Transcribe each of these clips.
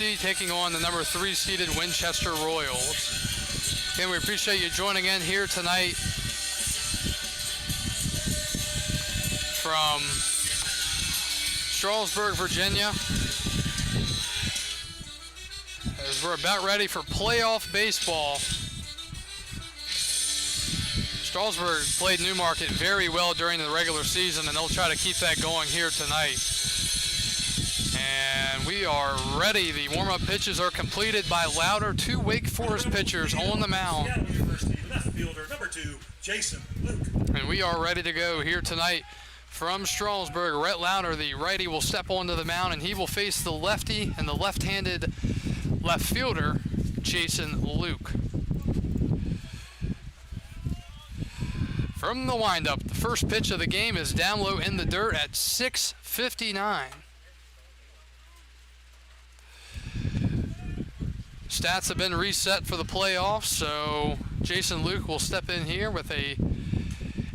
taking on the number 3 seeded Winchester Royals. Again, we appreciate you joining in here tonight from Strasburg, Virginia, as we're about ready for playoff baseball. Strasburg played Newmarket very well during the regular season, and they'll try to keep that going here tonight. And we are ready. The warm-up pitches are completed by Leandre. 2 Wake Forest pitchers on the mound. Left fielder, number 2, Jason Luke. And we are ready to go here tonight from Strasburg. Leandre, the righty, will step onto the mound, and he will face the lefty and the left-handed left fielder, Jason Luke. From the windup, the first pitch of the game is down low in the dirt at 6:59. Stats have been reset for the playoffs, so Jason Luke will step in here with a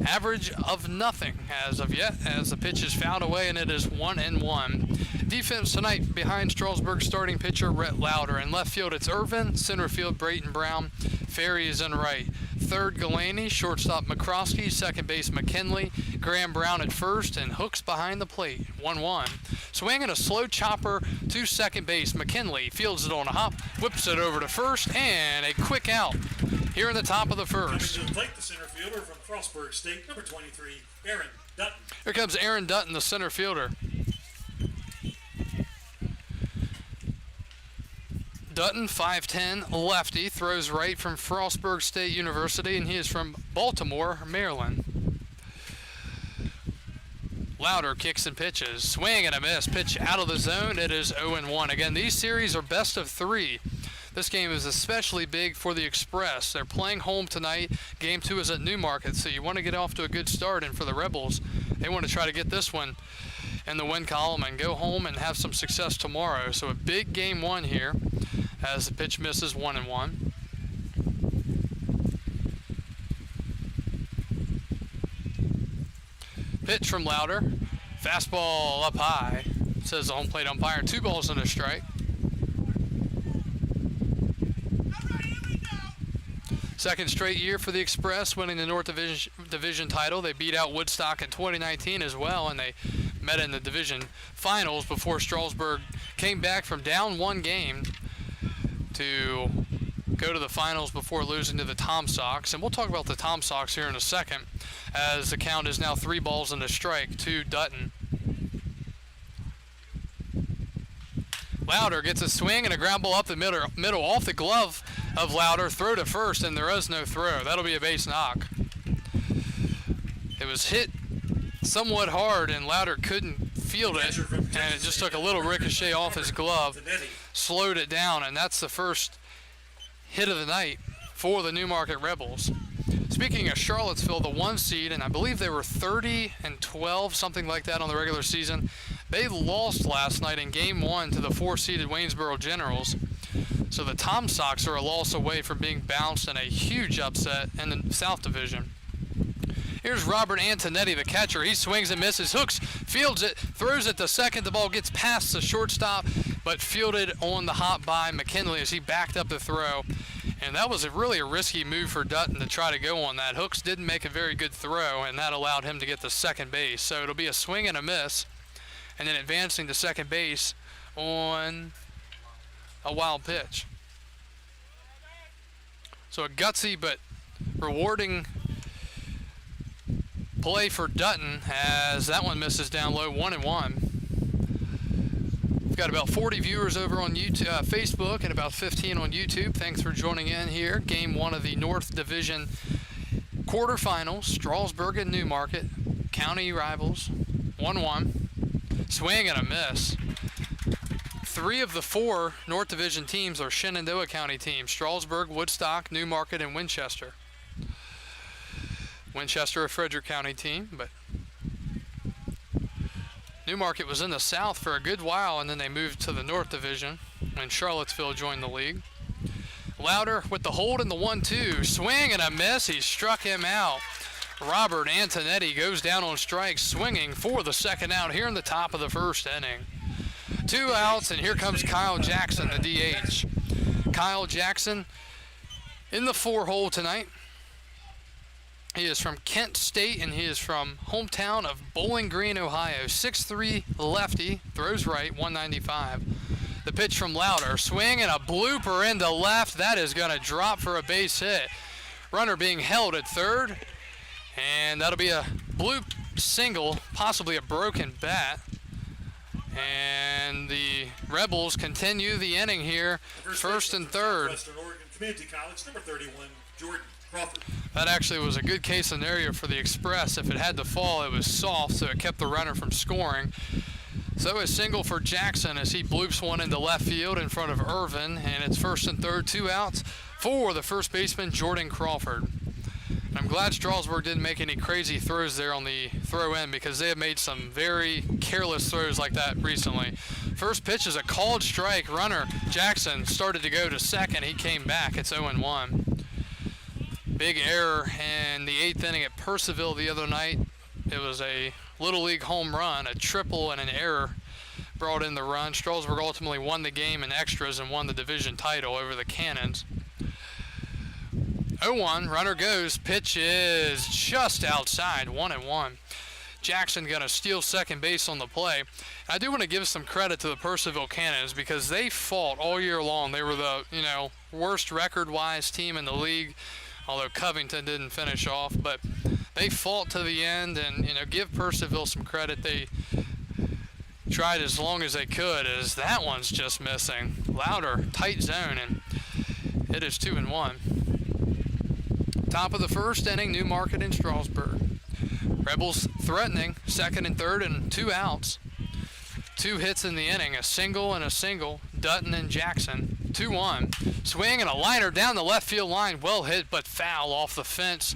average of nothing as of yet, as the pitch is fouled away and it is 1-1. Defense tonight behind Strasburg starting pitcher Leandre. In left field it's Irvin, center field Braden Brown, Ferry is in right. Third Galaney, shortstop McCroskey, second base McKinley, Graham Brown at first, and Hooks behind the plate. 1-1. Swinging a slow chopper to second base. McKinley fields it on a hop, whips it over to first, and a quick out here in the top of the first. Coming to the plate, the center fielder from Strasburg State, number 23, Aaron Dutton. Here comes Aaron Dutton, the center fielder. Dutton, 5'10", lefty, throws right from Frostburg State University, and he is from Baltimore, Maryland. Leandre kicks and pitches. Swing and a miss. Pitch out of the zone. It is 0-1. Again, these series are best of 3. This game is especially big for the Express. They're playing home tonight. Game 2 is at Newmarket, so you want to get off to a good start. And for the Rebels, they want to try to get this one in the win column and go home and have some success tomorrow. So a big game 1 here as the pitch misses. 1-1. Pitch from Leandre. Fastball up high, says the home plate umpire. 2 balls and a strike. Second straight year for the Express, winning the North Division title. They beat out Woodstock in 2019 as well, and they met in the division finals before Strasburg came back from down 1 game to go to the finals before losing to the Tom Sox. And we'll talk about the Tom Sox here in a second, as the count is now 3 balls and a strike to Dutton. Leandre gets a swing and a ground ball up the middle off the glove of Leandre. Throw to first, and there is no throw. That'll be a base knock. It was hit somewhat hard, and Leandre couldn't field it, and it just took a little ricochet off his glove, slowed it down, and that's the first hit of the night for the Newmarket Rebels. Speaking of Charlottesville, the 1 seed, and I believe they were 30-12, something like that on the regular season. They lost last night in game 1 to the 4-seeded Waynesboro Generals. So the Tom Sox are a loss away from being bounced in a huge upset in the South Division. Here's Robert Antonetti, the catcher. He swings and misses. Hooks fields it, throws it to second. The ball gets past the shortstop, but fielded on the hop by McKinley as he backed up the throw. And that was really a risky move for Dutton to try to go on that. Hooks didn't make a very good throw, and that allowed him to get to second base. So it'll be a swing and a miss, and then advancing to second base on a wild pitch. So a gutsy but rewarding play for Dutton, as that one misses down low. 1-1. We've got about 40 viewers over on YouTube, Facebook, and about 15 on YouTube. Thanks for joining in here. Game 1 of the North Division quarterfinals. Strasburg and Newmarket, county rivals. 1-1. Swing and a miss. 3 of the 4 North Division teams are Shenandoah County teams: Strasburg, Woodstock, Newmarket, and Winchester. Winchester, a Frederick County team, but Newmarket was in the South for a good while, and then they moved to the North Division when Charlottesville joined the league. Leandre with the hold in the 1-2. Swing and a miss. He struck him out. Robert Antonetti goes down on strikes, swinging for the second out here in the top of the first inning. 2 outs, and here comes Kyle Jackson, the DH. Kyle Jackson in the 4-hole tonight. He is from Kent State, and he is from hometown of Bowling Green, Ohio. 6'3" lefty, throws right, 195. The pitch from Louder, swing and a blooper into left. That is going to drop for a base hit. Runner being held at third, and that'll be a bloop single, possibly a broken bat. And the Rebels continue the inning here, first and third. Western Oregon Community College, number 31, Jordan Crawford. That actually was a good case scenario for the Express. If it had to fall, it was soft, so it kept the runner from scoring. So a single for Jackson as he bloops one into left field in front of Irvin, and it's first and third, 2 outs for the first baseman, Jordan Crawford. And I'm glad Strasburg didn't make any crazy throws there on the throw-in, because they have made some very careless throws like that recently. First pitch is a called strike. Runner Jackson started to go to second. He came back. It's 0-1. Big error in the 8th inning at Percival the other night. It was a Little League home run, a triple and an error brought in the run. Strasburg ultimately won the game in extras and won the division title over the Cannons. 0-1, runner goes, pitch is just outside, 1-1. Jackson gonna steal second base on the play. I do want to give some credit to the Percival Cannons, because they fought all year long. They were the worst record-wise team in the league, although Covington didn't finish off, but they fought to the end, and give Percival some credit. They tried as long as they could, as that one's just missing. Louder, tight zone, and it is 2-1. Top of the first inning, Newmarket and Strasburg. Rebels threatening, second and third, and 2 outs. 2 hits in the inning, a single and a single. Dutton and Jackson. 2-1. Swing and a liner down the left field line. Well hit, but foul off the fence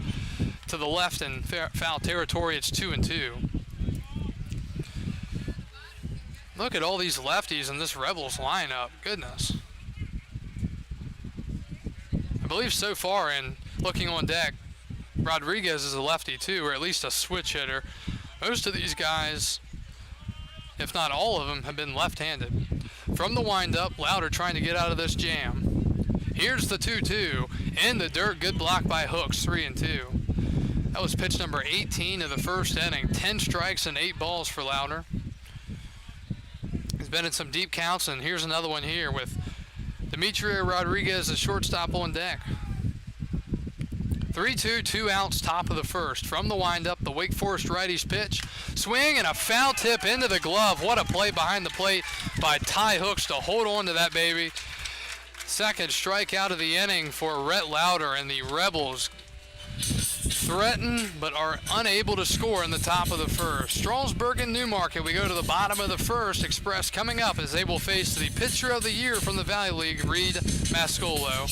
to the left in foul territory. It's 2-2. Look at all these lefties in this Rebels lineup. Goodness. I believe so far, in looking on deck, Rodriguez is a lefty too, or at least a switch hitter. Most of these guys, if not all of them, have been left-handed. From the windup, Louder trying to get out of this jam. Here's the 2-2 in the dirt. Good block by Hooks, 3-2. That was pitch number 18 of the first inning. 10 strikes and 8 balls for Louder. He's been in some deep counts, and here's another one here with Demetrio Rodriguez, the shortstop, on deck. 3-2, 2 outs, top of the first. From the windup, the Wake Forest righty's pitch. Swing and a foul tip into the glove. What a play behind the plate by Ty Hooks to hold on to that baby. Second strikeout of the inning for Rhett Louder, and the Rebels threaten but are unable to score in the top of the first. Strasburg and Newmarket, we go to the bottom of the first. Express coming up as they will face the pitcher of the year from the Valley League, Reed Mascolo.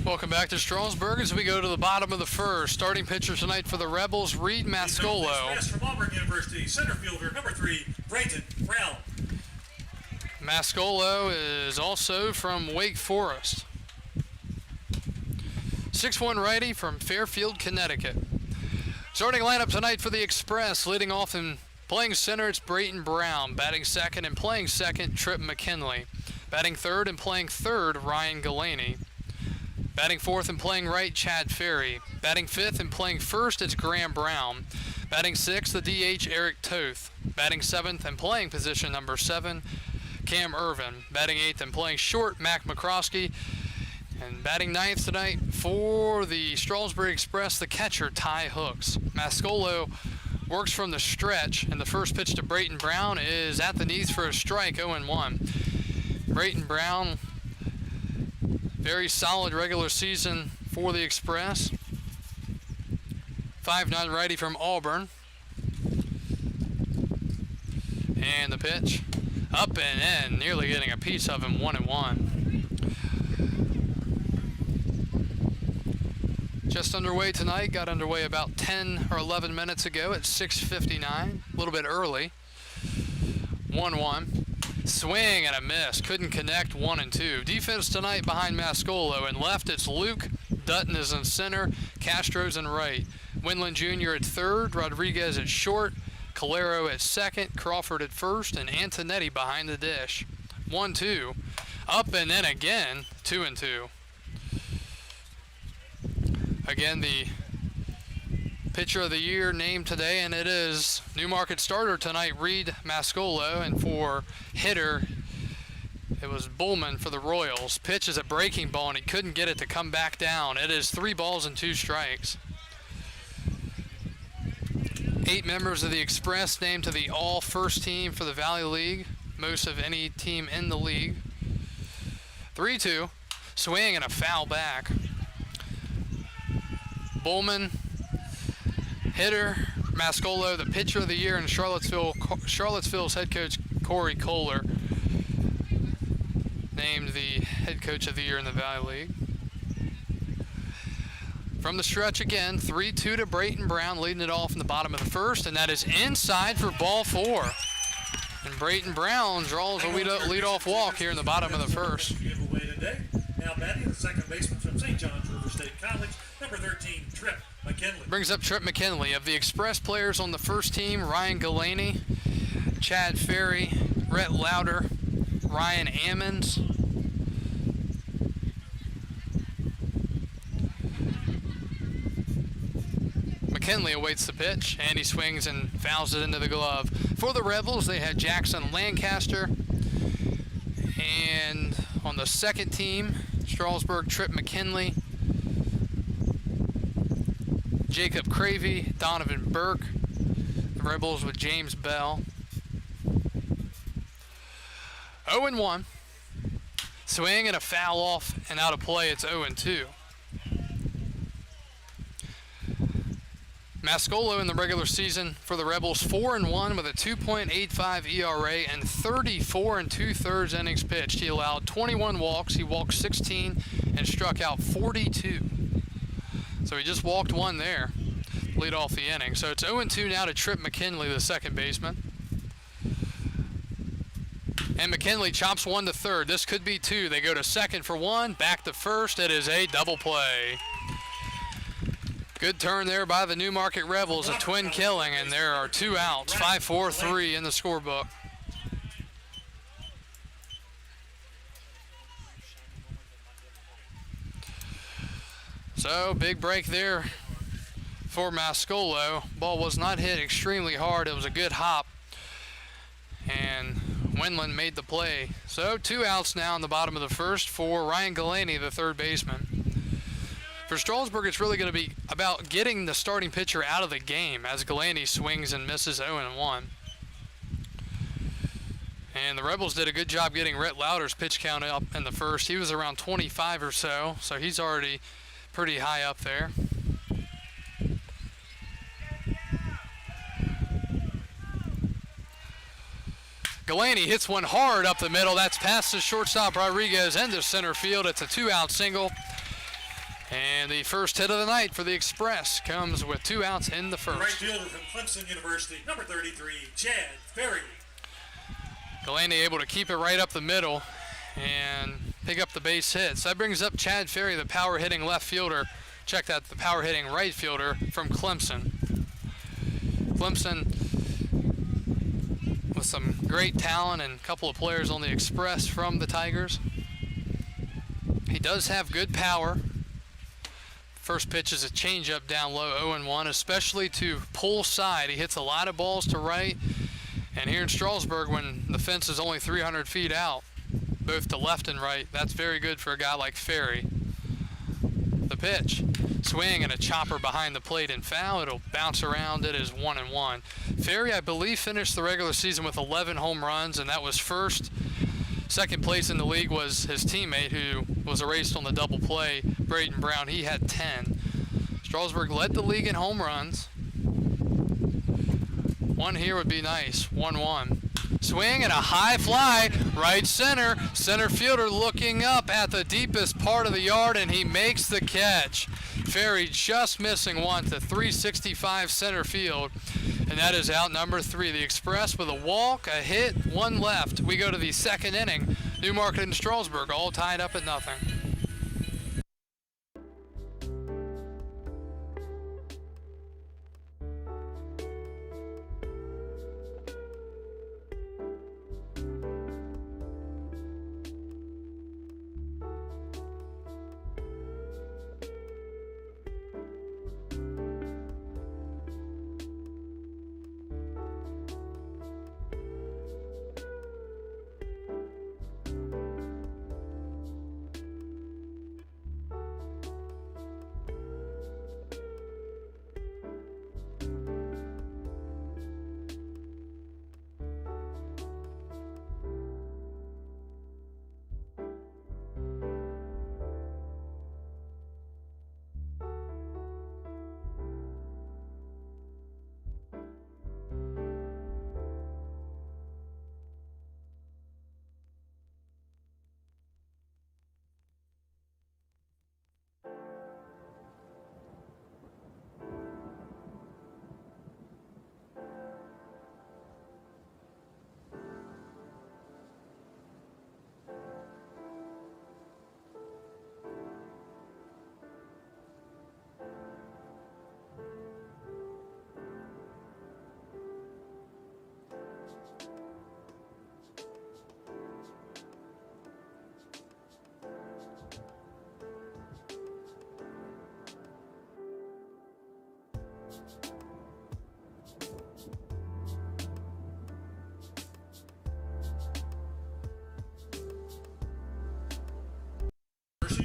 Welcome back to Strasburg as we go to the bottom of the first. Starting pitcher tonight for the Rebels, Reed Mascolo. From Auburn University, center fielder number 3, Braden Brown. Mascolo is also from Wake Forest. 6'1" righty from Fairfield, Connecticut. Starting lineup tonight for the Express, leading off and playing center, it's Braden Brown. Batting second and playing second, Trip McKinley. Batting third and playing third, Ryan Galaney. Batting fourth and playing right, Chad Ferry. Batting fifth and playing first, it's Graham Brown. Batting sixth, the DH, Eric Toth. Batting seventh and playing position number 7, Cam Irvin. Batting eighth and playing short, Mac McCroskey. And batting ninth tonight for the Strasburg Express, the catcher, Ty Hooks. Mascolo works from the stretch, and the first pitch to Braden Brown is at the knees for a strike, 0-1. Braden Brown, very solid regular season for the Express. 5'9" righty from Auburn. And the pitch, up and in, nearly getting a piece of him, 1-1. Just underway tonight, got underway about 10 or 11 minutes ago at 6:59, a little bit early. 1-1. Swing and a miss, couldn't connect, 1-2. Defense tonight behind Mascolo. And left, it's Luke. Dutton is in center. Castro's in right. Winland Jr. at third. Rodriguez at short. Calero at second. Crawford at first. And Antonetti behind the dish. 1-2. Up and in again. 2-2. Again, the pitcher of the year named today, and it is Newmarket starter tonight, Reed Mascolo. And for hitter, it was Bullman for the Royals. Pitch is a breaking ball, and he couldn't get it to come back down. It is 3 balls and 2 strikes. 8 members of the Express named to the all-first team for the Valley League, most of any team in the league. 3-2. Swing and a foul back. Bullman, hitter, Mascolo, the pitcher of the year, and Charlottesville's head coach, Corey Kohler, named the head coach of the year in the Valley League. From the stretch again, 3-2 to Braden Brown, leading it off in the bottom of the first, and that is inside for ball 4. And Braden Brown draws a leadoff walk here in the bottom of the first. Giveaway today. Now batting, the second baseman from St. John's River State College, number 13, Trip McKinley. Brings up Trip McKinley. Of the Express players on the first team, Ryan Galaney, Chad Ferry, Rhett Lauder, Ryan Ammons, McKinley awaits the pitch, and he swings and fouls it into the glove. For the Rebels, they had Jackson Lancaster, and on the second team, Strasburg, Trip McKinley, Jacob Cravey, Donovan Burke. The Rebels with James Bell. 0-1. Swing and a foul off and out of play. It's 0-2. Mascolo in the regular season for the Rebels, 4-1 with a 2.85 ERA and 34 2/3 innings pitched. He allowed 21 walks. He walked 16 and struck out 42. So he just walked 1 there, lead off the inning. So it's 0-2 now to Trip McKinley, the second baseman. And McKinley chops 1 to third. This could be 2. They go to second for 1, back to first. It is a double play. Good turn there by the Newmarket Rebels, a twin killing, and there are 2 outs, 5-4-3 in the scorebook. So, big break there for Mascolo. Ball was not hit extremely hard. It was a good hop, and Winland made the play. So, 2 outs now in the bottom of the first for Ryan Galaney, the third baseman. For Strasburg, it's really going to be about getting the starting pitcher out of the game as Galaney swings and misses 0-1. And the Rebels did a good job getting Rhett Lauder's pitch count up in the first. He was around 25 or so he's already pretty high up there. Galaney hits one hard up the middle. That's past the shortstop Rodriguez into center field. It's a 2-out single. And the first hit of the night for the Express comes with 2 outs in the Right first. fielder from Clemson University, number 33, Chad Ferry. Delaney able to keep it right up the middle and pick up the base hit. So that brings up Chad Ferry, the power hitting left fielder. Check that, the power hitting right fielder from Clemson. Clemson with some great talent and a couple of players on the Express from the Tigers. He does have good power. First pitch is a changeup down low, 0-1, especially to pull side. He hits a lot of balls to right. And here in Strasburg, when the fence is only 300 feet out, both to left and right, that's very good for a guy like Ferry. The pitch, swing and a chopper behind the plate and foul. It'll bounce around. It is 1-1. Ferry, I believe, finished the regular season with 11 home runs, and that was first. Second place in the league was his teammate, who was erased on the double play, Braden Brown. He had 10. Strasburg led the league in home runs. One here would be nice. 1-1. Swing and a high fly, right center. Center fielder looking up at the deepest part of the yard, and he makes the catch. Ferry just missing one to 365 center field, and that is out number 3. The Express with a walk, a hit, 1 left. We go to the second inning. Newmarket and Strasburg all tied up at nothing.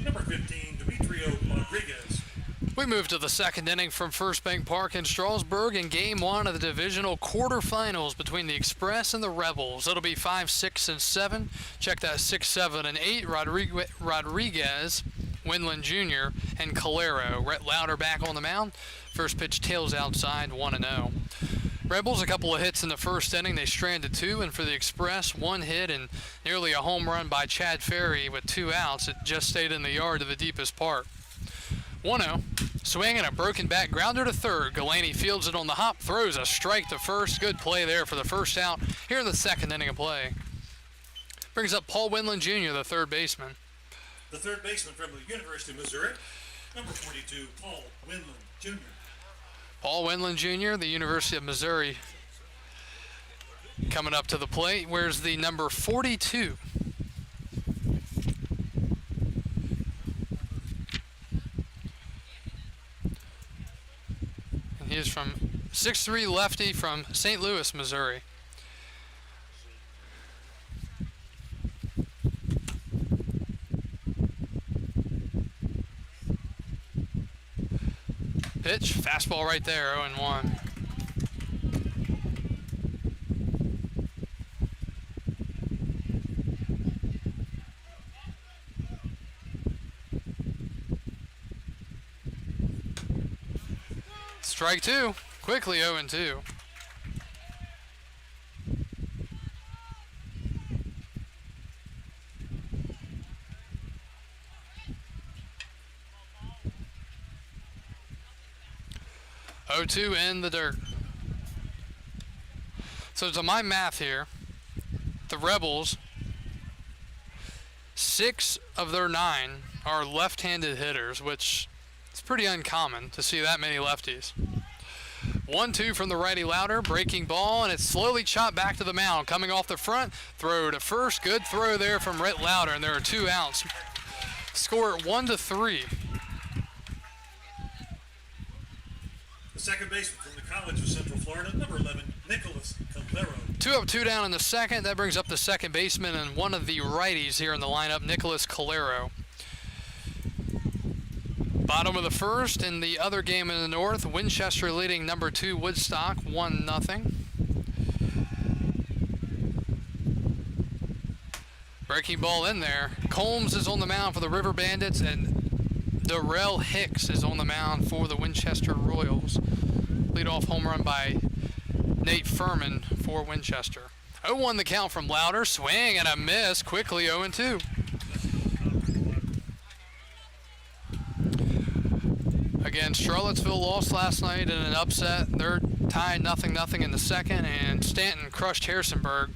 Number 15, Demetrio Rodriguez. We move to the second inning from First Bank Park in Strasburg in Game 1 of the divisional quarterfinals between the Express and the Rebels. It'll be 5, 6, and 7. Check that 6, 7, and 8. Rodriguez, Winland Jr., and Calero. Rhett Louder back on the mound. First pitch tails outside, 1-0. Rebels, a couple of hits in the first inning. They stranded 2, and for the Express, 1 hit and nearly a home run by Chad Ferry with 2 outs. It just stayed in the yard to the deepest part. 1-0. Swing and a broken back grounder to third. Delaney fields it on the hop, throws a strike to first. Good play there for the first out here in the second inning of play. Brings up Paul Winland Jr., the third baseman. The third baseman from the University of Missouri, number 42, Paul Winland Jr. Paul Winland Jr., the University of Missouri, coming up to the plate. Where's the number 42? And he is from 6'3" lefty from St. Louis, Missouri. Pitch, fastball right there, 0-1. Strike 2, quickly 0-2. 0-2 in the dirt. So to my math here, the Rebels, 6 of their 9 are left-handed hitters, which is pretty uncommon to see that many lefties. 1-2 from the righty Louder, breaking ball, and it's slowly chopped back to the mound. Coming off the front, throw to first. Good throw there from Rhett Louder, and there are 2 outs. Score at 1-3. The second baseman from the College of Central Florida, number 11, Nicholas Calero. 2 up, 2 down in the second. That brings up the second baseman and one of the righties here in the lineup, Nicholas Calero. Bottom of the first, in the other game in the north, Winchester leading number 2 Woodstock 1-0. Breaking ball in there. Combs is on the mound for the River Bandits, and Darrell Hicks is on the mound for the Winchester Royals. Leadoff home run by Nate Furman for Winchester. 0-1 the count from Louder. Swing and a miss. Quickly 0-2. Again, Charlottesville lost last night in an upset. They're tied 0-0 in the second, and Stanton crushed Harrisonburg.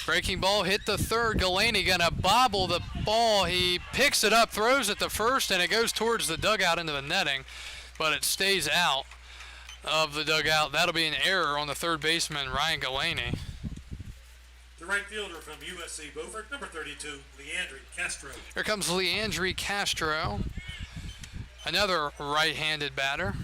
Breaking ball hit the third. Galaney gonna bobble the ball. He picks it up, throws it to first, and it goes towards the dugout into the netting, but it stays out of the dugout. That'll be an error on the third baseman, Ryan Galaney. The right fielder from USC Beaufort, number 32, Leandre Castro. Here comes Leandre Castro, another right-handed batter.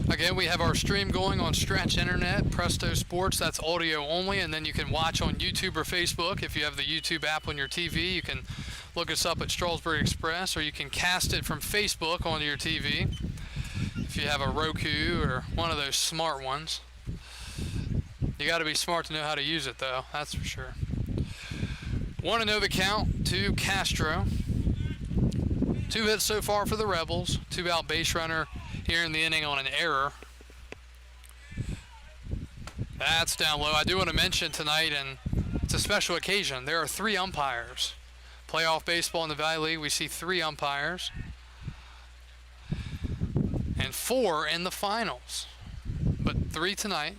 Again, we have our stream going on Stretch Internet, Presto Sports. That's audio only, and then you can watch on YouTube or Facebook. If you have the YouTube app on your TV, you can look us up at Strasburg Express, or you can cast it from Facebook onto your TV if you have a Roku or one of those smart ones. You got to be smart to know how to use it, though, that's for sure. Want to know the count to Castro. 2 hits so far for the Rebels, 2 out base runner here in the inning on an error. That's down low. I do want to mention tonight, and it's a special occasion, there are 3 umpires. Playoff baseball in the Valley League, we see 3 umpires. And 4 in the finals. But 3 tonight.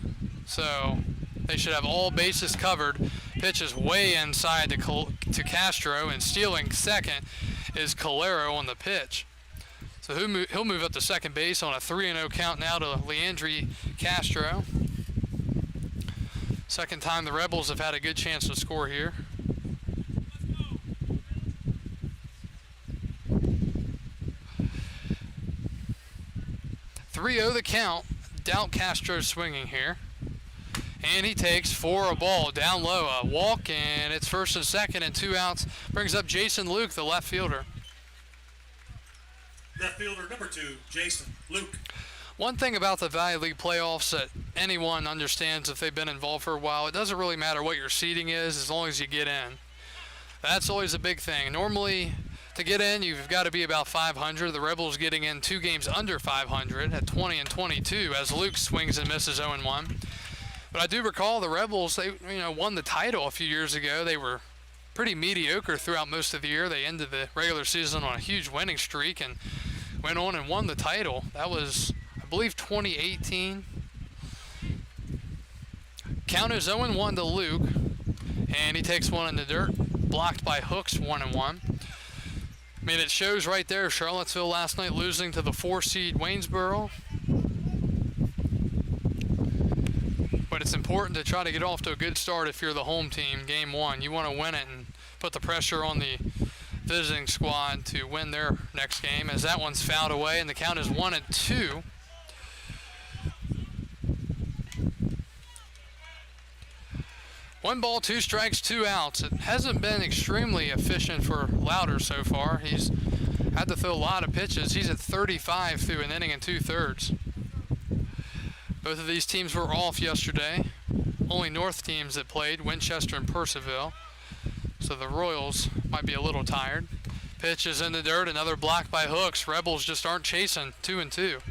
So they should have all bases covered. Pitch is way inside to Castro, and stealing second is Calero on the pitch. So he'll move up to second base on a 3-0 count now to Leandre Castro. Second time the Rebels have had a good chance to score here. .3-0 the count. Doubt Castro swinging here. And he takes for a ball down low. A walk, and it's first and second and 2 outs. Brings up Jason Luke, the left fielder. Left fielder number 2, Jason Luke. One thing about the Valley League playoffs that anyone understands if they've been involved for a while, it doesn't really matter what your seeding is as long as you get in. That's always a big thing. Normally, to get in, you've got to be about 500. The Rebels getting in 2 games under 500 at 20-22 as Luke swings and misses 0-1. But I do recall the Rebels, they won the title a few years ago. They were pretty mediocre throughout most of the year. They ended the regular season on a huge winning streak and went on and won the title. That was, I believe, 2018. Count is 0-1 to Luke, and he takes one in the dirt, blocked by Hooks, 1-1. I mean, it shows right there, Charlottesville last night losing to the 4-seed Waynesboro. But it's important to try to get off to a good start if you're the home team, game 1. You want to win it and put the pressure on the visiting squad to win their next game, as that one's fouled away, and the count is 1-2. One ball, 2 strikes, 2 outs. It hasn't been extremely efficient for Louder so far. He's had to throw a lot of pitches. He's at 35 through an inning and 2/3. Both of these teams were off yesterday. Only North teams that played, Winchester and Purcellville. So the Royals might be a little tired. Pitch is in the dirt, another block by Hooks. Rebels just aren't chasing, 2-2.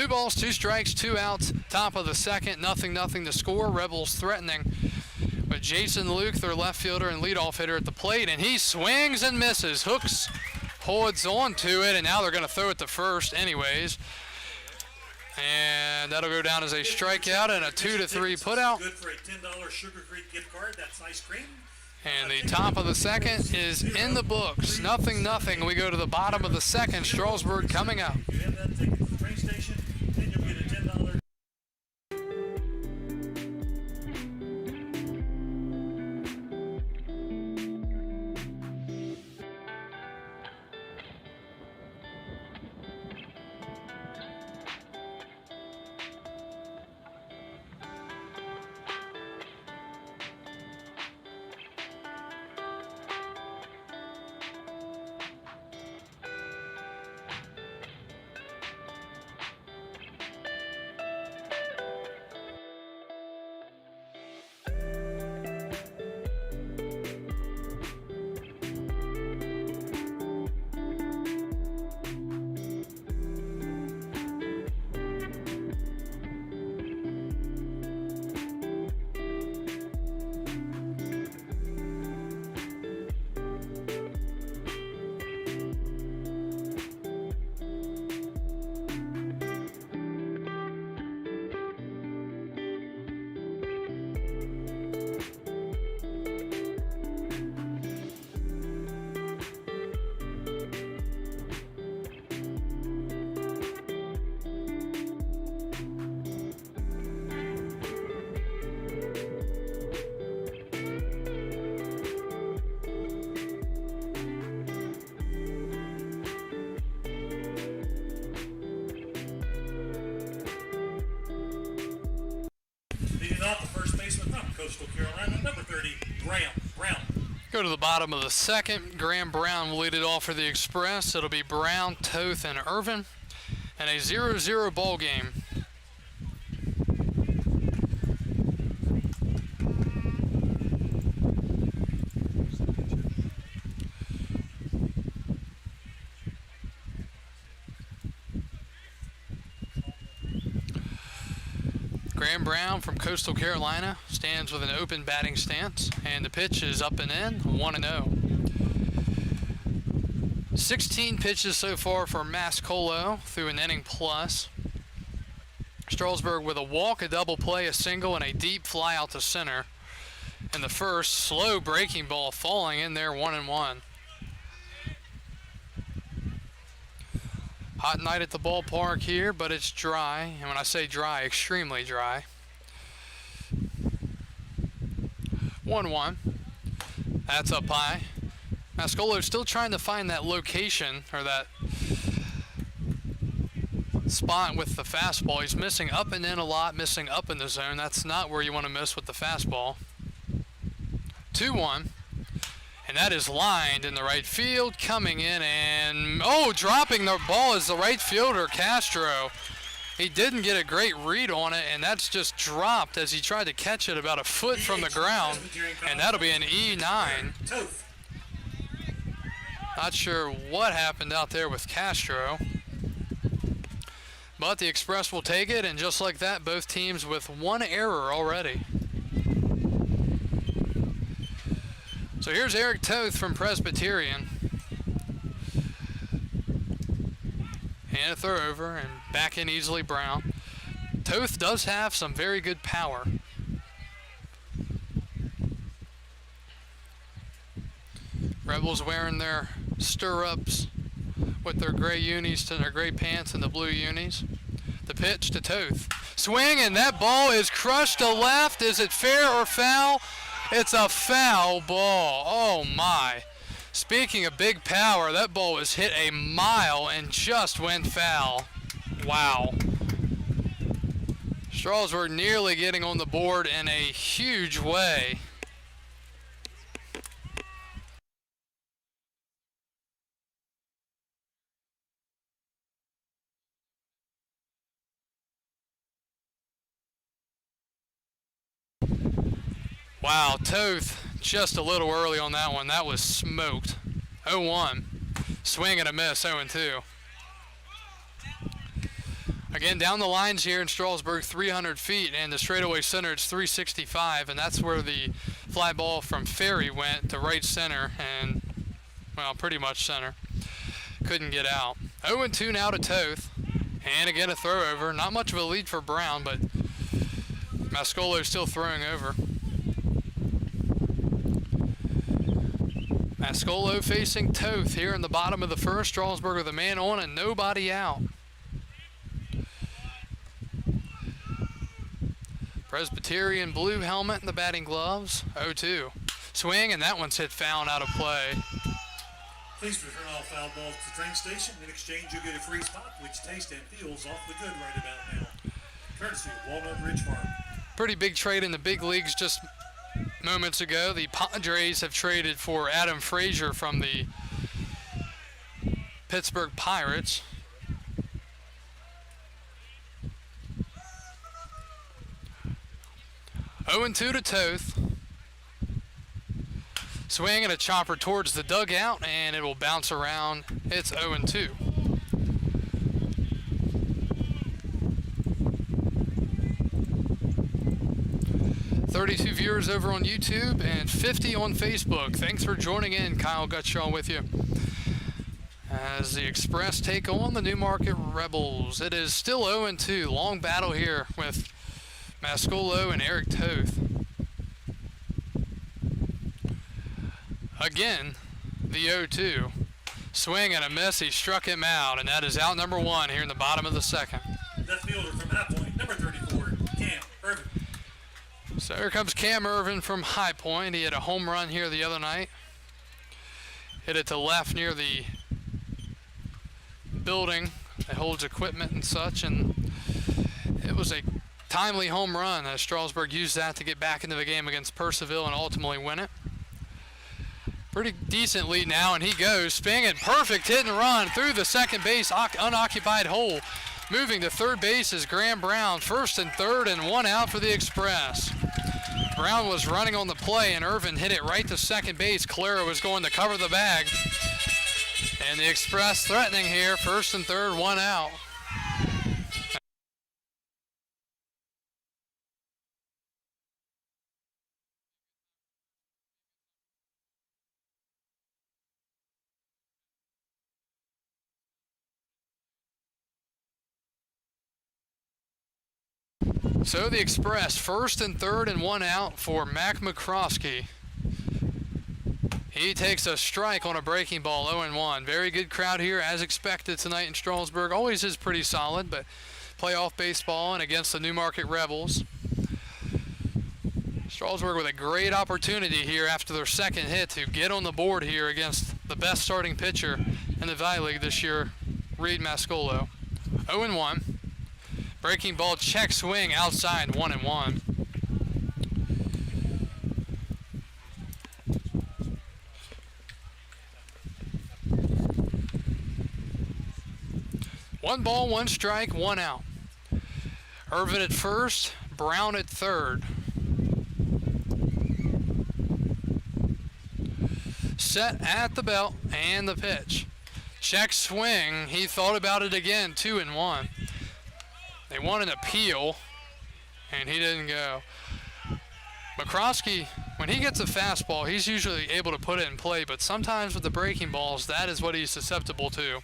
2 balls, 2 strikes, 2 outs, top of the second, 0-0 to score. Rebels threatening with Jason Luke, their left fielder and leadoff hitter at the plate, and he swings and misses. Hooks holds on to it, and now they're going to throw it to first anyways. And that'll go down as a strikeout and a 2-3 putout. Good for a $10 Sugar Creek gift card. That's ice cream. And the top of the second is in the books. 0-0. We go to the bottom of the second. Strasburg coming up. You have that ticket to the train station, and you'll get a $10. Leading off, the first baseman from Coastal Carolina, number 30, Graham Brown. Go to the bottom of the second. Graham Brown will lead it off for the Express. It'll be Brown, Toth, and Irvin. And a 0-0 ball game. Graham Brown from Coastal Carolina stands with an open batting stance, and the pitch is up and in, 1-0. 16 pitches so far for Mascolo through an inning plus. Strasburg with a walk, a double play, a single, and a deep fly out to center. And the first slow breaking ball falling in there, 1-1. Hot night at the ballpark here, but it's dry. And when I say dry, extremely dry. 1-1. That's up high. Mascolo's still trying to find that location, or that spot with the fastball. He's missing up and in a lot, missing up in the zone. That's not where you want to miss with the fastball. 2-1. And that is lined in the right field, coming in and, dropping the ball is the right fielder, Castro. He didn't get a great read on it, and that's just dropped as he tried to catch it about a foot from the ground, and that'll be an E9. Not sure what happened out there with Castro, but the Express will take it, and just like that, both teams with one error already. So here's Eric Toth from Presbyterian. And a throw over and back in easily Brown. Toth does have some very good power. Rebels wearing their stirrups with their gray unis to their gray pants and the blue unis. The pitch to Toth. Swing, and that ball is crushed to left. Is it fair or foul? It's a foul ball. Oh my. Speaking of big power, that ball was hit a mile and just went foul. Wow. Strasburg nearly getting on the board in a huge way. Wow, Toth just a little early on that one. That was smoked. 0-1. Swing and a miss, 0-2. Again, down the lines here in Strasburg, 300 feet, and the straightaway center, it's 365, and that's where the fly ball from Ferry went to right center, and, well, pretty much center. Couldn't get out. 0-2 now to Toth, and again a throw over. Not much of a lead for Brown, but Mascolo still throwing over. Mascolo facing Toth here in the bottom of the first. Strasburg with a man on and nobody out. Presbyterian blue helmet and the batting gloves. 0-2. Swing, and that one's hit foul and out of play. Please return all foul balls to the train station. In exchange, you'll get a free spot, which tastes and feels awfully good right about now. Courtesy of Walnut Ridge Farm. Pretty big trade in the big leagues just moments ago. The Padres have traded for Adam Frazier from the Pittsburgh Pirates. Oh and 2 to Toth. Swing and a chopper towards the dugout, and it will bounce around. It's 0 and 2. $32 viewers over on YouTube and 50 on Facebook. Thanks for joining in. Kyle Gutshaw with you. As the Express take on the Newmarket Rebels. It is still 0 and 2. Long battle here with Mascolo and Eric Toth. Again, the 0-2. Swing and a miss. He struck him out, and that is out number 1 here in the bottom of the second. Left fielder from High Point, number 34, Cam Irvin. So here comes Cam Irvin from High Point. He had a home run here the other night. Hit it to left near the building that holds equipment and such, and it was a timely home run as Strasburg used that to get back into the game against Purcellville and ultimately win it. Pretty decent lead now, and he goes spinning. Perfect hit and run through the second base unoccupied hole. Moving to third base is Graham Brown. First and third and 1 out for the Express. Brown was running on the play, and Irvin hit it right to second base. Clara was going to cover the bag. And the Express threatening here. First and third, 1 out. So the Express, first and third and 1 out for Mac McCroskey. He takes a strike on a breaking ball, 0-1. Very good crowd here, as expected tonight in Strasburg. Always is pretty solid, but playoff baseball and against the Newmarket Rebels. Strasburg with a great opportunity here after their second hit to get on the board here against the best starting pitcher in the Valley League this year, Reed Mascolo. 0-1. Breaking ball, check swing outside, 1-1. One ball, 1 strike, 1 out. Irvin at first, Brown at third. Set at the belt and the pitch. Check swing, he thought about it again, 2-1. They want an appeal, and he didn't go. McCroskey, when he gets a fastball, he's usually able to put it in play, but sometimes with the breaking balls, that is what he's susceptible to.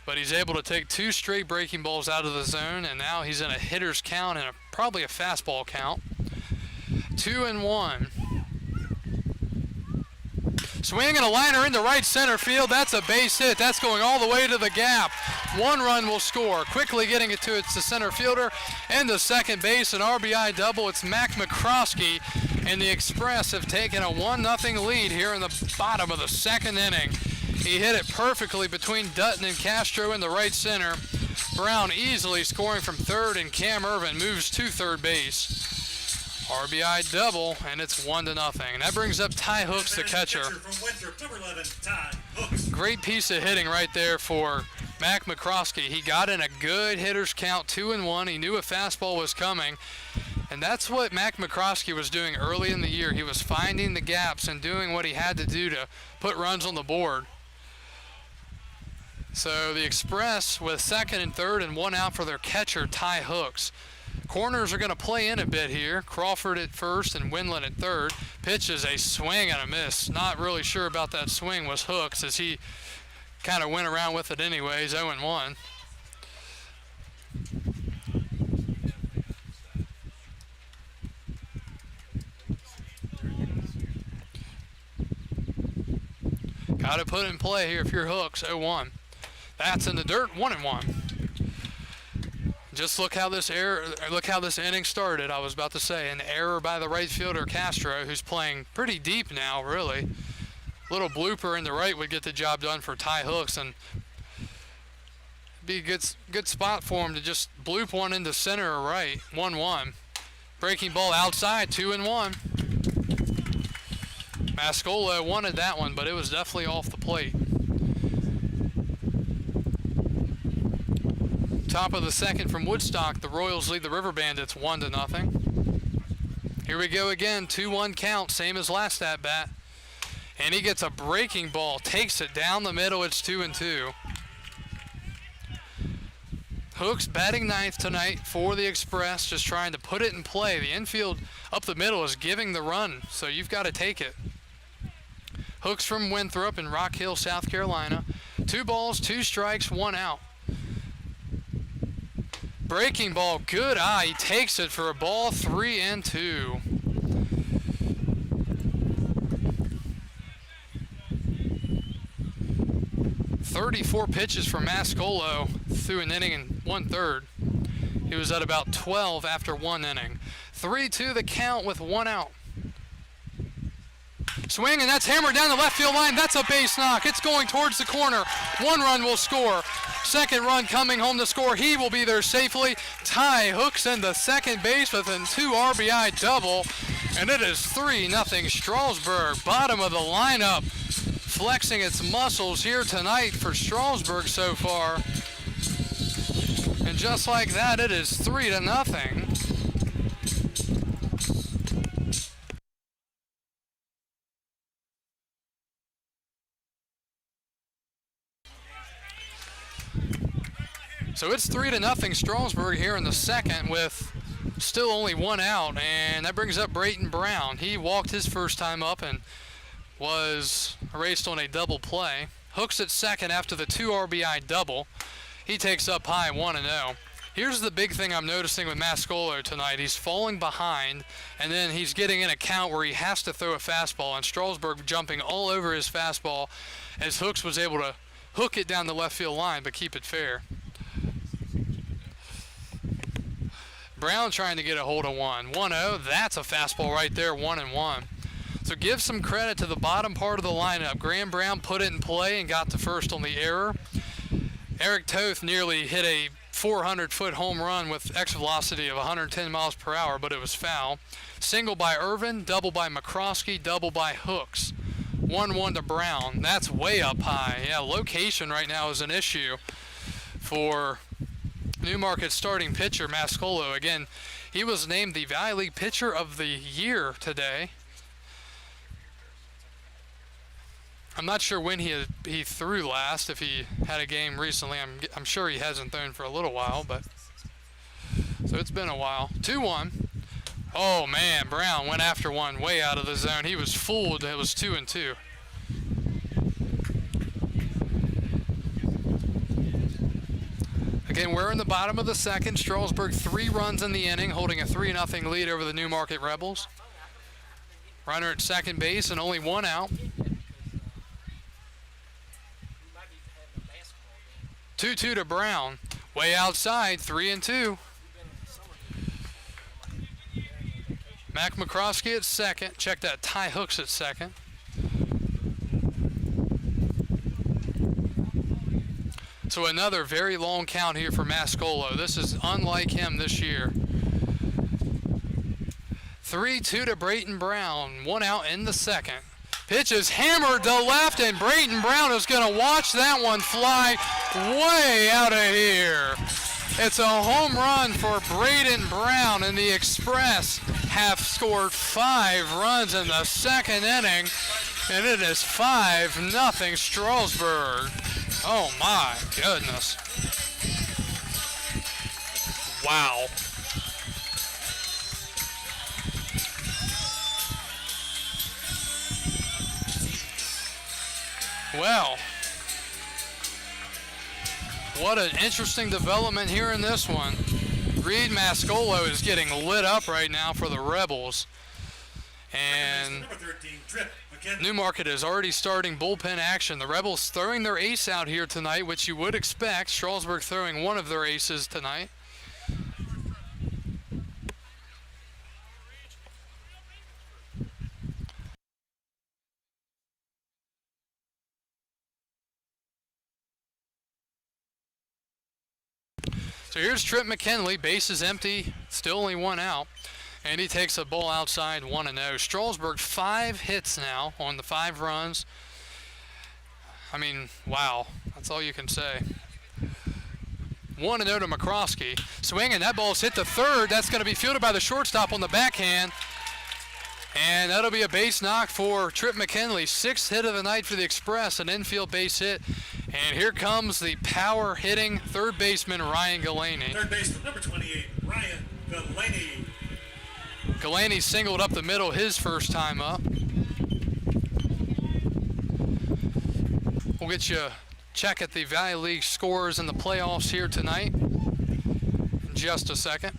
But he's able to take 2 straight breaking balls out of the zone, and now he's in a hitter's count and probably a fastball count. 2-1. Swing and a liner into right center field. That's a base hit. That's going all the way to the gap. 1 run will score. Quickly getting it to its the center fielder and the second base. An RBI double. It's Mac McCroskey, and the Express have taken a 1-0 lead here in the bottom of the second inning. He hit it perfectly between Dutton and Castro in the right center. Brown easily scoring from third, and Cam Irvin moves to third base. RBI double, and it's 1-0. And that brings up Ty Hooks, the catcher. From Winthrop, number 11, Ty Hooks. Great piece of hitting right there for Mac McCroskey. He got in a good hitter's count, 2-1. He knew a fastball was coming. And that's what Mac McCroskey was doing early in the year. He was finding the gaps and doing what he had to do to put runs on the board. So the Express with second and third and one out for their catcher, Ty Hooks. Corners are going to play in a bit here. Crawford at first and Windland at third. Pitch is a swing and a miss. Not really sure about that swing was Hooks, as he kind of went around with it anyways. 0-1. Got to put it in play here if you're Hooks. 0-1. That's in the dirt. 1-1. Just look how this inning started. I was about to say an error by the right fielder Castro, who's playing pretty deep now, really. Little blooper in the right would get the job done for Ty Hooks, and be a good spot for him to just bloop one into center or right. 1-1. Breaking ball outside. 2-1. Mascola wanted that one, but it was definitely off the plate. Top of the second from Woodstock, the Royals lead the River Bandits 1-0. Here we go again, 2-1 count, same as last at bat. And he gets a breaking ball, takes it down the middle, it's 2-2. Hooks batting ninth tonight for the Express, just trying to put it in play. The infield up the middle is giving the run, so you've got to take it. Hooks from Winthrop in Rock Hill, South Carolina. 2 balls, 2 strikes, 1 out. Breaking ball, good eye. He takes it for a ball, 3-2. "34 pitches for Mascolo through an inning and 1/3. He was at about 12 after 1 inning. 3-2 the count with 1 out. Swing, and that's hammered down the left field line. That's a base knock. It's going towards the corner. 1 run will score. Second run coming home to score. He will be there safely. Ty Hooks into second base with a 2 RBI double. And it is 3-0 Strasburg. Bottom of the lineup. Flexing its muscles here tonight for Strasburg so far. And just like that, it is 3-0. So it's 3-0 Strasburg here in the second with still only 1 out, and that brings up Braden Brown. He walked his first time up and was erased on a double play. Hooks at second after the 2 RBI double. He takes up high 1-0. Here's the big thing I'm noticing with Mascolo tonight. He's falling behind, and then he's getting in a count where he has to throw a fastball, and Strasburg jumping all over his fastball as Hooks was able to hook it down the left field line but keep it fair. Brown trying to get a hold of 1-0. That's a fastball right there, 1-1. So give some credit to the bottom part of the lineup. Graham Brown put it in play and got to first on the error. Eric Toth nearly hit a 400-foot home run with exit velocity of 110 miles per hour, but it was foul. Single by Irvin, double by McCroskey, double by Hooks. 1-1 to Brown. That's way up high. Yeah, location right now is an issue for Newmarket starting pitcher Mascolo. Again, he was named the Valley League Pitcher of the Year today. I'm not sure when he threw last, if he had a game recently. I'm sure he hasn't thrown for a little while, but so it's been a while. 2-1. Oh man, Brown went after one way out of the zone. He was fooled. It was 2-2. Again, we're in the bottom of the second. Strasburg 3 runs in the inning, holding a 3-0 lead over the Newmarket Rebels. Runner at second base and only 1 out. 2-2 to Brown. Way outside, 3-2. Mac McCroskey at second. Check that, Ty Hooks at second. So another very long count here for Mascolo. This is unlike him this year. 3-2 to Braden Brown. 1 out in the second. Pitch is hammered to left, and Braden Brown is going to watch that one fly way out of here. It's a home run for Braden Brown, and the Express have scored 5 runs in the second inning, and it is 5-0 Strasburg. Oh my goodness. Wow. Well, what an interesting development here in this one. Reed Mascolo is getting lit up right now for the Rebels. And Number 13, Trip McKinley. Newmarket is already starting bullpen action. The Rebels throwing their ace out here tonight, which you would expect. Strasburg throwing one of their aces tonight. So here's Trip McKinley, base is empty, still only one out, and he takes a ball outside 1-0. Strasburg 5 hits now on the 5 runs. I mean, wow, that's all you can say. 1-0 to McCroskey. Swinging, that ball's hit to third. That's going to be fielded by the shortstop on the backhand. And that'll be a base knock for Trip McKinley. 6th hit of the night for the Express, an infield base hit. And here comes the power hitting third baseman Ryan Galaney. Third baseman, number 28, Ryan Galaney. Galaney singled up the middle his first time up. We'll get you a check at the Valley League scores in the playoffs here tonight in just a second.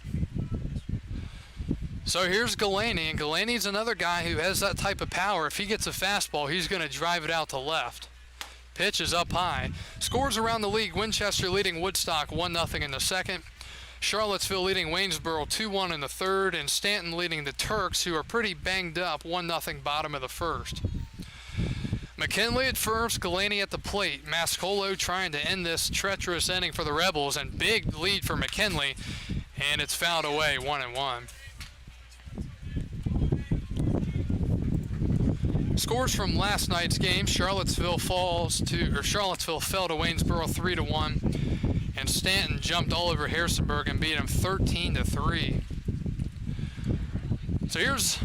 So here's Galaney, and Galaney's another guy who has that type of power. If he gets a fastball, he's going to drive it out to left. Pitch is up high. Scores around the league: Winchester leading Woodstock 1-0 in the second. Charlottesville leading Waynesboro 2-1 in the third, and Stanton leading the Turks, who are pretty banged up, 1-0 bottom of the first. McKinley at first, Galaney at the plate. Mascolo trying to end this treacherous inning for the Rebels, and big lead for McKinley, and it's fouled away 1-1. Scores from last night's game: Charlottesville fell to Waynesboro 3-1, and Stanton jumped all over Harrisonburg and beat him 13-3. So here's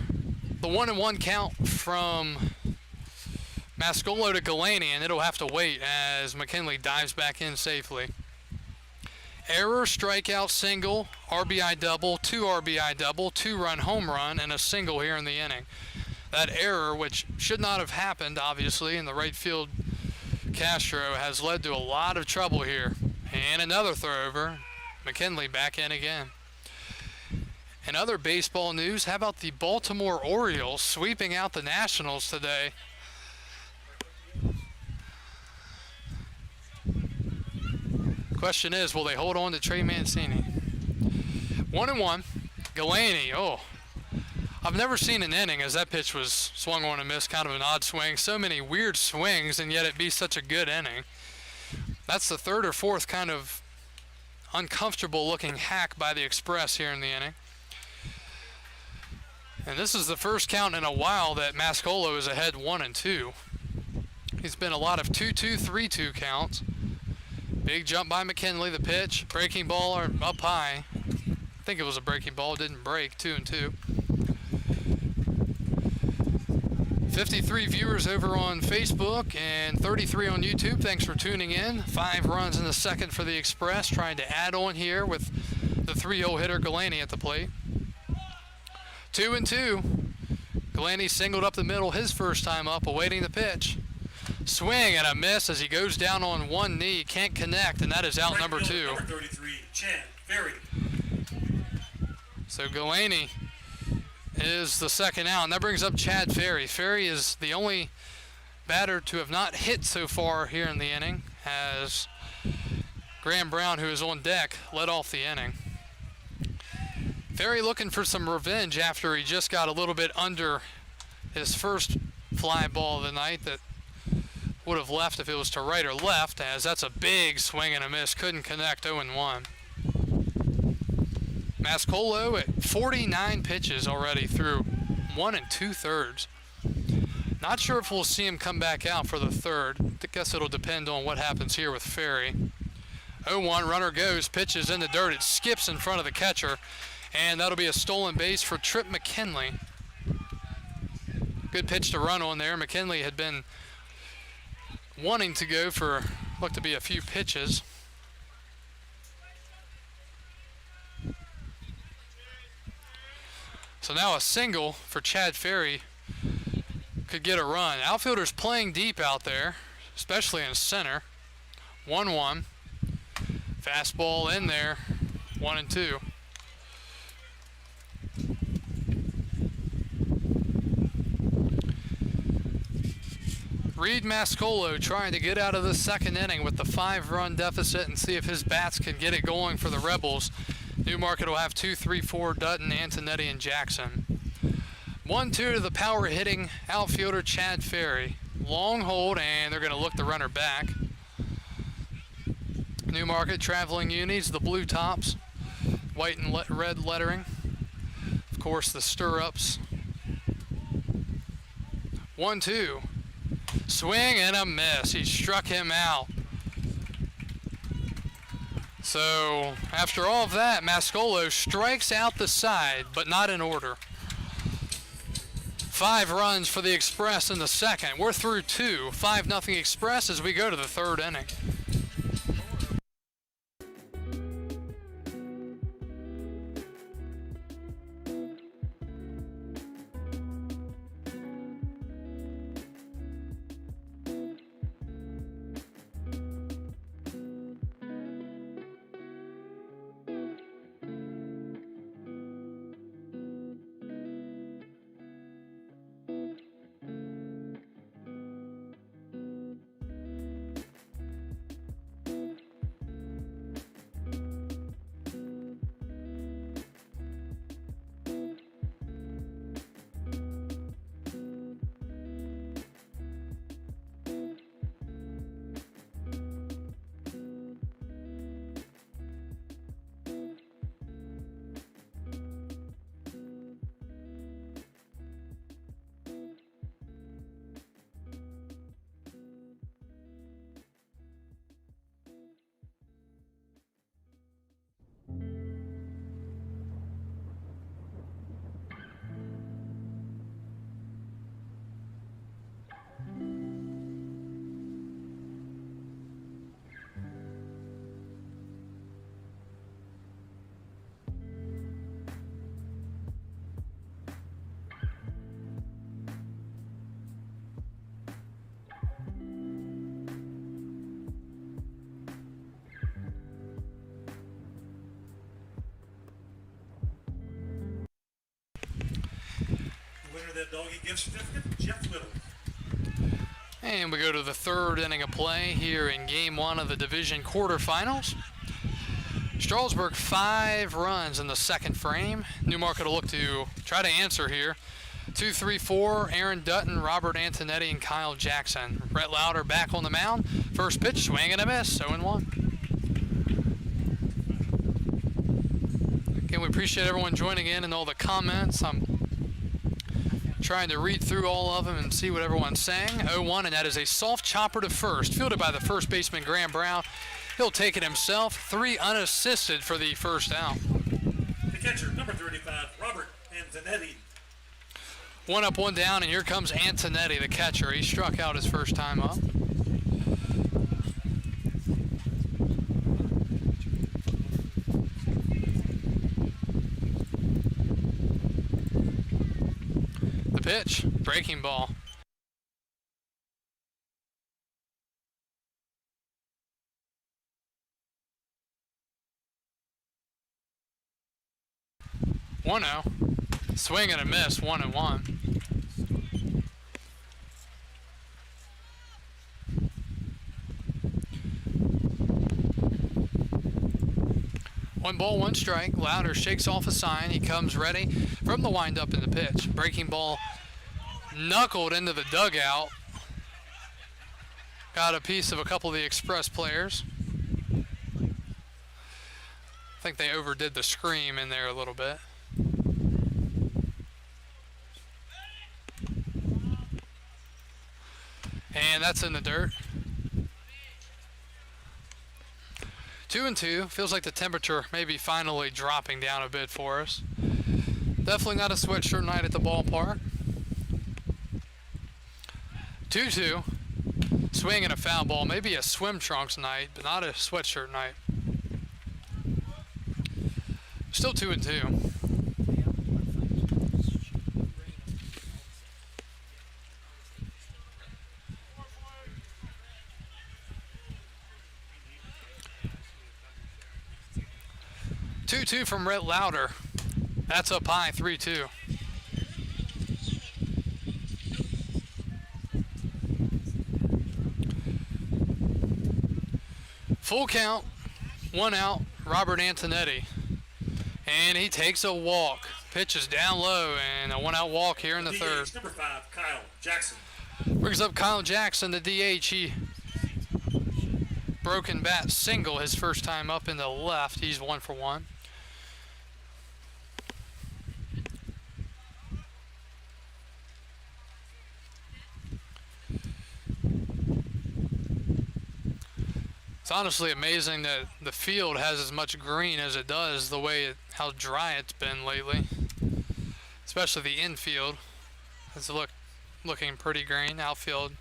the 1-1 count from Mascolo to Galaney, and it'll have to wait as McKinley dives back in safely. Error, strikeout, single, RBI double, 2 RBI double, 2-run home run, and a single here in the inning. That error, which should not have happened, obviously, in the right field Castro, has led to a lot of trouble here. And another throw over. McKinley back in again. In other baseball news, how about the Baltimore Orioles sweeping out the Nationals today? Question is, will they hold on to Trey Mancini? 1-1. Galaney, oh. I've never seen an inning as that pitch was swung on and missed, kind of an odd swing. So many weird swings, and yet it be such a good inning. That's the third or fourth kind of uncomfortable looking hack by the Express here in the inning. And this is the first count in a while that Mascolo is ahead 1-2. He's been a lot of 2-2, 3-2 counts. Big jump by McKinley, the pitch. Breaking ball up high. I think it was a breaking ball, didn't break, 2-2. 53 viewers over on Facebook and 33 on YouTube. Thanks for tuning in. 5 runs in the second for the Express, trying to add on here with the 3-0 hitter Galaney at the plate. 2-2. Galaney singled up the middle his first time up, awaiting the pitch. Swing and a miss as he goes down on one knee, can't connect, and that is out number 2. Number 33, Chad Ferry. So Galaney is the second out, and that brings up Chad Ferry. Ferry is the only batter to have not hit so far here in the inning, as Braden Brown, who is on deck, led off the inning. Ferry looking for some revenge after he just got a little bit under his first fly ball of the night that would have left if it was to right or left, as that's a big swing and a miss, couldn't connect, 0-1. Mascolo at 49 pitches already through 1 2/3. Not sure if we'll see him come back out for the third. I guess it'll depend on what happens here with Ferry. 0-1, runner goes, pitches in the dirt. It skips in front of the catcher, and that'll be a stolen base for Trip McKinley. Good pitch to run on there. McKinley had been wanting to go for Look to be a few pitches. So now a single for Chad Ferry could get a run. Outfielders playing deep out there, especially in center. 1-1. Fastball in there. 1-2. Reed Mascolo trying to get out of the second inning with the 5-run deficit and see if his bats can get it going for the Rebels. Newmarket will have 2, 3, 4, Dutton, Antonetti, and Jackson. 1-2 to the power hitting outfielder Chad Ferry. Long hold, and they're going to look the runner back. Newmarket traveling unis, the blue tops, white and red lettering. Of course, the stirrups. 1-2. Swing and a miss. He struck him out. So after all of that, Mascolo strikes out the side, but not in order. 5 runs for the Express in the second. We're through 2. 5-0 Express as we go to the third inning. That doggy gift certificate, Jeff Little. And we go to the third inning of play here in Game 1 of the division quarterfinals. Strasburg 5 runs in the second frame. Newmarket will look to try to answer here. 2, 3, 4, Aaron Dutton, Robert Antonetti, and Kyle Jackson. Brett Lauder back on the mound. First pitch, swing and a miss, 0-1. Again, we appreciate everyone joining in and all the comments. I'm trying to read through all of them and see what everyone's saying. 0-1, and that is a soft chopper to first, fielded by the first baseman Graham Brown. He'll take it himself. 3 unassisted for the first out. The catcher, number 35, Robert Antonetti. 1 up, 1 down, and here comes Antonetti, the catcher. He struck out his first time up. Pitch, breaking ball. One zero. Swing and a miss, 1-1. One ball, 1 strike. Lauder shakes off a sign. He comes ready from the windup in the pitch. Breaking ball knuckled into the dugout. Got a piece of a couple of the Express players. I think they overdid the scream in there a little bit. And that's in the dirt. 2-2. Feels like the temperature may be finally dropping down a bit for us. Definitely not a sweatshirt night at the ballpark. 2-2. Swing and a foul ball. Maybe a swim trunks night, but not a sweatshirt night. Still 2-2. Two from Rhett Louder. That's up high, 3-2. Full count, 1 out, Robert Antonetti. And he takes a walk. Pitches down low and a 1-out walk here in the third. Number 5, Kyle Jackson. Brings up Kyle Jackson, the DH. He broken bat single his first time up in the left. He's 1 for 1. It's honestly amazing that the field has as much green as it does, the way how dry it's been lately. Especially the infield. It's looking pretty green. Outfield,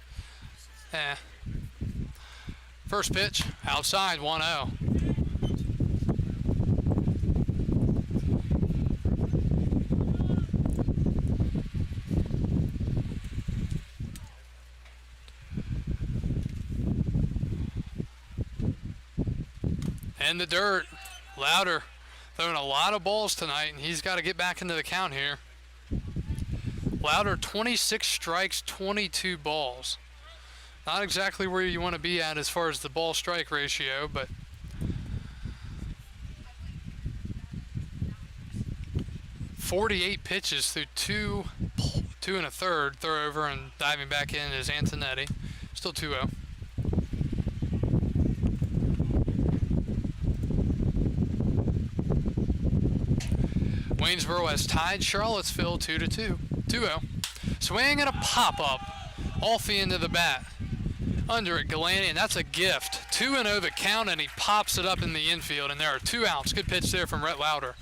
First pitch, outside, 1-0. In the dirt, Louder throwing a lot of balls tonight, and he's got to get back into the count here. Louder, 26 strikes, 22 balls. Not exactly where you want to be at as far as the ball-strike ratio, but .48 pitches through two and a third. Throw over and diving back in is Antonetti. Still 2-0. Waynesboro has tied Charlottesville 2-2. 2-0. Swing and a pop-up off the end of the bat. Under it, Galani, and that's a gift. 2-0 the count, and he pops it up in the infield, and there are 2 outs. Good pitch there from Rhett Louder.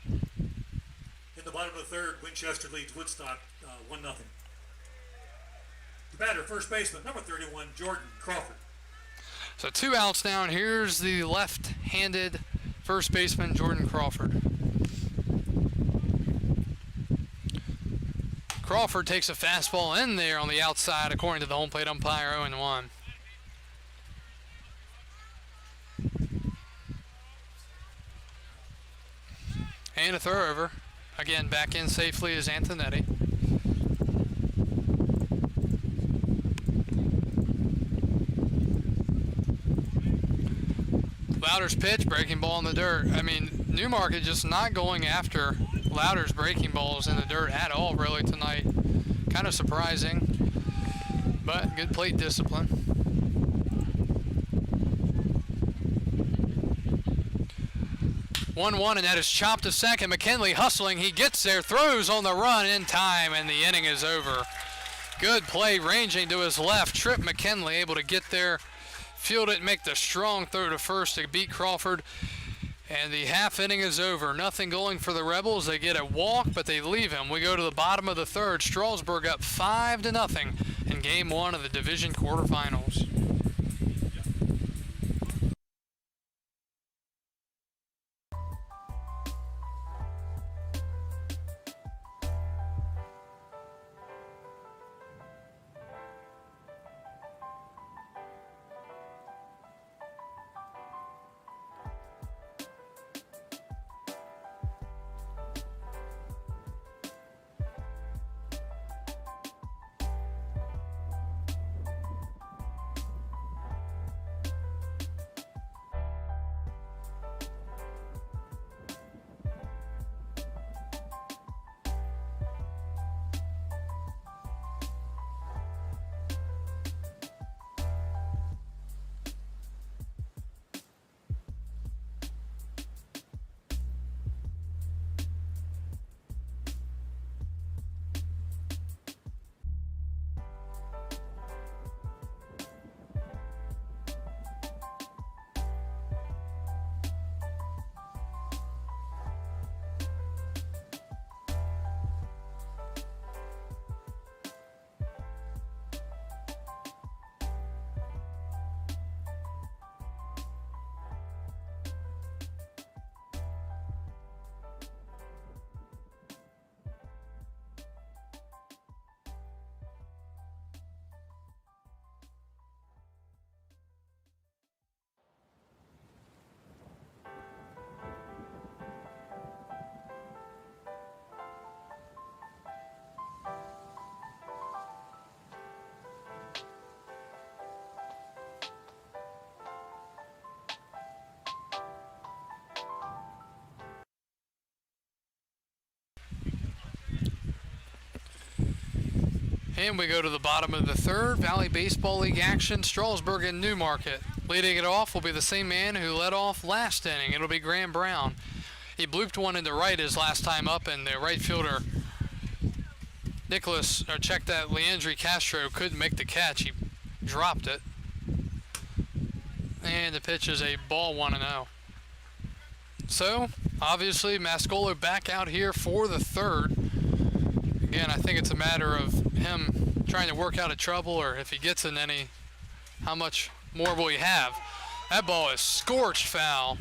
In the bottom of the third, Winchester leads Woodstock 1-0. The batter, first baseman, number 31, Jordan Crawford. So 2 outs now, and here's the left-handed first baseman, Jordan Crawford. Crawford takes a fastball in there on the outside, according to the home plate umpire, 0-1. And a throw over. Again, back in safely is Antonetti. Louder's pitch, breaking ball in the dirt. I mean, Newmarket just not going after Louder's breaking balls in the dirt at all, really, tonight. Kind of surprising, but good plate discipline. One, and that is chopped to second. McKinley hustling. He gets there, throws on the run in time, and the inning is over. Good play, ranging to his left. Trip McKinley able to get there, field it, make the strong throw to first to beat Crawford. And the half inning is over. Nothing going for the Rebels. They get a walk, but they leave him. We go to the bottom of the third. Strasburg up 5-0 in Game 1 of the division quarterfinals. And we go to the bottom of the third. Valley Baseball League action, Strasburg and Newmarket. Leading it off will be the same man who led off last inning. It'll be Braden Brown. He blooped one into right his last time up, and the right fielder checked that Leandre Castro couldn't make the catch. He dropped it. And the pitch is a ball 1-0. So, obviously, Mascolo back out here for the third. Again, I think it's a matter of him trying to work out of trouble, or if he gets in any, how much more will he have? That ball is scorched foul.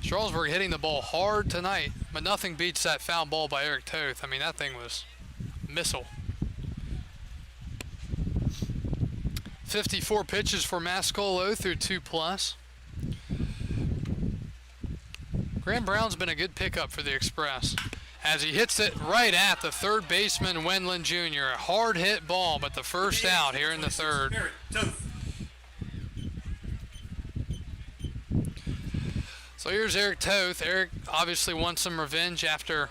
Strasburg hitting the ball hard tonight, but nothing beats that foul ball by Eric Toth. I mean, that thing was missile. 54 pitches for Mascolo through 2+. Braden Brown's been a good pickup for the Express as he hits it right at the third baseman, Wendland Jr. A hard hit ball, but the first out here in the third. So here's Eric Toth. Eric obviously wants some revenge after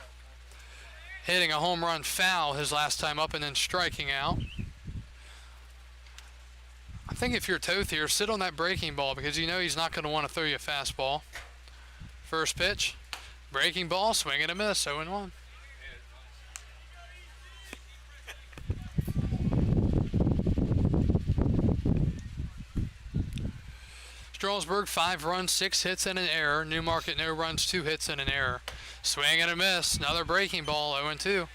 hitting a home run foul his last time up and then striking out. I think if you're Toth here, sit on that breaking ball because you know he's not going to want to throw you a fastball. First pitch, breaking ball, swing and a miss, 0-1. Strasburg, 5 runs, 6 hits and an error. Newmarket, no runs, 2 hits and an error. Swing and a miss, another breaking ball, 0-2.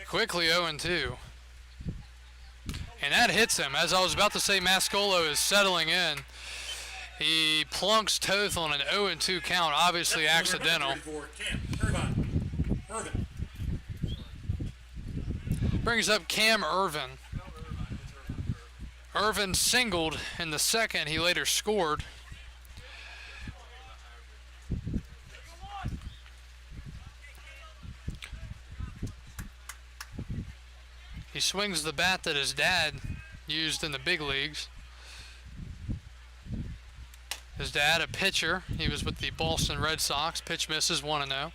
Quickly 0-2. And that hits him. As I was about to say, Mascolo is settling in. He plunks Toth on an 0-2 count, obviously accidental. Brings up Cam Irvin. Irvin singled in the second. He later scored. He swings the bat that his dad used in the big leagues. His dad, a pitcher. He was with the Boston Red Sox. Pitch misses, 1-0.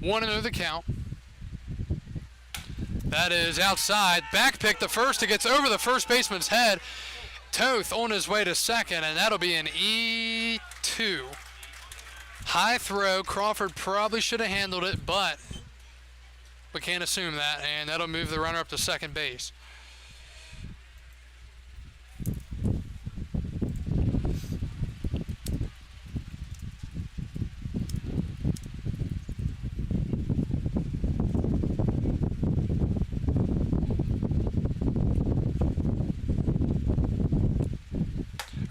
1-0 the count. That is outside. Back pick the first. It gets over the first baseman's head. Toth on his way to second, and that'll be an E2. High throw. Crawford probably should have handled it, but we can't assume that, and that'll move the runner up to second base.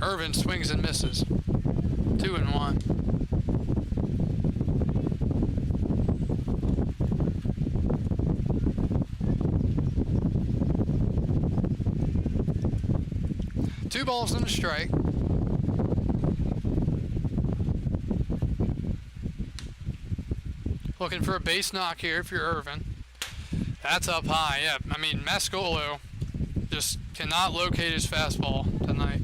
Irvin swings and misses. 2-1. Two balls and a strike. Looking for a base knock here if you're Irvin. That's up high. Yeah, I mean, Mascolo just cannot locate his fastball tonight.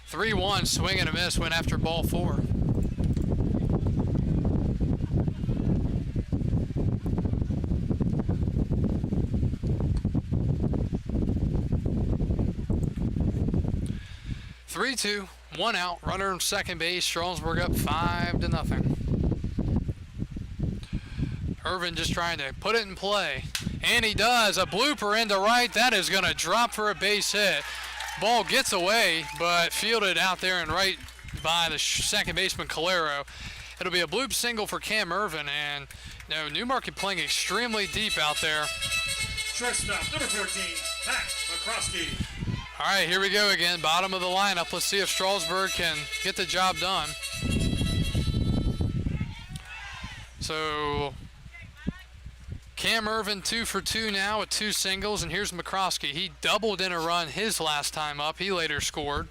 Three-one, swing and a miss, went after ball 4. Three-two, 1 out, runner on second base. Strasburg up 5-0. Irvin just trying to put it in play, and he does. A blooper into right. That is going to drop for a base hit. Ball gets away, but fielded out there and right by the second baseman Calero. It'll be a bloop single for Cam Irvin, and you know, Newmarket playing extremely deep out there. Shortstop, number 14, Pat McCroskey. All right, here we go again. Bottom of the lineup. Let's see if Strasburg can get the job done. So Cam Irvin 2 for 2 now with 2 singles, and here's McCroskey. He doubled in a run his last time up. He later scored.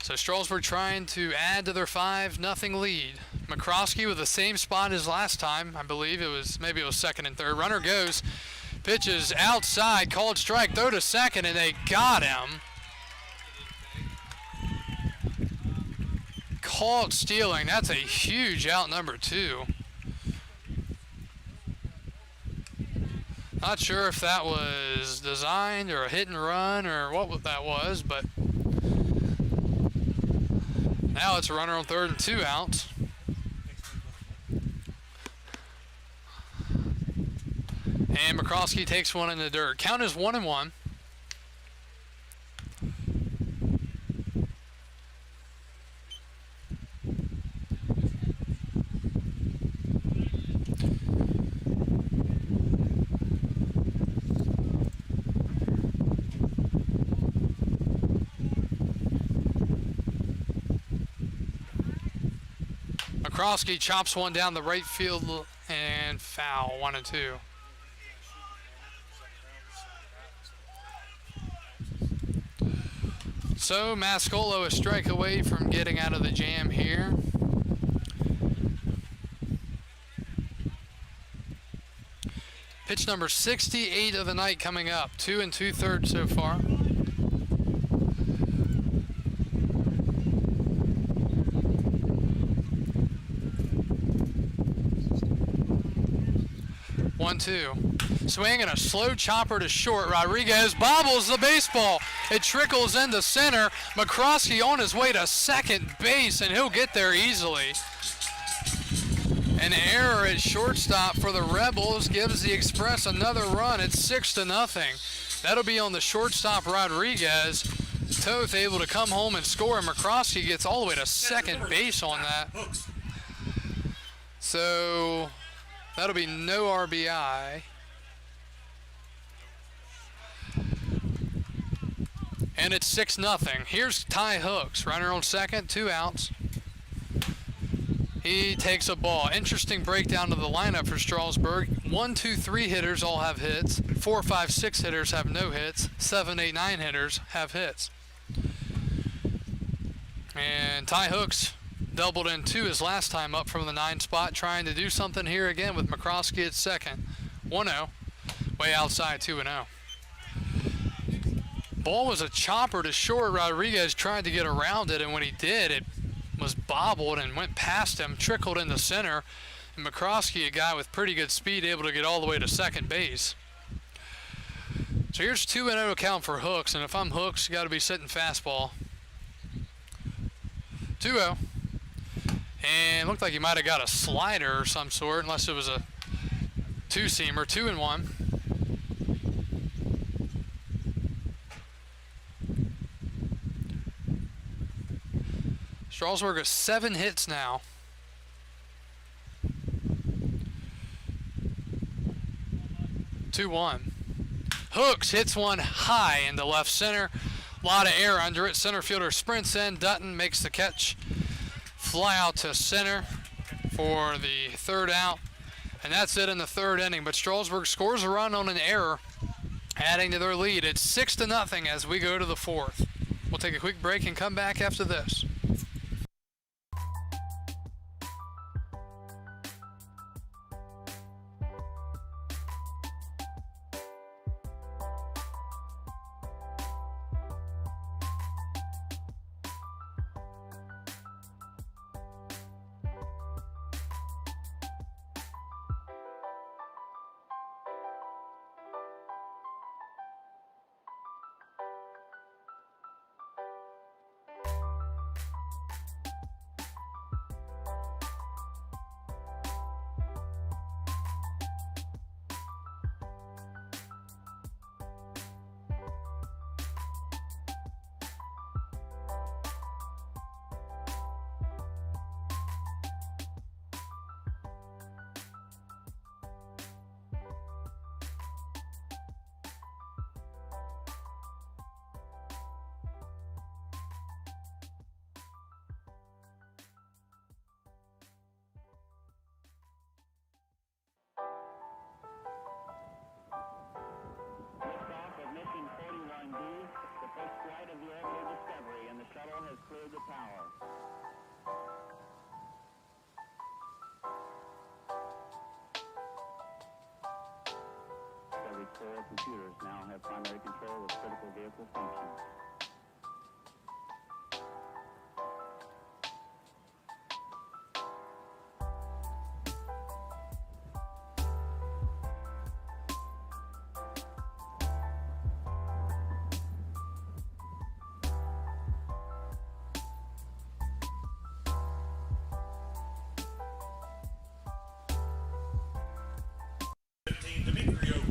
So Strasburg trying to add to their 5-0 lead. McCroskey with the same spot as last time. I believe maybe it was second and third. Runner goes, pitches outside, called strike, throw to second, and they got him. Caught stealing. That's a huge out, number 2. Not sure if that was designed or a hit and run or what that was, but now it's a runner on third and 2 outs. And McCroskey takes one in the dirt. Count is 1-1. McCroskey chops one down the right field and foul, 1-2. So Mascolo a strike away from getting out of the jam here. Pitch number 68 of the night coming up. 2 2/3 so far. One, two. Swing and a slow chopper to short. Rodriguez bobbles the baseball. It trickles into center. McCroskey on his way to second base, and he'll get there easily. An error at shortstop for the Rebels gives the Express another run. It's 6-0. That'll be on the shortstop, Rodriguez. Toth able to come home and score, and McCroskey gets all the way to second base on that. So that'll be no RBI. And it's 6-0. Here's Ty Hooks, runner on second, 2 outs. He takes a ball. Interesting breakdown of the lineup for Strasburg. 1, 2, 3 hitters all have hits. 4, 5, 6 hitters have no hits. 7, 8, 9 hitters have hits. And Ty Hooks doubled in 2 his last time up from the 9 spot, trying to do something here again with McCroskey at second. 1-0. Way outside, 2-0. Ball was a chopper to short. Rodriguez tried to get around it, and when he did, it was bobbled and went past him, trickled into center. And McCroskey, a guy with pretty good speed, able to get all the way to second base. So here's 2-0 count for Hooks, and if I'm Hooks, you got to be sitting fastball. 2-0. And looked like he might have got a slider or some sort, unless it was a 2-seamer. 2-1. Strasburg has 7 hits now. Two, 1. Hooks hits one high into left center. A lot of air under it. Center fielder sprints in. Dutton makes the catch. Fly out to center for the 3rd out. And that's it in the 3rd inning. But Strasburg scores a run on an error, adding to their lead. It's 6-0 as we go to the 4th. We'll take a quick break and come back after this. cleared the tower. Every 4 computers now have primary control of critical vehicle functions.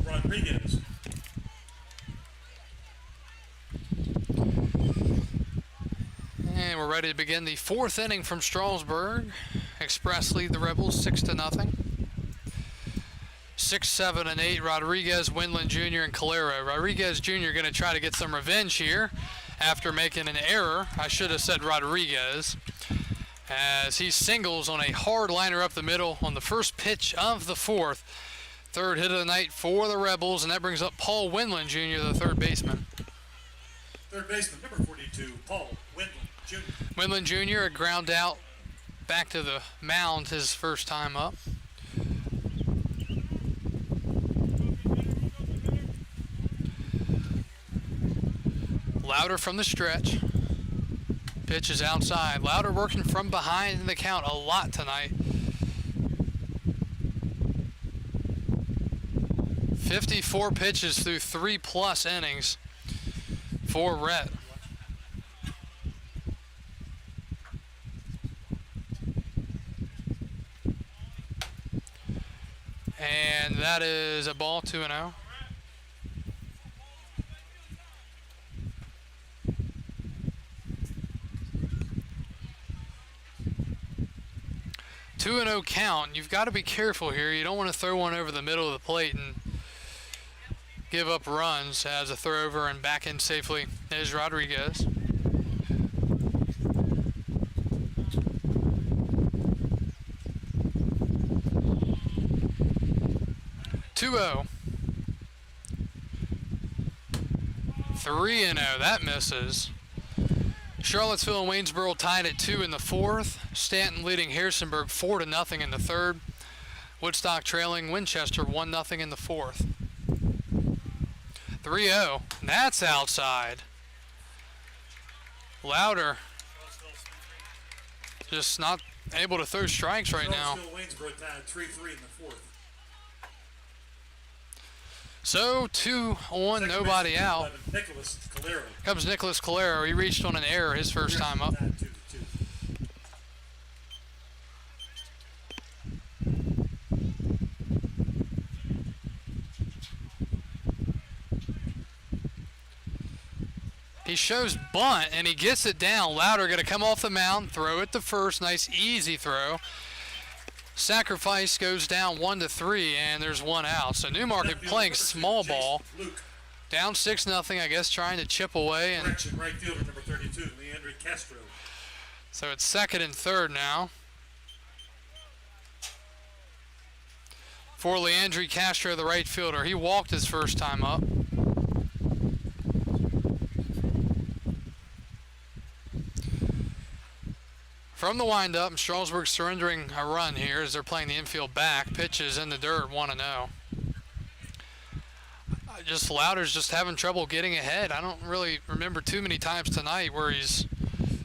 Rodriguez. And we're ready to begin the 4th inning from Strasburg. Express lead the Rebels 6-0. 6, 7, and 8. Rodriguez, Windland Jr., and Calero. Rodriguez Jr. going to try to get some revenge here after making an error. I should have said Rodriguez, as he singles on a hard liner up the middle on the first pitch of the 4th. 3rd hit of the night for the Rebels, and that brings up Paul Windland Jr., the 3rd baseman. 3rd baseman, number 42, Paul Windland Jr. Windland Jr. a ground out back to the mound his first time up. Louder from the stretch. Pitch is outside. Louder working from behind in the count a lot tonight. 54 pitches through 3+ innings for Rhett. And that is a ball, 2-0. Two and 0 count. You've got to be careful here. You don't want to throw one over the middle of the plate and give up runs. As a throw over and back in safely is Rodriguez. Two 0. 3-0. That misses. Charlottesville and Waynesboro tied at 2 in the 4th. Stanton leading Harrisonburg 4-0 in the 3rd. Woodstock trailing Winchester 1-0 in the 4th. 3-0. That's outside. Louder. Just not able to throw strikes right now. Waynesboro tied 3-3 in the 4th. So 2-1, nobody out. Nicholas Calero. Comes Nicholas Calero. He reached on an error his first time up. He shows bunt, and he gets it down. Louder going to come off the mound, throw it to first. Nice, easy throw. Sacrifice goes down 1-3, and there's one out. So Newmarket playing small ball. Down 6-0, I guess, trying to chip away. And right fielder number 32, Leandre Castro. So it's 2nd and 3rd now. For Leandre Castro, the right fielder. He walked his first time up. From the windup, Strasburg surrendering a run here as they're playing the infield back. Pitches in the dirt, 1-0. Just Louder's just having trouble getting ahead. I don't really remember too many times tonight where he's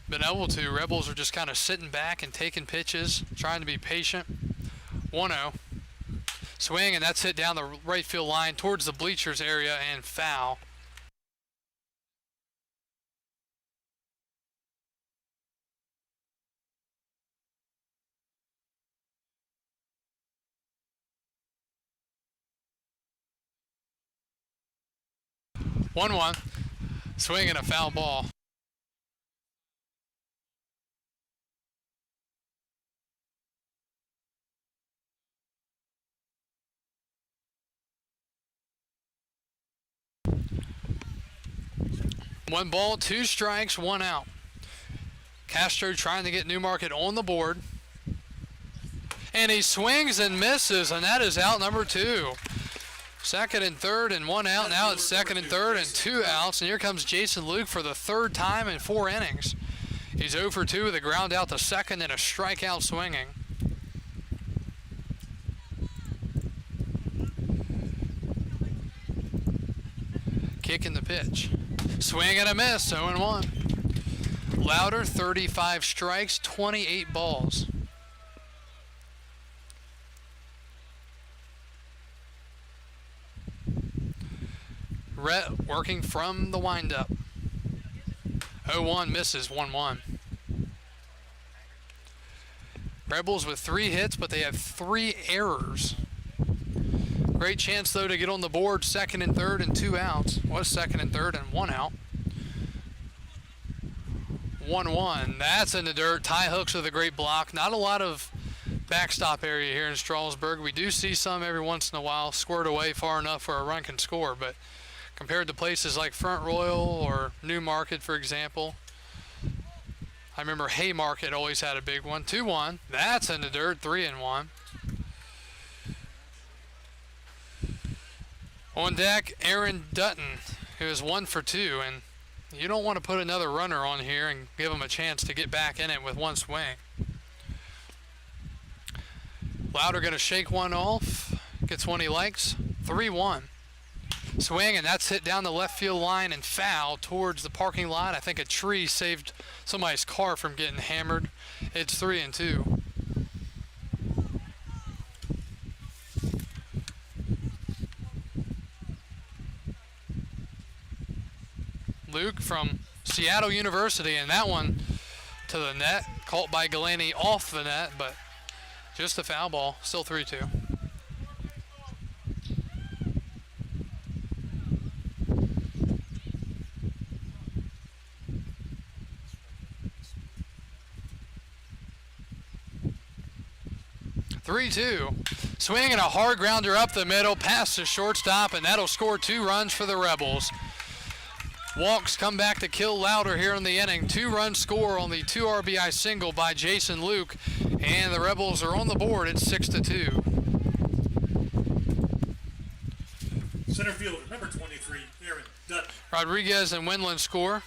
been able to. Rebels are just kind of sitting back and taking pitches, trying to be patient. 1-0. Swing, and that's hit down the right field line towards the bleachers area and foul. One. Swing and a foul ball. One ball, 2 strikes, 1 out. Castro trying to get Newmarket on the board. And he swings and misses, and that is out number 2. 2nd and 3rd and 1 out. Now it's 2nd and 3rd and 2 outs. And here comes Jason Luke for the 3rd time in 4 innings. He's 0 for 2 with a ground out to second and a strikeout swinging. Kicking the pitch. Swing and a miss, 0-1. Louder, 35 strikes, 28 balls. Rhett working from the windup. 0-1 misses, 1-1. Rebels with 3 hits, but they have 3 errors. Great chance, though, to get on the board, second and third and 2 outs. Was second and third and 1 out. 1-1. That's in the dirt. Ty Hooks with a great block. Not a lot of backstop area here in Strasburg. We do see some every once in a while squirt away far enough for a run can score, but compared to places like Front Royal or Newmarket, for example, I remember Haymarket always had a big one. 2-1. That's in the dirt. 3-1. On deck, Aaron Dutton, who is 1 for 2, and you don't want to put another runner on here and give him a chance to get back in it with one swing. Louder going to shake one off, gets one he likes. 3-1. Swing, and that's hit down the left field line and foul towards the parking lot. I think a tree saved somebody's car from getting hammered. It's 3-2. Luke from Seattle University, and that one to the net, caught by Galani off the net, but just a foul ball. Still 3-2. Swinging a hard grounder up the middle, past the shortstop, and that'll score 2 runs for the Rebels. Walks come back to kill Louder here in the inning. 2-run score on the 2 RBI single by Jason Luke, and the Rebels are on the board at 6-2. Center fielder, number 23, Aaron Dutton. Rodriguez and Wendland score.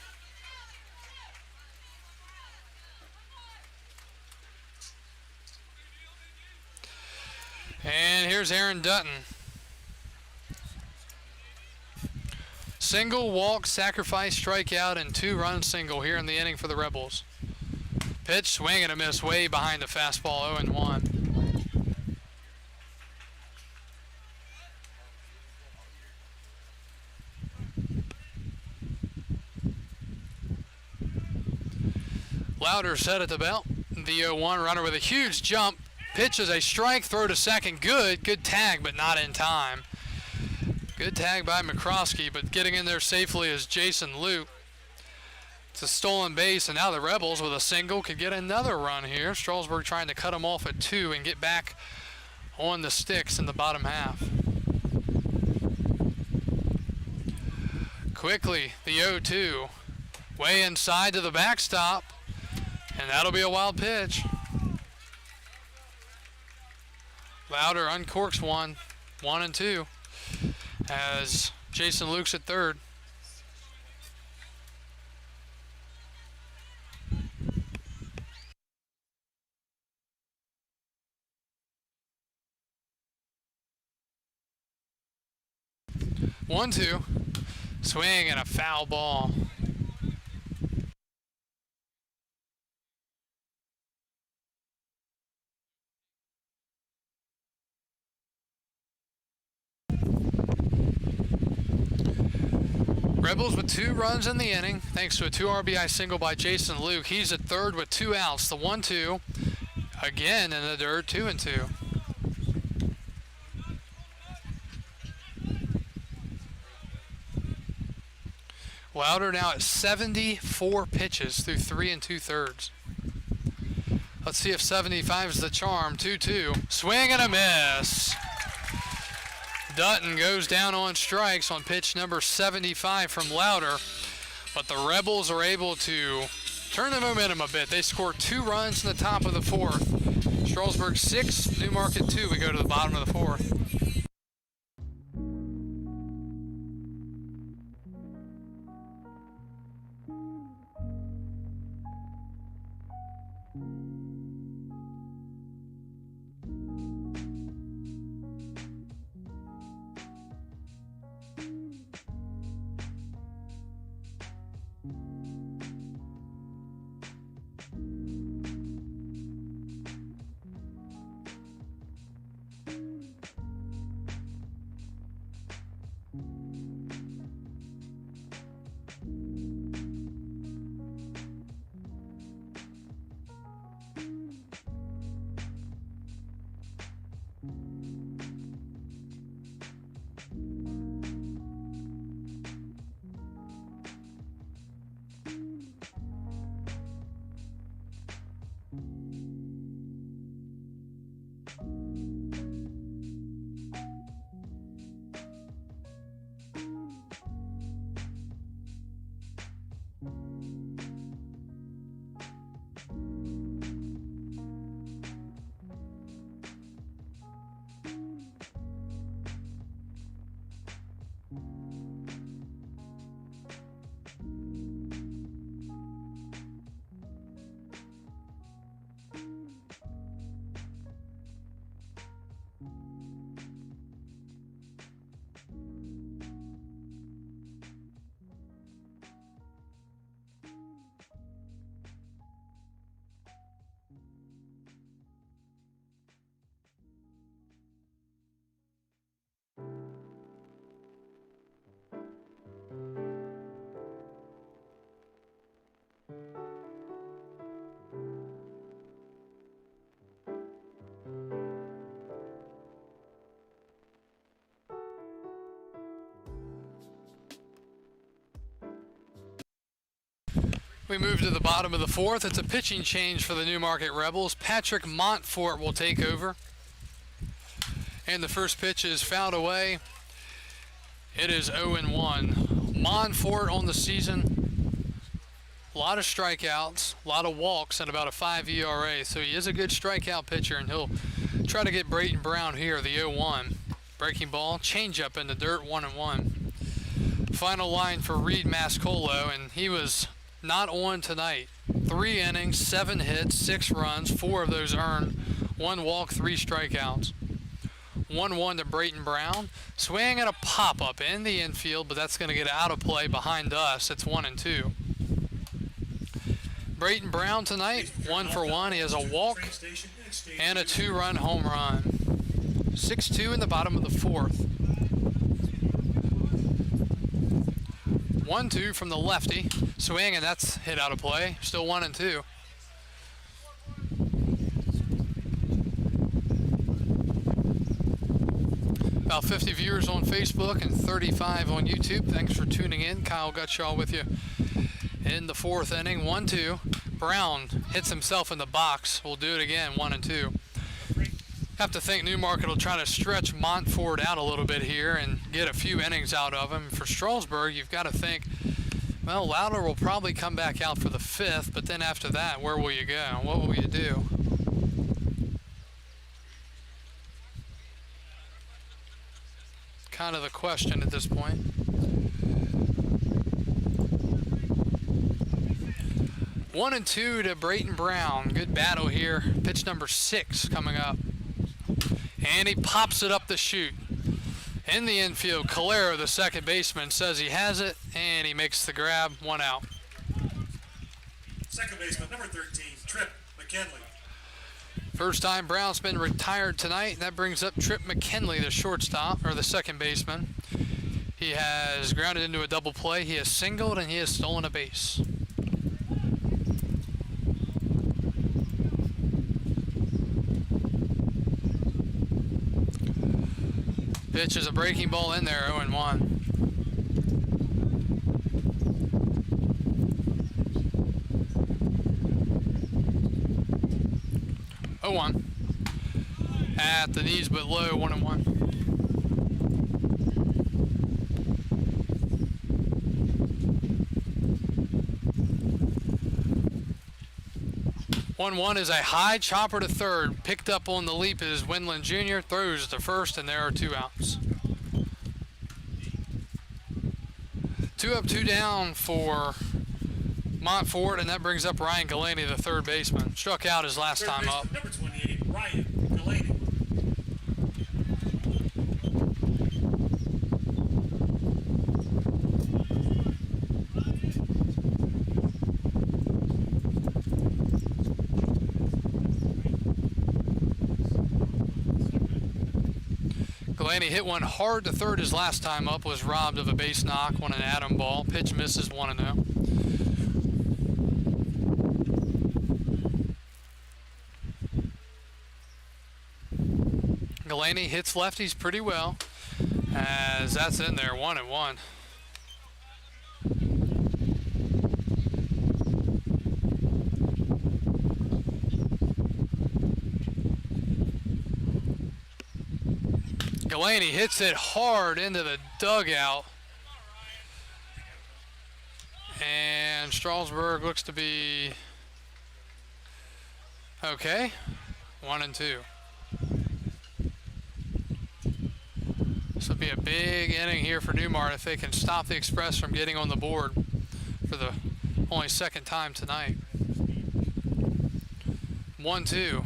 And here's Aaron Dutton. Single, walk, sacrifice, strikeout, and 2-run single here in the inning for the Rebels. Pitch, swing and a miss, way behind the fastball, 0-1. Louder set at the belt. The 0-1 runner with a huge jump. Pitch is a strike, throw to second. Good tag, but not in time. Good tag by McCroskey, but getting in there safely is Jason Luke. It's a stolen base, and now the Rebels with a single could get another run here. Strasburg trying to cut them off at 2 and get back on the sticks in the bottom half. Quickly, the 0-2. Way inside to the backstop, and that'll be a wild pitch. Louder uncorks one, 1-2, as Jason Luke's at third. One, two, swing and a foul ball. Rebels with 2 runs in the inning, thanks to a 2 RBI single by Jason Luke. He's at third with 2 outs. The 1-2, again in the dirt, 2-2. Louder now at 74 pitches through 3 2/3. Let's see if 75 is the charm. 2-2, swing and a miss. Dutton goes down on strikes on pitch number 75 from Louder, but the Rebels are able to turn the momentum a bit. They score 2 runs in the top of the 4th. Strasburg 6, Newmarket 2. We go to the bottom of the 4th. We move to the bottom of the fourth. It's a pitching change for the Newmarket Rebels. Patrick Montfort will take over. And the first pitch is fouled away. It is 0-1. Montfort on the season, a lot of strikeouts, a lot of walks, and about a 5 ERA. So he is a good strikeout pitcher, and he'll try to get Braden Brown here, the 0-1. Breaking ball, changeup in the dirt, 1-1. Final line for Reed Mascolo, and he was not on tonight. 3 innings, 7 hits, 6 runs, 4 of those earned, 1 walk, 3 strikeouts. 1-1 to Braden Brown. Swing and a pop-up in the infield, but that's going to get out of play behind us. It's 1-2. Braden Brown tonight, 1 for 1. He has a walk and a 2-run home run. 6-2 in the bottom of the fourth. 1-2 from the lefty. Swing, and that's hit out of play. Still 1-2. About 50 viewers on Facebook and 35 on YouTube. Thanks for tuning in. Kyle Gutshaw with you in the fourth inning. 1-2. Brown hits himself in the box. We'll do it again. 1-2. Have to think Newmarket will try to stretch Montfort out a little bit here and get a few innings out of him. For Strasburg, you've got to think, well, Lauder will probably come back out for the 5th, but then after that, where will you go? What will you do? Kind of the question at this point. 1-2 to Braden Brown. Good battle here. Pitch number 6 coming up. And he pops it up the chute. In the infield, Calero, the second baseman, says he has it, and he makes the grab. 1 out. Second baseman, number 13, Trip McKinley. First time Brown's been retired tonight, and that brings up Trip McKinley, the shortstop, or the second baseman. He has grounded into a double play, he has singled, and he has stolen a base. Pitch is a breaking ball in there, 0-1. At the knees but low, 1-1. 1-1 is a high chopper to third. Picked up on the leap is Wendland Jr. Throws to first, and there are 2 outs. 2 up, 2 down for Montfort, and that brings up Ryan Galaney, the third baseman. Struck out his last time up. Number 28, Ryan Galaney. Galaney hit one hard to third his last time up, was robbed of a base knock on an atom ball. Pitch misses, 1-0. Galaney hits lefties pretty well, as that's in there, 1-1. Galaney hits it hard into the dugout. And Strasburg looks to be okay. 1-2. This will be a big inning here for Newmart if they can stop the Express from getting on the board for the only second time tonight. 1-2.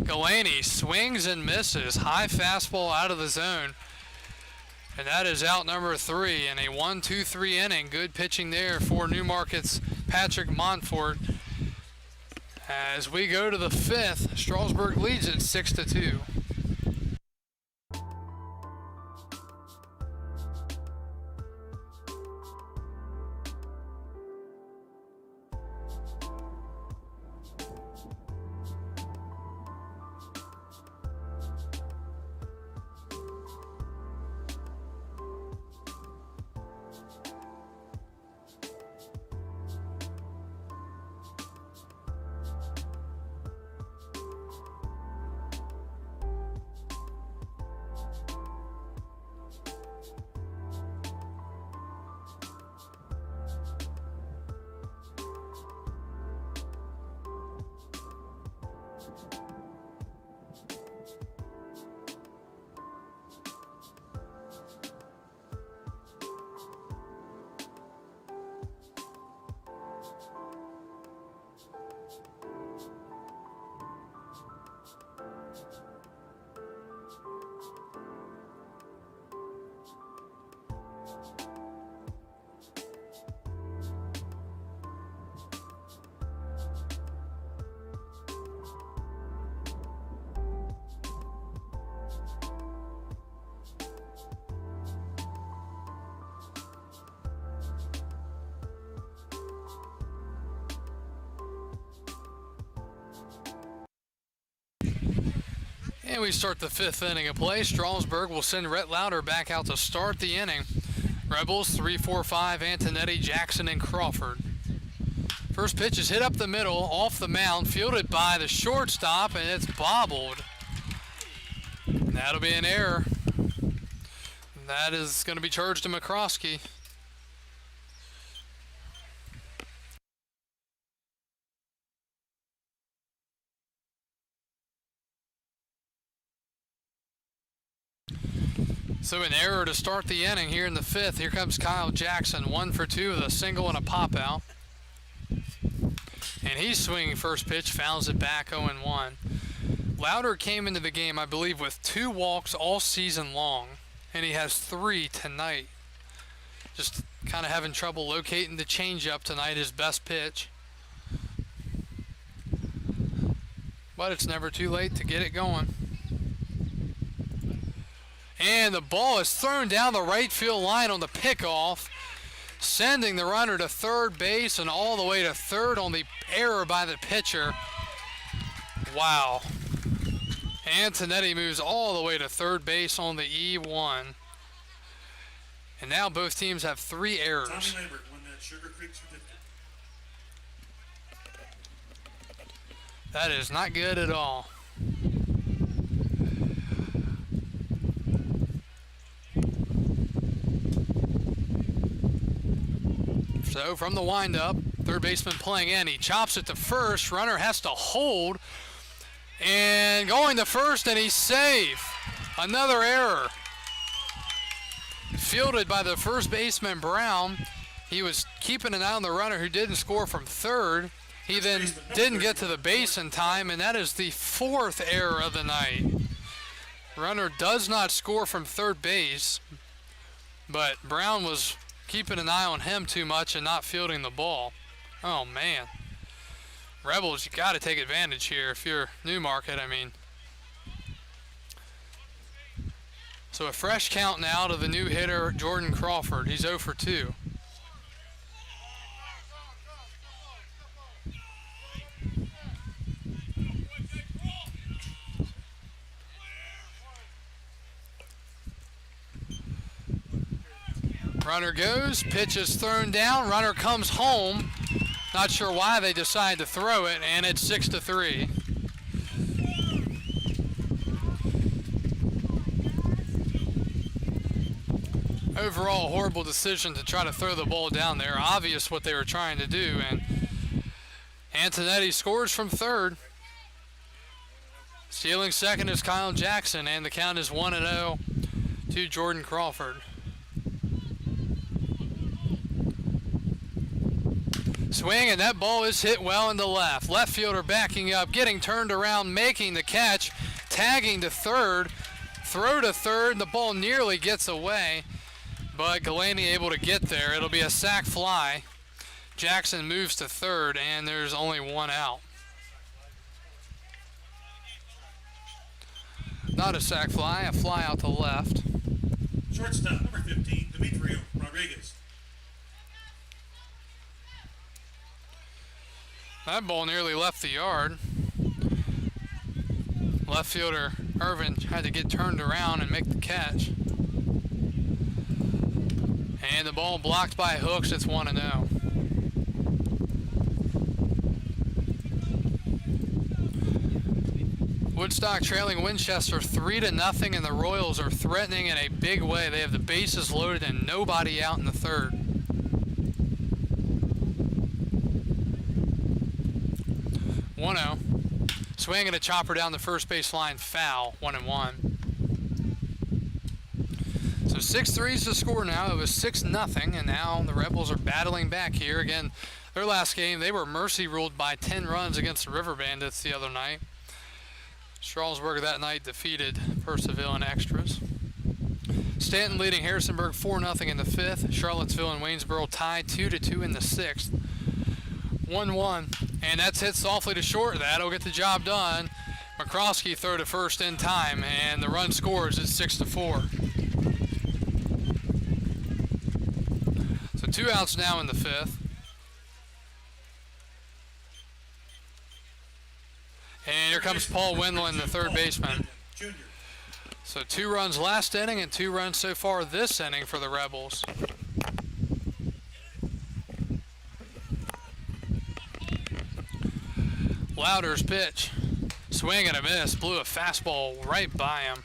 Galaney swings and misses. High fastball out of the zone. And that is out number 3 in a 1-2-3 inning. Good pitching there for Newmarket's Patrick Montfort. As we go to the 5th, Strasburg leads it 6-2. And we start the 5th inning of play. Strasburg will send Rhett Louder back out to start the inning. Rebels 3, 4, 5, Antonetti, Jackson, and Crawford. First pitch is hit up the middle, off the mound, fielded by the shortstop, and it's bobbled. That'll be an error. That is going to be charged to McCroskey. So an error to start the inning here in the 5th. Here comes Kyle Jackson, 1 for 2 with a single and a pop out. And he's swinging first pitch, fouls it back 0-1. Louder came into the game, I believe, with 2 walks all season long, and he has 3 tonight. Just kind of having trouble locating the changeup tonight, his best pitch. But it's never too late to get it going. And the ball is thrown down the right field line on the pickoff, sending the runner to third base and all the way to third on the error by the pitcher. Wow. Antonetti moves all the way to third base on the E1. And now both teams have 3 errors. Tommy Lambert won that Sugar Creek certificate. That is not good at all. So from the windup, third baseman playing in. He chops it to first. Runner has to hold. And going to first, and he's safe. Another error. Fielded by the first baseman, Brown. He was keeping an eye on the runner who didn't score from third. He then didn't get to the base in time, and that is the 4th error of the night. Runner does not score from third base, but Brown was keeping an eye on him too much and not fielding the ball. Oh, man. Rebels, you got to take advantage here if you're Newmarket, I mean. So a fresh count now to the new hitter, Jordan Crawford. He's 0 for 2. Runner goes, pitch is thrown down, runner comes home. Not sure why they decide to throw it, and it's 6-3. Overall, horrible decision to try to throw the ball down there. Obvious what they were trying to do, and Antonetti scores from third. Stealing second is Kyle Jackson, and the count is 1-0 to Jordan Crawford. Swing, and that ball is hit well into left. Left fielder backing up, getting turned around, making the catch, tagging to third, throw to third, the ball nearly gets away, but Galaney able to get there. It'll be a sac fly. Jackson moves to third, and there's only 1 out. Not a sac fly, a fly out to left. Shortstop, number 15, Demetrio Rodriguez. That ball nearly left the yard. Left fielder Irvin had to get turned around and make the catch. And the ball blocked by hooks. It's 1-0. Woodstock trailing Winchester 3-0, and the Royals are threatening in a big way. They have the bases loaded and nobody out in the third. 1-0. Swing and a chopper down the first base line, foul, 1-1. So 6-3 is the score now. It was 6-0, and now the Rebels are battling back here. Again, their last game, they were mercy ruled by 10 runs against the River Bandits the other night. Strasburg that night defeated Percival in extras. Stanton leading Harrisonburg 4-0 in the 5th. Charlottesville and Waynesboro tied 2-2 in the 6th. 1-1, and that's hit softly to short. That'll get the job done. McCroskey throw to first in time, and the run scores. It's 6-4. So 2 outs now in the 5th. And here comes Paul Wendland, the third baseman. Junior. So 2 runs last inning and 2 runs so far this inning for the Rebels. Lauder's pitch. Swing and a miss. Blew a fastball right by him.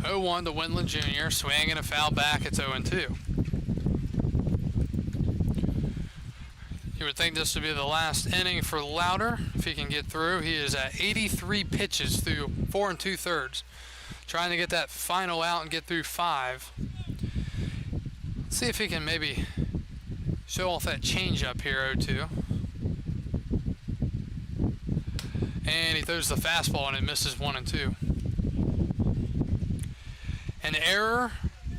Oh, 1 to Wendland Jr. Swing and a foul back. It's 0-2. You would think this would be the last inning for Lauder if he can get through. He is at 83 pitches through 4 2/3. Trying to get that final out and get through 5. Let's see if he can maybe show off that changeup here, 0-2. And he throws the fastball and it misses 1 2. An error,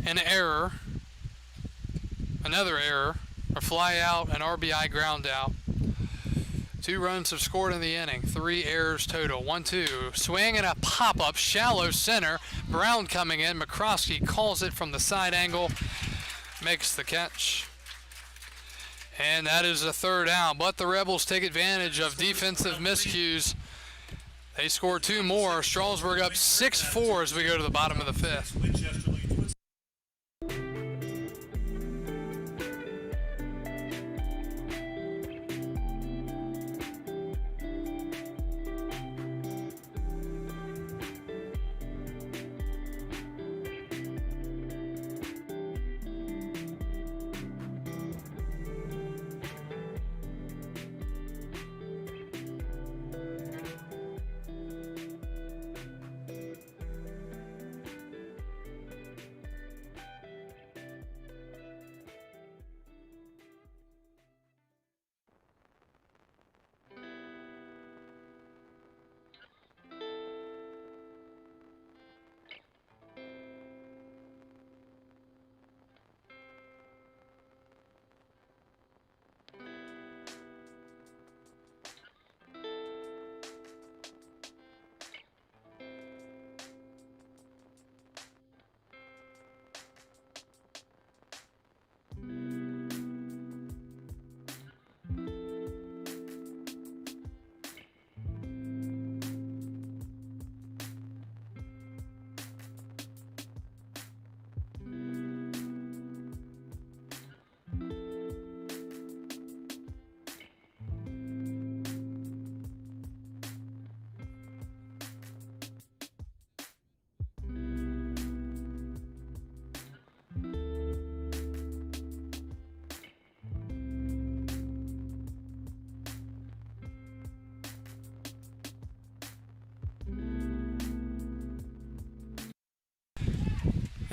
an error, another error, a fly out, an RBI ground out. 2 runs have scored in the inning, 3 errors total. 1-2, swing and a pop-up, shallow center. Brown coming in, McCroskey calls it from the side angle, makes the catch. And that is a 3rd out, but the Rebels take advantage of defensive miscues. They score 2 more. Strasburg up 6-4 as we go to the bottom of the 5th. Winchester leads Woodstock.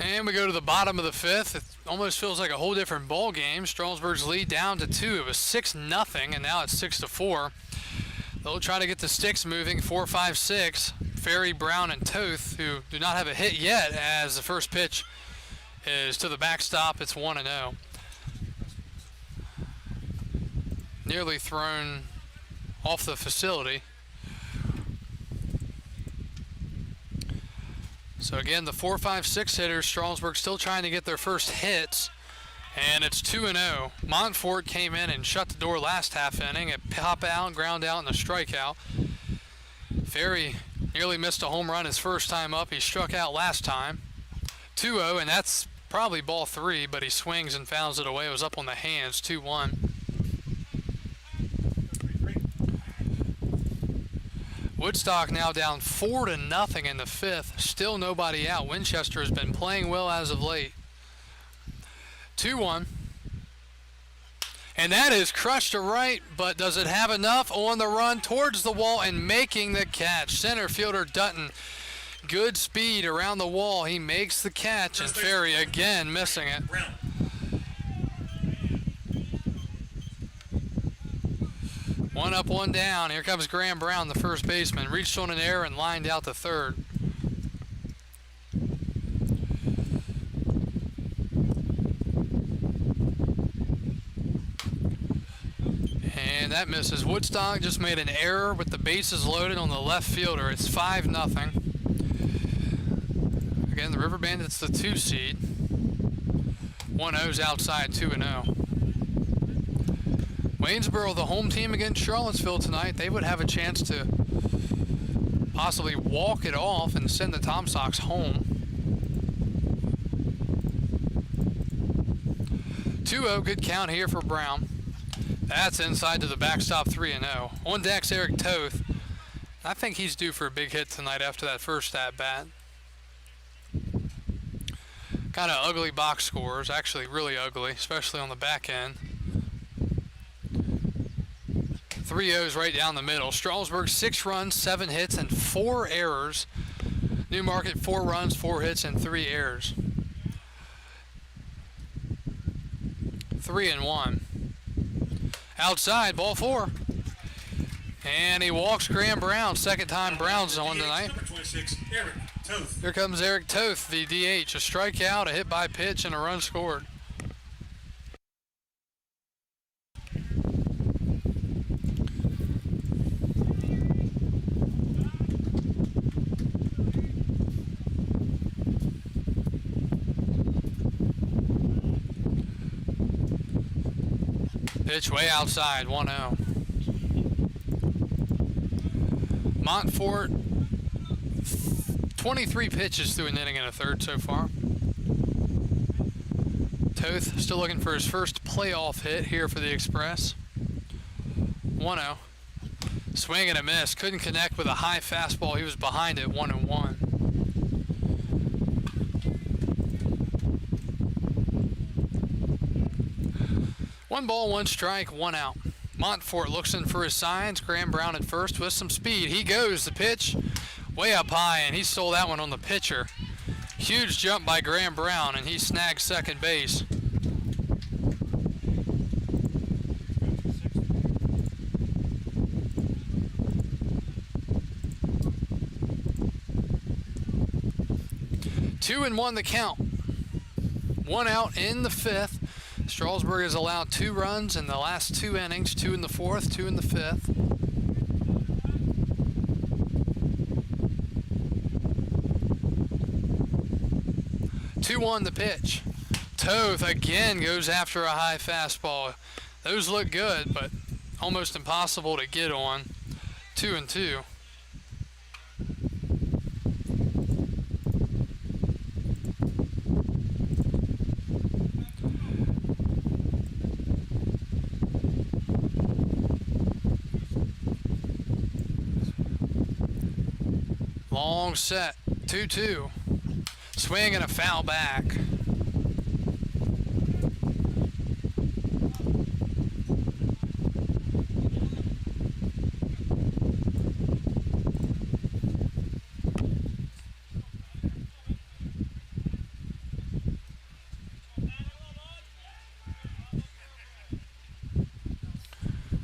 And we go to the bottom of the 5th. It almost feels like a whole different ball game. Strasburg's lead down to 2. It was 6-0, and now it's 6-4. They'll try to get the sticks moving. 4, 5, 6. Ferry, Brown, and Toth, who do not have a hit yet, as the first pitch is to the backstop. It's 1-0. Nearly thrown off the facility. So again, the 4, 5, 6 hitters, Strasburg still trying to get their first hits, and it's 2-0. Montfort came in and shut the door last half inning. A pop out, ground out, and a strikeout. Ferry nearly missed a home run his first time up. He struck out last time. 2-0, and that's probably ball 3, but he swings and fouls it away. It was up on the hands, 2-1. Woodstock now down 4-0 in the 5th. Still nobody out. Winchester has been playing well as of late. 2-1. And that is crushed to right, but does it have enough? On the run towards the wall and making the catch. Center fielder Dutton. Good speed around the wall. He makes the catch, and Ferry again missing it. One up, one down. Here comes Graham Brown, the first baseman. Reached on an error and lined out to third. And that misses. Woodstock just made an error with the bases loaded on the left fielder. It's 5-0. Again, the River Bandits the 2 seed. 1-0's outside, 2-0. Waynesboro, the home team against Charlottesville tonight, they would have a chance to possibly walk it off and send the Tom Sox home. 2-0, good count here for Brown. That's inside to the backstop, 3-0. On deck's Eric Toth. I think he's due for a big hit tonight after that first at-bat. Kind of ugly box scores, actually really ugly, especially on the back end. 3 0s right down the middle. Strasburg, 6 runs, 7 hits, and 4 errors. Newmarket, 4 runs, 4 hits, and 3 errors. 3-1. Outside, ball 4. And he walks Graham Brown. Second time Brown's on tonight. Number 26, Eric Toth. Here comes Eric Toth, the DH. A strikeout, a hit by pitch, and a run scored. Pitch way outside, 1-0. Montfort, 23 pitches through an inning and a third so far. Toth still looking for his first playoff hit here for the Express. 1-0. Swing and a miss. Couldn't connect with a high fastball. He was behind it, 1-1. One ball, one strike, 1 out. Montfort looks in for his signs. Graham Brown at first with some speed. He goes. The pitch way up high, and he stole that one on the pitcher. Huge jump by Graham Brown, and he snags second base. Two and 1 the count. 1 out in the 5th. Strasburg has allowed 2 runs in the last 2 innings, 2 in the 4th, 2 in the 5th. Two on the pitch. Toth again goes after a high fastball. Those look good, but almost impossible to get on. 2-2. Long set, 2-2. Swing and a foul back.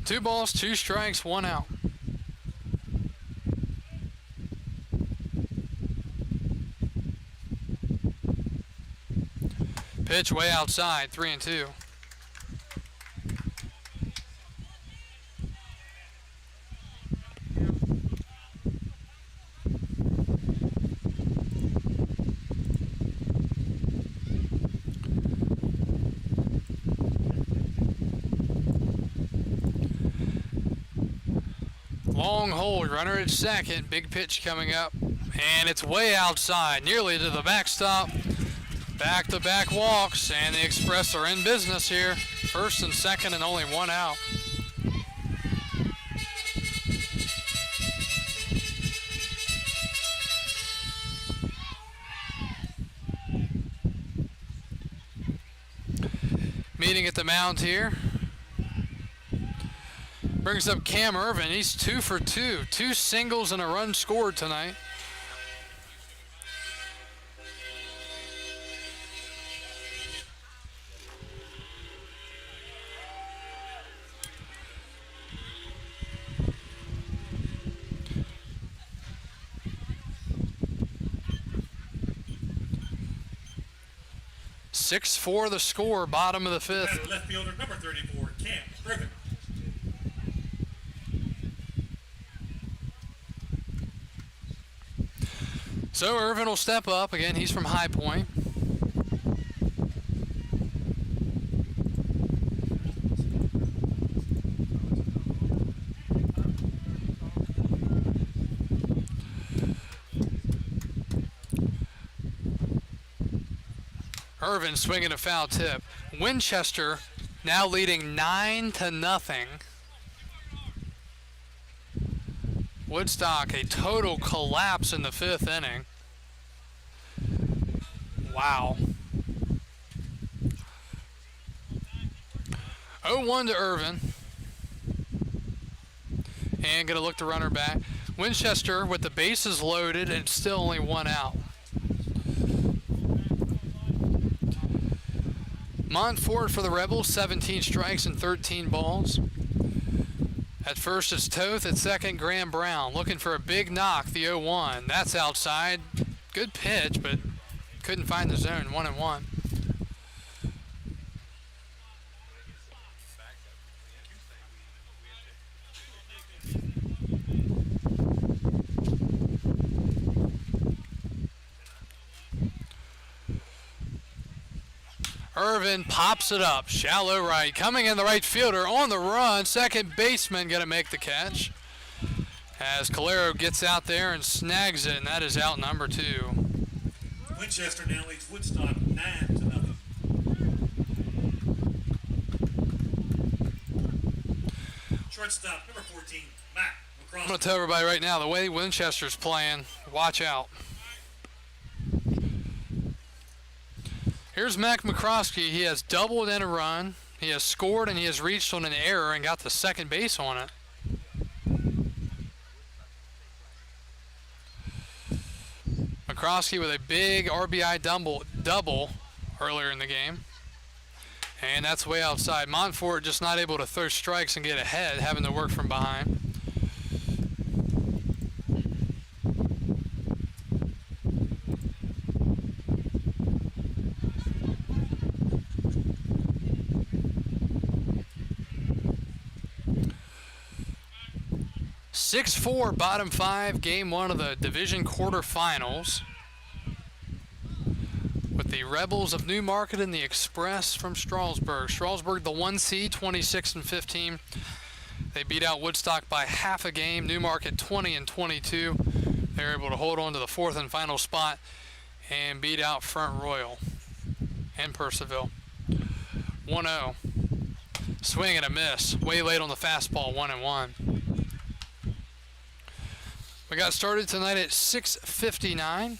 Two balls, 2 strikes, 1 out. Pitch way outside, 3-2. Long hold, runner at second, big pitch coming up, and it's way outside, nearly to the backstop. Back-to-back walks, and the Express are in business here. First and second, and only 1 out. Meeting at the mound here. Brings up Cam Irvin. He's 2 for 2. 2 singles and a run scored tonight. .6-4 the score, bottom of the 5th. Left fielder number 34, Cam Irvin. So Irvin will step up again. He's from High Point. Irvin swinging a foul tip. Winchester now leading 9-0. Woodstock, a total collapse in the 5th inning. Wow. 0-1 to Irvin. And going to look the runner back. Winchester with the bases loaded and still only 1 out. Montfort for the Rebels, 17 strikes and 13 balls. At first it's Toth, at second Graham Brown. Looking for a big knock, the 0-1. That's outside. Good pitch, but couldn't find the zone, 1-1. Irvin pops it up, shallow right, coming in the right fielder on the run. Second baseman going to make the catch as Calero gets out there and snags it, and that is out number 2. Winchester now leads Woodstock 9-0. Shortstop number 14, Matt McCroskey. I'm going to tell everybody right now, the way Winchester's playing, watch out. Here's Mac McCroskey. He has doubled in a run. He has scored and he has reached on an error and got the second base on it. McCroskey with a big RBI double earlier in the game. And that's way outside. Montfort just not able to throw strikes and get ahead, having to work from behind. (6-4) bottom 5, game 1 of the division quarterfinals, with the Rebels of Newmarket and the Express from Strasburg. Strasburg, the 1 seed, 26-15. They beat out Woodstock by half a game. Newmarket 20-22. They're able to hold on to the 4th and final spot and beat out Front Royal and Purcellville. 1-0. Swing and a miss. Way late on the fastball, 1-1. We got started tonight at 6:59.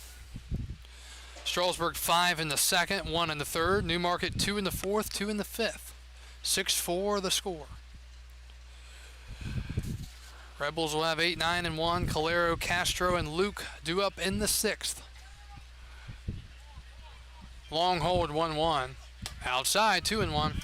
Strasburg 5 in the second, 1 in the third. Newmarket 2 in the fourth, 2 in the fifth. 6-4 the score. Rebels will have 8, 9, and 1. Calero, Castro, and Luke due up in the 6th. Long hold, 1-1. Outside, 2-1.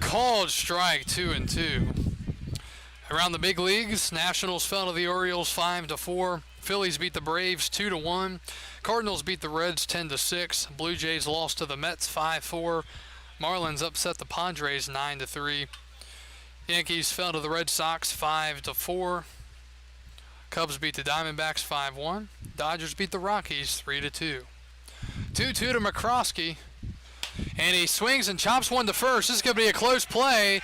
Called strike, 2-2. Around the big leagues, Nationals fell to the Orioles 5-4. Phillies beat the Braves 2-1. Cardinals beat the Reds 10-6. Blue Jays lost to the Mets 5-4. Marlins upset the Padres 9-3. Yankees fell to the Red Sox 5-4. Cubs beat the Diamondbacks 5-1. Dodgers beat the Rockies 3-2. 2-2 to McCroskey. And he swings and chops one to first. This is going to be a close play.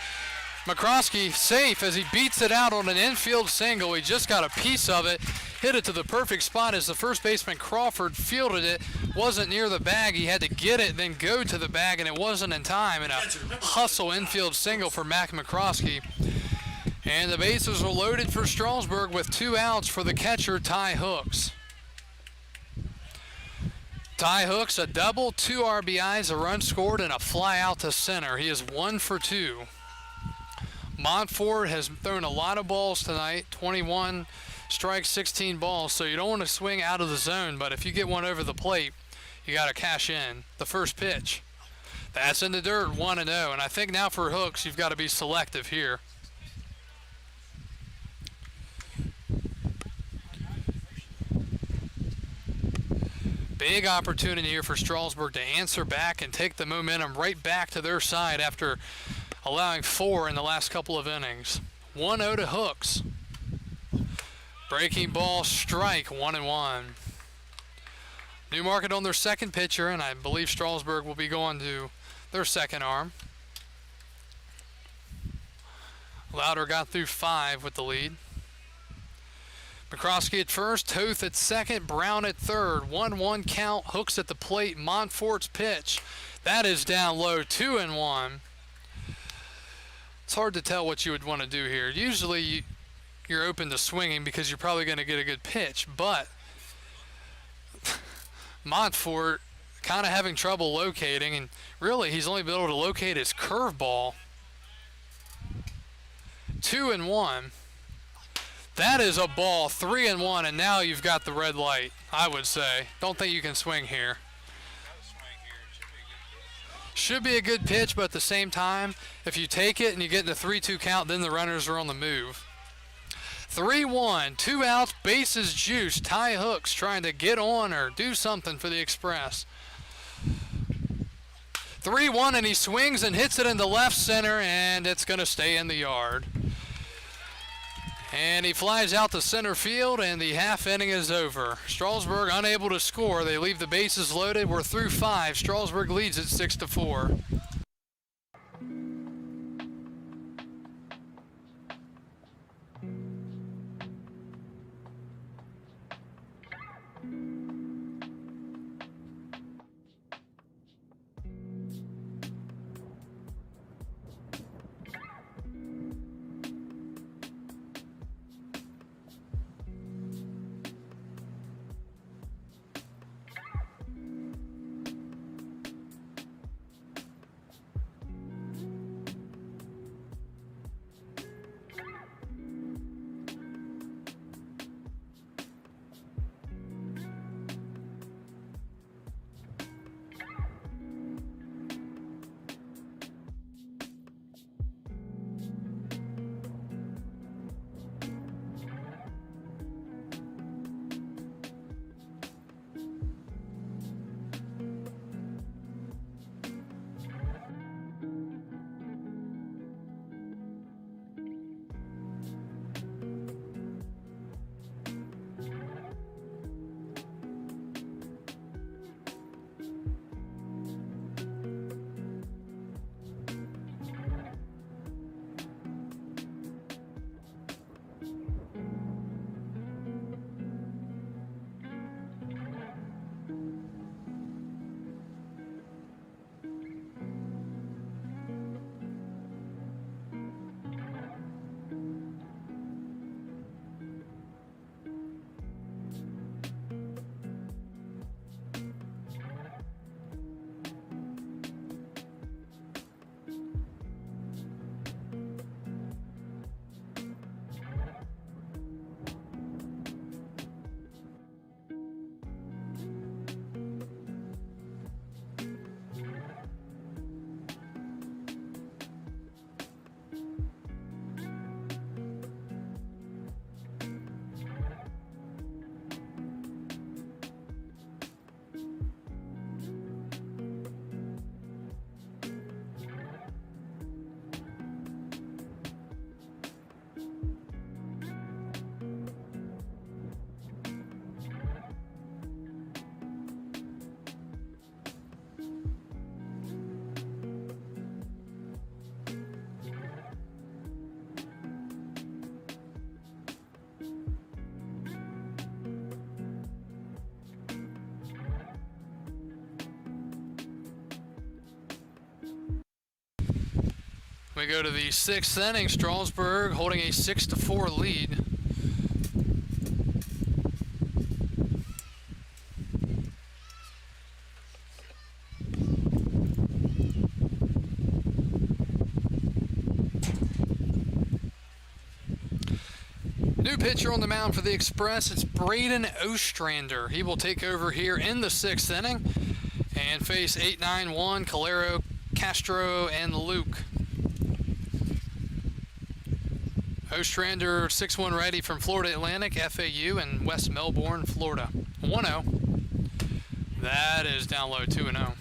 McCroskey safe as he beats it out on an infield single. He just got a piece of it. Hit it to the perfect spot as the first baseman Crawford fielded it. Wasn't near the bag. He had to get it, then go to the bag, and it wasn't in time. And a hustle infield single for Mac McCroskey. And the bases are loaded for Strasburg with 2 outs for the catcher, Ty Hooks. Ty Hooks, a double, 2 RBIs, a run scored, and a fly out to center. He is 1 for 2. Montfort has thrown a lot of balls tonight, 21 strikes, 16 balls, so you don't want to swing out of the zone, but if you get one over the plate, you got to cash in. The first pitch. That's in the dirt, 1-0, and I think now for Hooks, you've got to be selective here. Big opportunity here for Strasburg to answer back and take the momentum right back to their side after allowing 4 in the last couple of innings. 1-0 to Hooks. Breaking ball, strike, 1-1. New market on their second pitcher, and I believe Strasburg will be going to their second arm. Louder got through 5 with the lead. McCroskey at first, Toth at second, Brown at third. 1-1 count, Hooks at the plate, Montfort's pitch. That is down low, 2-1. It's hard to tell what you would want to do here. Usually you're open to swinging because you're probably going to get a good pitch, but Montfort kind of having trouble locating, and really he's only been able to locate his curveball. 2-1. That is a ball, 3-1, and now you've got the red light, I would say. Don't think you can swing here. Should be a good pitch, but at the same time, if you take it and you get in the 3-2 count, then the runners are on the move. 3-1, 2 outs, bases juiced. Ty Hooks trying to get on or do something for the Express. 3-1, and he swings and hits it into left center, and it's going to stay in the yard. And he flies out to center field, and the half inning is over. Strasburg unable to score. They leave the bases loaded. We're through 5. Strasburg leads at 6-4. We go to the 6th inning. Strasburg holding a 6-4 lead. New pitcher on the mound for the Express. It's Braden Ostrander. He will take over here in the 6th inning and face 8-9-1 Leandre Castro and Luke. Ostrander, 6'1" righty from Florida Atlantic, FAU, in West Melbourne, Florida. 1-0. That is down low, 2-0.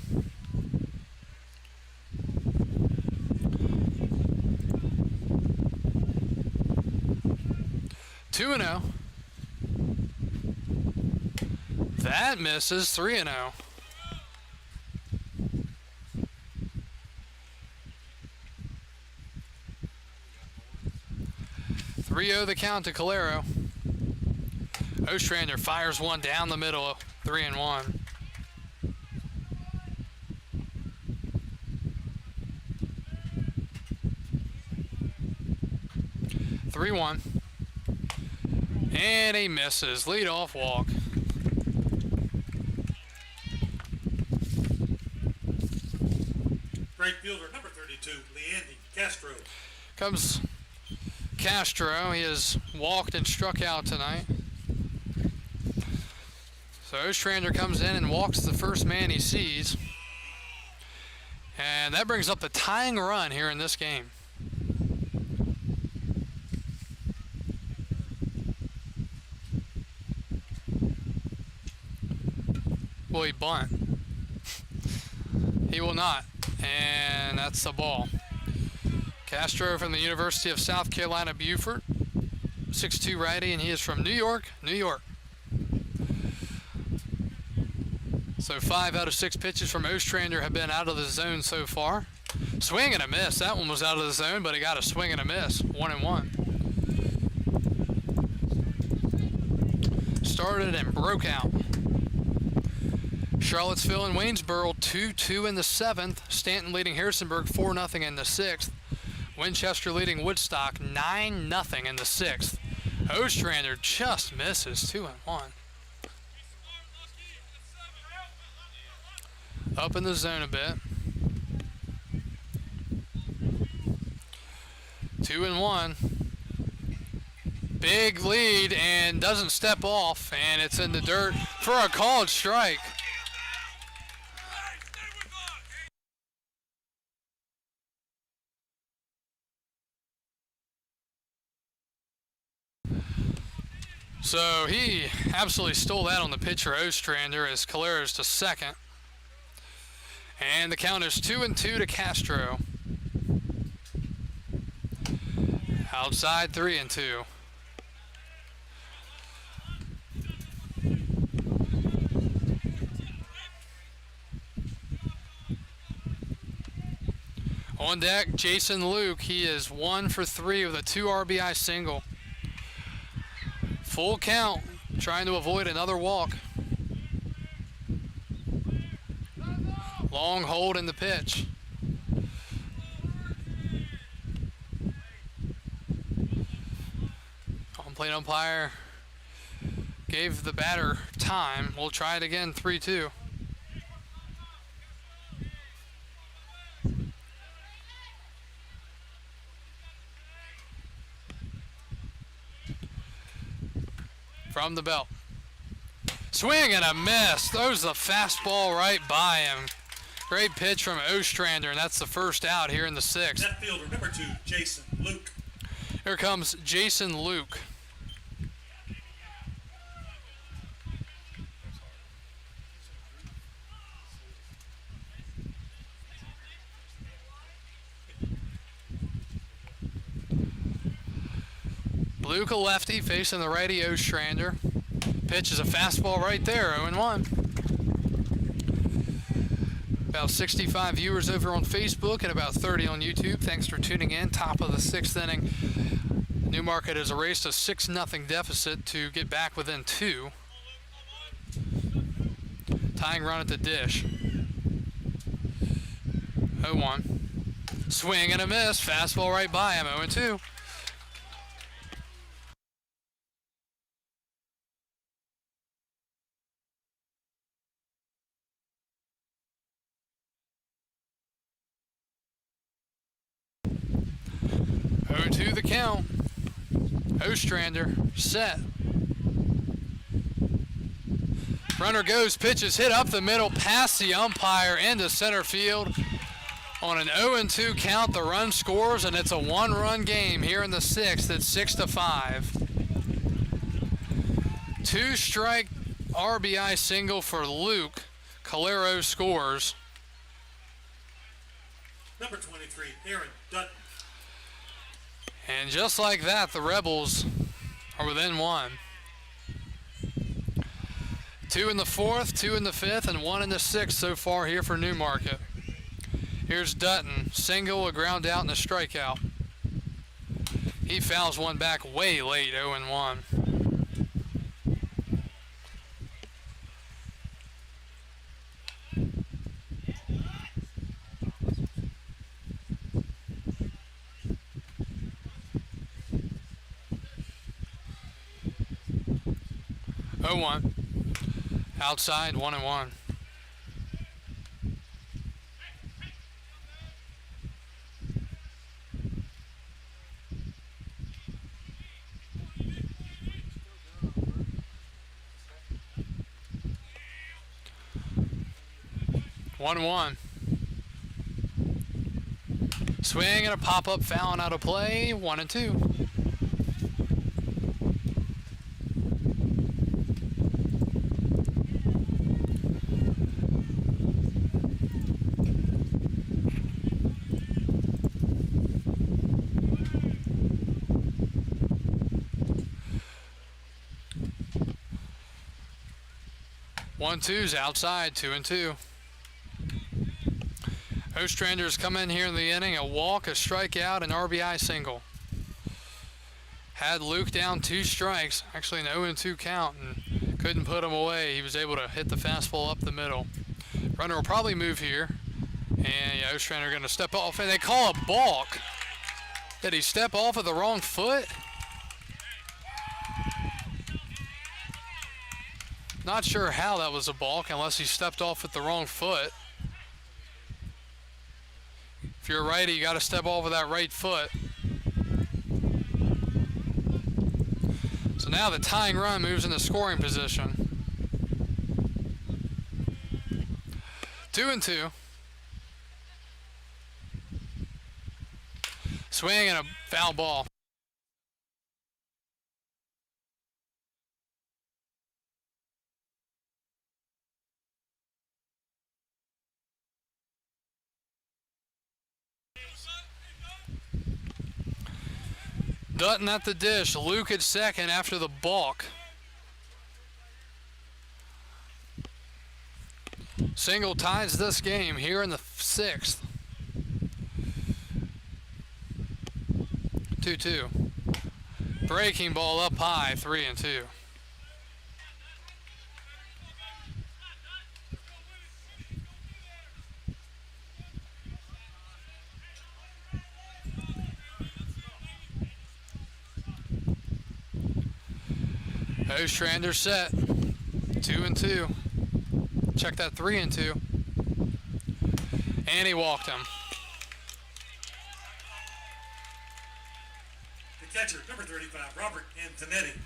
2-0. That misses. 3-0. 3-0 the count to Calero. Ostrander fires one down the middle. 3-1. 3-1. And he misses. Lead-off walk. Great fielder, number 32, Leandre Castro. Comes Castro. He has walked and struck out tonight. So Ostrander comes in and walks the first man he sees. And that brings up the tying run here in this game. Will he bunt? He will not. And that's the ball. Castro from the University of South Carolina, Beaufort. 6'2" righty, and he is from New York, New York. So 5 out of 6 pitches from Ostrander have been out of the zone so far. Swing and a miss. That one was out of the zone, but he got a swing and a miss. 1-1. Started and broke out. Charlottesville and Waynesboro 2-2 in the 7th. Stanton leading Harrisonburg 4-0 in the 6th. Winchester leading Woodstock 9-0 in the 6th. Ostrander just misses. 2-1. Up in the zone a bit. 2-1. Big lead and doesn't step off, and it's in the dirt for a called strike. So he absolutely stole that on the pitcher Ostrander as Calero's to second. And the count is 2-2 to Castro. Outside 3-2. On deck, Jason Luke. He is 1 for 3 with a 2 RBI single. Full count, trying to avoid another walk. Long hold in the pitch. Home plate umpire gave the batter time. We'll try it again, 3-2. From the belt. Swing and a miss. Throws the fastball right by him. Great pitch from Ostrander, and that's the first out here in the 6th. Left fielder, number 2, Jason Luke. Here comes Jason Luke. Luke, a lefty, facing the righty Ostrander. Pitch is a fastball right there, 0-1. About 65 viewers over on Facebook and about 30 on YouTube. Thanks for tuning in. Top of the 6th inning. Newmarket has erased a 6-0 deficit to get back within 2. Tying run at the dish. 0-1. Swing and a miss. Fastball right by him, 0-2. To the count. Ostrander set. Runner goes, pitches hit up the middle, past the umpire into center field. On an 0-2 count, the run scores, and it's a 1-run game here in the 6th. It's 6-5. 2-strike RBI single for Luke. Calero scores. Number 23, Aaron Dutton. And just like that, the Rebels are within one. 2 in the fourth, 2 in the fifth, and 1 in the sixth so far here for Newmarket. Here's Dutton, single, a ground out, and a strikeout. He fouls one back way late, 0-1. One. Outside, 1-1. One. Swing and a pop-up foul out of play, 1-2. One two's outside, 2-2. Ostranders come in here in the inning, a walk, a strikeout, an RBI single. Had Luke down 2 strikes, actually an 0-2 count, and couldn't put him away. He was able to hit the fastball up the middle. Runner will probably move here, and yeah, Ostrander going to step off, and they call a balk. Did he step off of the wrong foot? Not sure how that was a balk unless he stepped off with the wrong foot. If you're a righty, you got to step off with that right foot. So now the tying run moves into scoring position. 2-2. Swing and a foul ball. Dutton at the dish, Luke at second after the balk. Single ties this game here in the 6th. 2-2. Breaking ball up high, 3-2. Ostrander set, 2-2. Check that 3-2. And he walked him. The catcher, number 35, Robert Antonetti.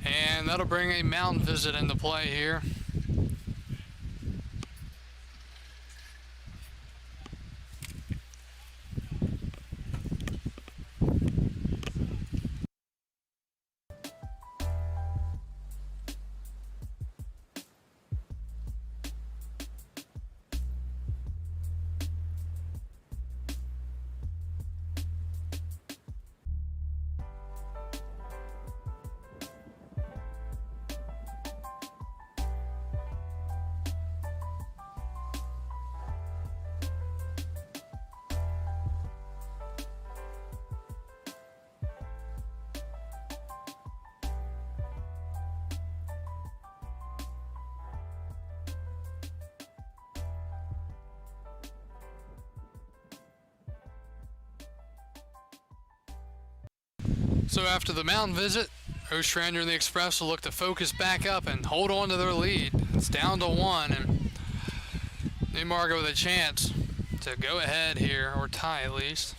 And that'll bring a mound visit into play here. So after the mound visit, Ostrander and the Express will look to focus back up and hold on to their lead. It's down to 1, and Newmarket with a chance to go ahead here, or tie at least.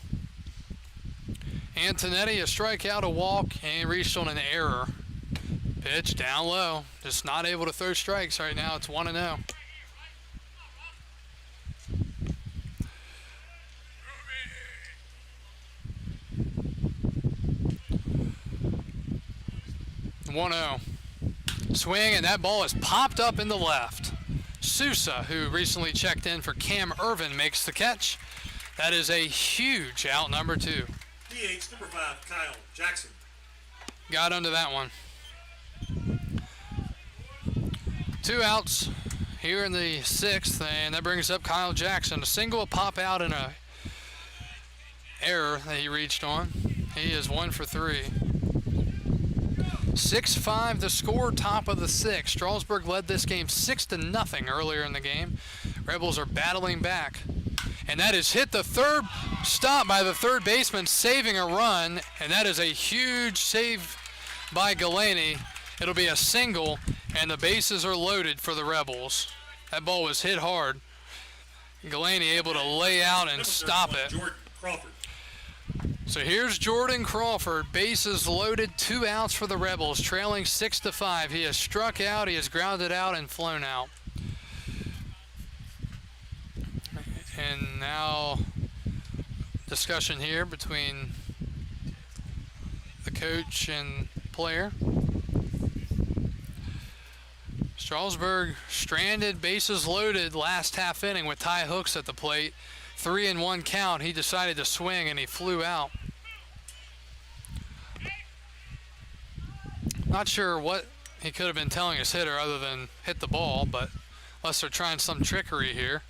Antonetti, a strikeout, a walk, and he reached on an error. Pitch down low, just not able to throw strikes right now. It's 1-0. Swing, and that ball is popped up in the left. Sousa, who recently checked in for Cam Irvin, makes the catch. That is a huge out, number 2. DH number 5, Kyle Jackson. Got under that one. 2 outs here in the 6th, and that brings up Kyle Jackson. A single, a pop out, and a error that he reached on. He is 1 for 3. 6-5 the score, top of the 6th. Strasburg led this game 6-0 earlier in the game. Rebels are battling back. And that is hit the third stop by the third baseman, saving a run. And that is a huge save by Galaney. It'll be a single, and the bases are loaded for the Rebels. That ball was hit hard. Galaney able to lay out and stop it. Jordan Crawford. So here's Jordan Crawford, bases loaded, 2 outs for the Rebels, trailing 6-5. He has struck out, he has grounded out, and flown out. And now discussion here between the coach and player. Strasburg stranded, bases loaded last half inning with Ty Hooks at the plate. 3-1 count. He decided to swing and he flew out. Not sure what he could have been telling his hitter other than hit the ball, but unless they're trying some trickery here.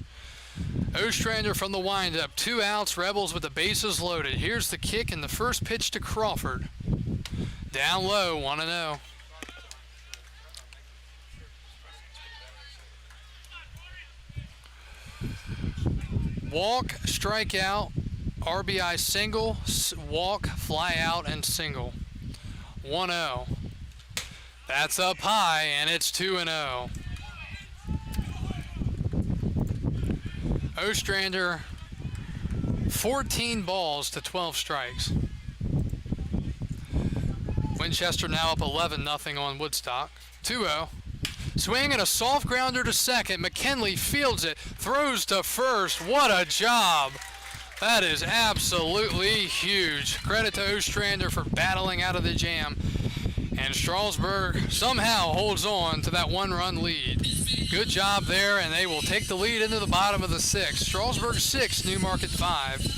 Ostrander from the windup, 2 outs, Rebels with the bases loaded. Here's the kick and the first pitch to Crawford. Down low, 1-0. Walk, strikeout, RBI single, walk, fly out, and single. 1-0. That's up high, and it's 2-0. Ostrander, 14 balls to 12 strikes. Winchester now up 11-0 on Woodstock. 2-0. Swing and a soft grounder to second. McKinley fields it, throws to first. What a job. That is absolutely huge. Credit to Ostrander for battling out of the jam. And Strasburg somehow holds on to that 1-run lead. Good job there, and they will take the lead into the bottom of the 6th. Strasburg 6, Newmarket 5.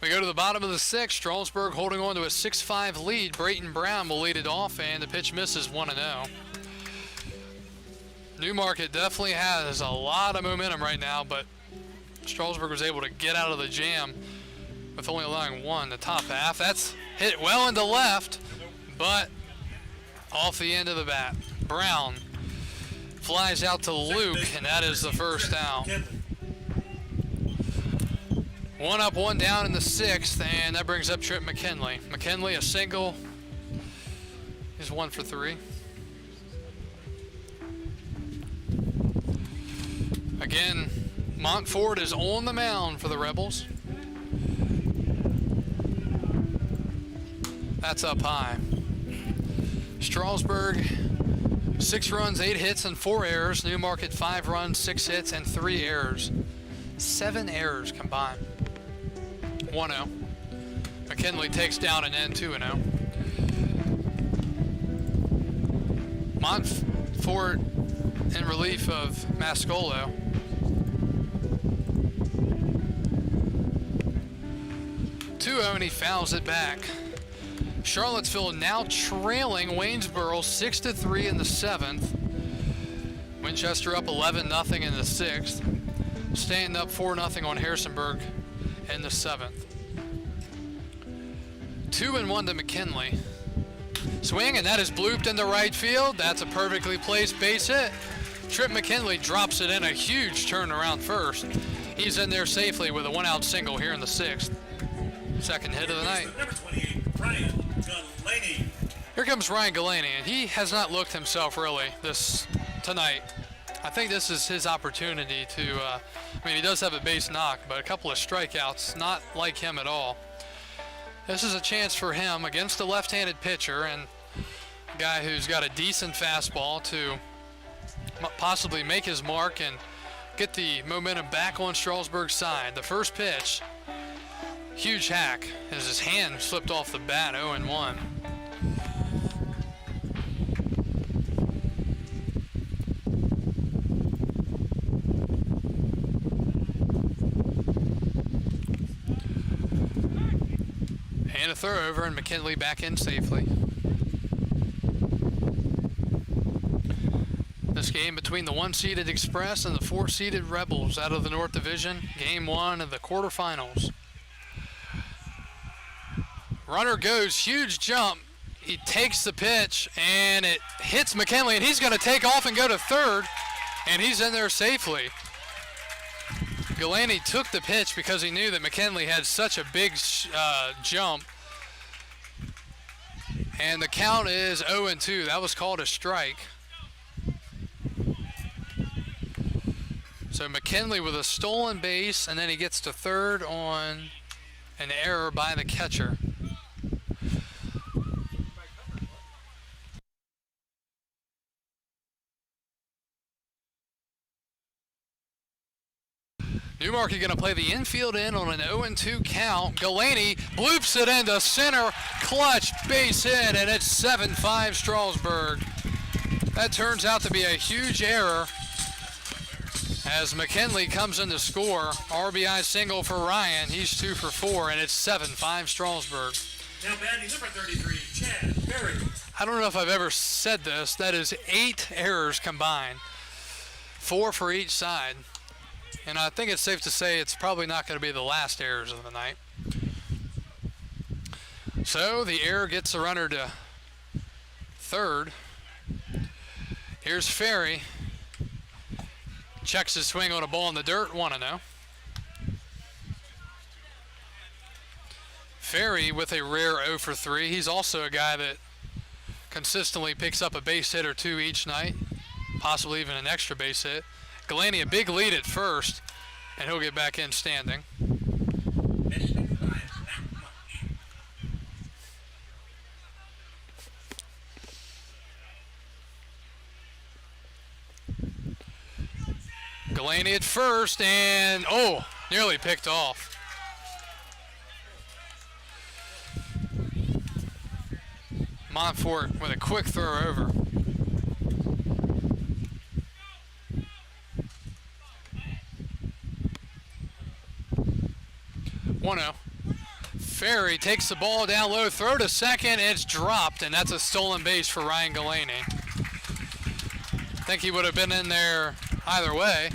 We go to the bottom of the 6th. Strasburg holding on to a 6-5 lead. Braden Brown will lead it off, and the pitch misses 1-0. Newmarket definitely has a lot of momentum right now, but Strasburg was able to get out of the jam with only allowing 1 the top half. That's hit well into left, but off the end of the bat. Brown flies out to Luke, and that is the first out. 1 up, 1 down in the 6th, and that brings up Trip McKinley. McKinley, a single. He's 1 for 3. Again, Montfort is on the mound for the Rebels. That's up high. Strasburg 6 runs, 8 hits, and 4 errors. Newmarket 5 runs, 6 hits, and 3 errors. 7 errors combined. 1-0. McKinley takes down an end 2-0. Montfort in relief of Mascolo. 2-0, and he fouls it back. Charlottesville now trailing Waynesboro 6-3 in the 7th. Winchester up 11-0 in the 6th. Stanton up 4-0 on Harrisonburg in the 7th. 2-1 to McKinley. Swing, and that is blooped into right field. That's a perfectly placed base hit. Trip McKinley drops it in, a huge turnaround first. He's in there safely with a 1-out single here in the 6th. Second hit of the night. Number 28, Ryan Galaney. Here comes Ryan Galaney, and he has not looked himself really tonight. I think this is his opportunity to, I mean, he does have a base knock, but a couple of strikeouts, not like him at all. This is a chance for him against a left-handed pitcher and a guy who's got a decent fastball to possibly make his mark and get the momentum back on Strasburg's side. The first pitch, huge hack as his hand slipped off the bat, 0-1. And a throw over, and McKinley back in safely. This game between the 1-seeded Express and the 4-seeded Rebels out of the North Division, Game 1 of the quarterfinals. Runner goes, huge jump. He takes the pitch, and it hits McKinley, and he's going to take off and go to third, and he's in there safely. Galaney took the pitch because he knew that McKinley had such a big jump. And the count is 0-2. That was called a strike. So McKinley with a stolen base, and then he gets to third on an error by the catcher. Newmarket going to play the infield in on an 0-2 count. Galaney bloops it into center, clutch base hit, and it's 7-5 Strasburg. That turns out to be a huge error as McKinley comes in to score. RBI single for Ryan. He's 2 for 4, and it's 7-5 Strasburg. Now batting number 33, Chad Ferry. I don't know if I've ever said this. That is 8 errors combined, 4 for each side. And I think it's safe to say it's probably not going to be the last errors of the night. So the error gets the runner to third. Here's Ferry. Checks his swing on a ball in the dirt, 1-0. Ferry with a rare 0 for 3. He's also a guy that consistently picks up a base hit or 2 each night, possibly even an extra base hit. Galaney a big lead at first, and he'll get back in standing. Galaney at first, and nearly picked off. Montfort with a quick throw over. 1-0. Ferry takes the ball down low, throw to second, it's dropped, and that's a stolen base for Ryan Galaney. I think he would have been in there either way.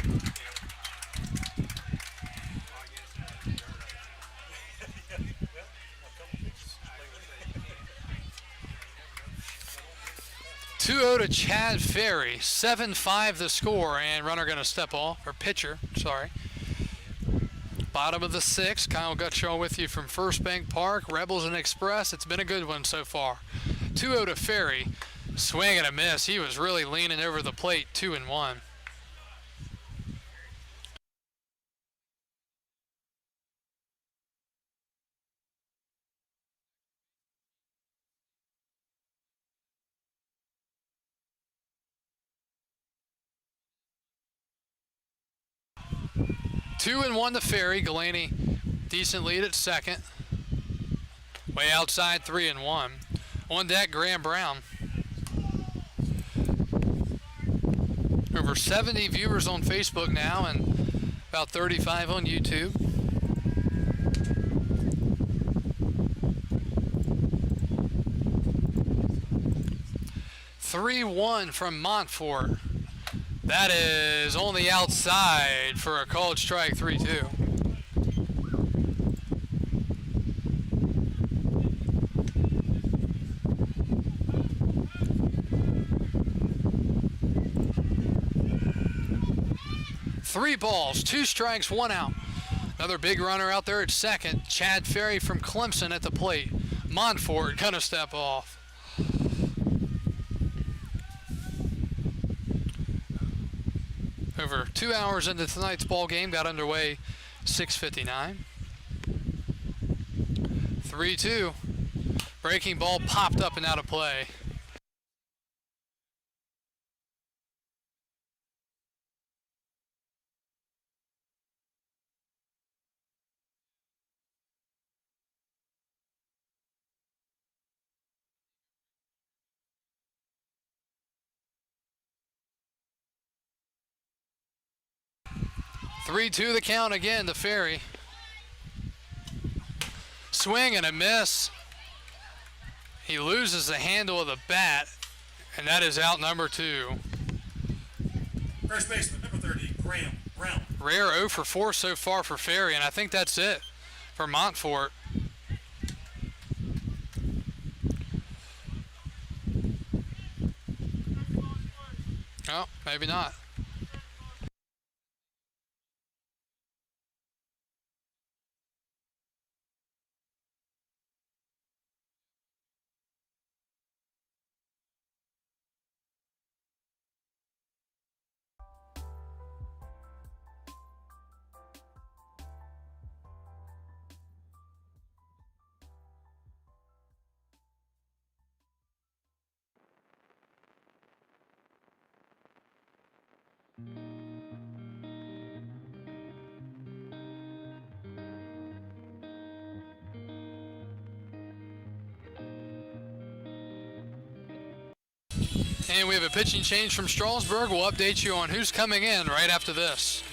(2-0) to Chad Ferry. 7-5 the score, and runner going to step off, or pitcher, sorry. Bottom of the 6th, Kyle Gutshaw with you from First Bank Park. Rebels and Express, it's been a good one so far. 2-0 to Ferry. Swing and a miss. He was really leaning over the plate, 2-1. 2-1 to Ferry. Galaney, decent lead at second. Way outside, 3-1. On deck, Graham Brown. Over 70 viewers on Facebook now and about 35 on YouTube. "3-1 from Montfort. That is on the outside for a called strike, 3-2. Three balls, 2 strikes, 1 out. Another big runner out there at second. Chad Ferry from Clemson at the plate. Montfort gonna step off. Over 2 hours into tonight's ball game, got underway 6:59. 3-2. Breaking ball popped up and out of play. Three-two the count again to Ferry. Swing and a miss. He loses the handle of the bat, and that is out number 2. First baseman, number 30, Graham Brown. Rare 0 for 4 so far for Ferry, and I think that's it for Montfort. Oh, maybe not. And we have a pitching change from Strasburg. We'll update you on who's coming in right after this.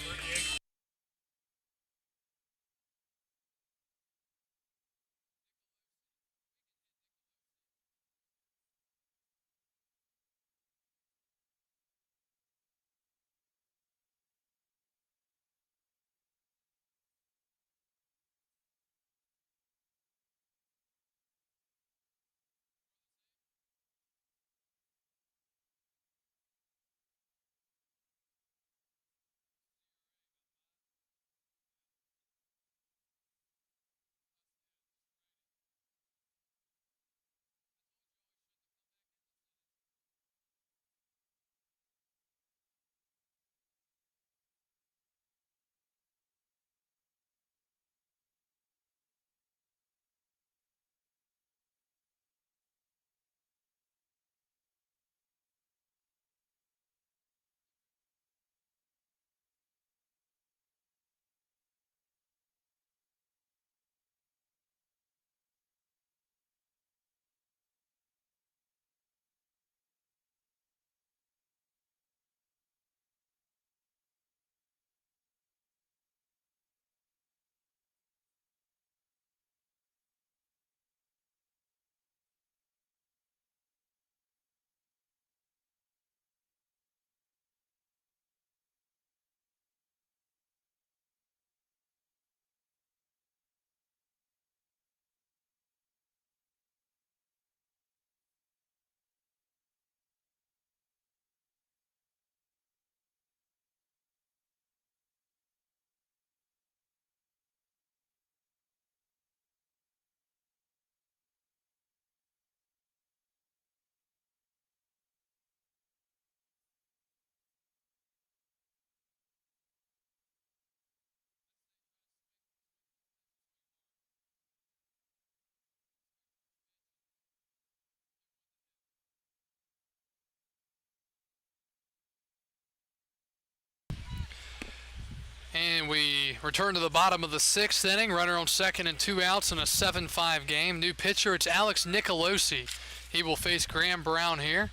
And we return to the bottom of the 6th inning. Runner on second and 2 outs in a 7-5 game. New pitcher, it's Alex Nicolosi. He will face Graham Brown here.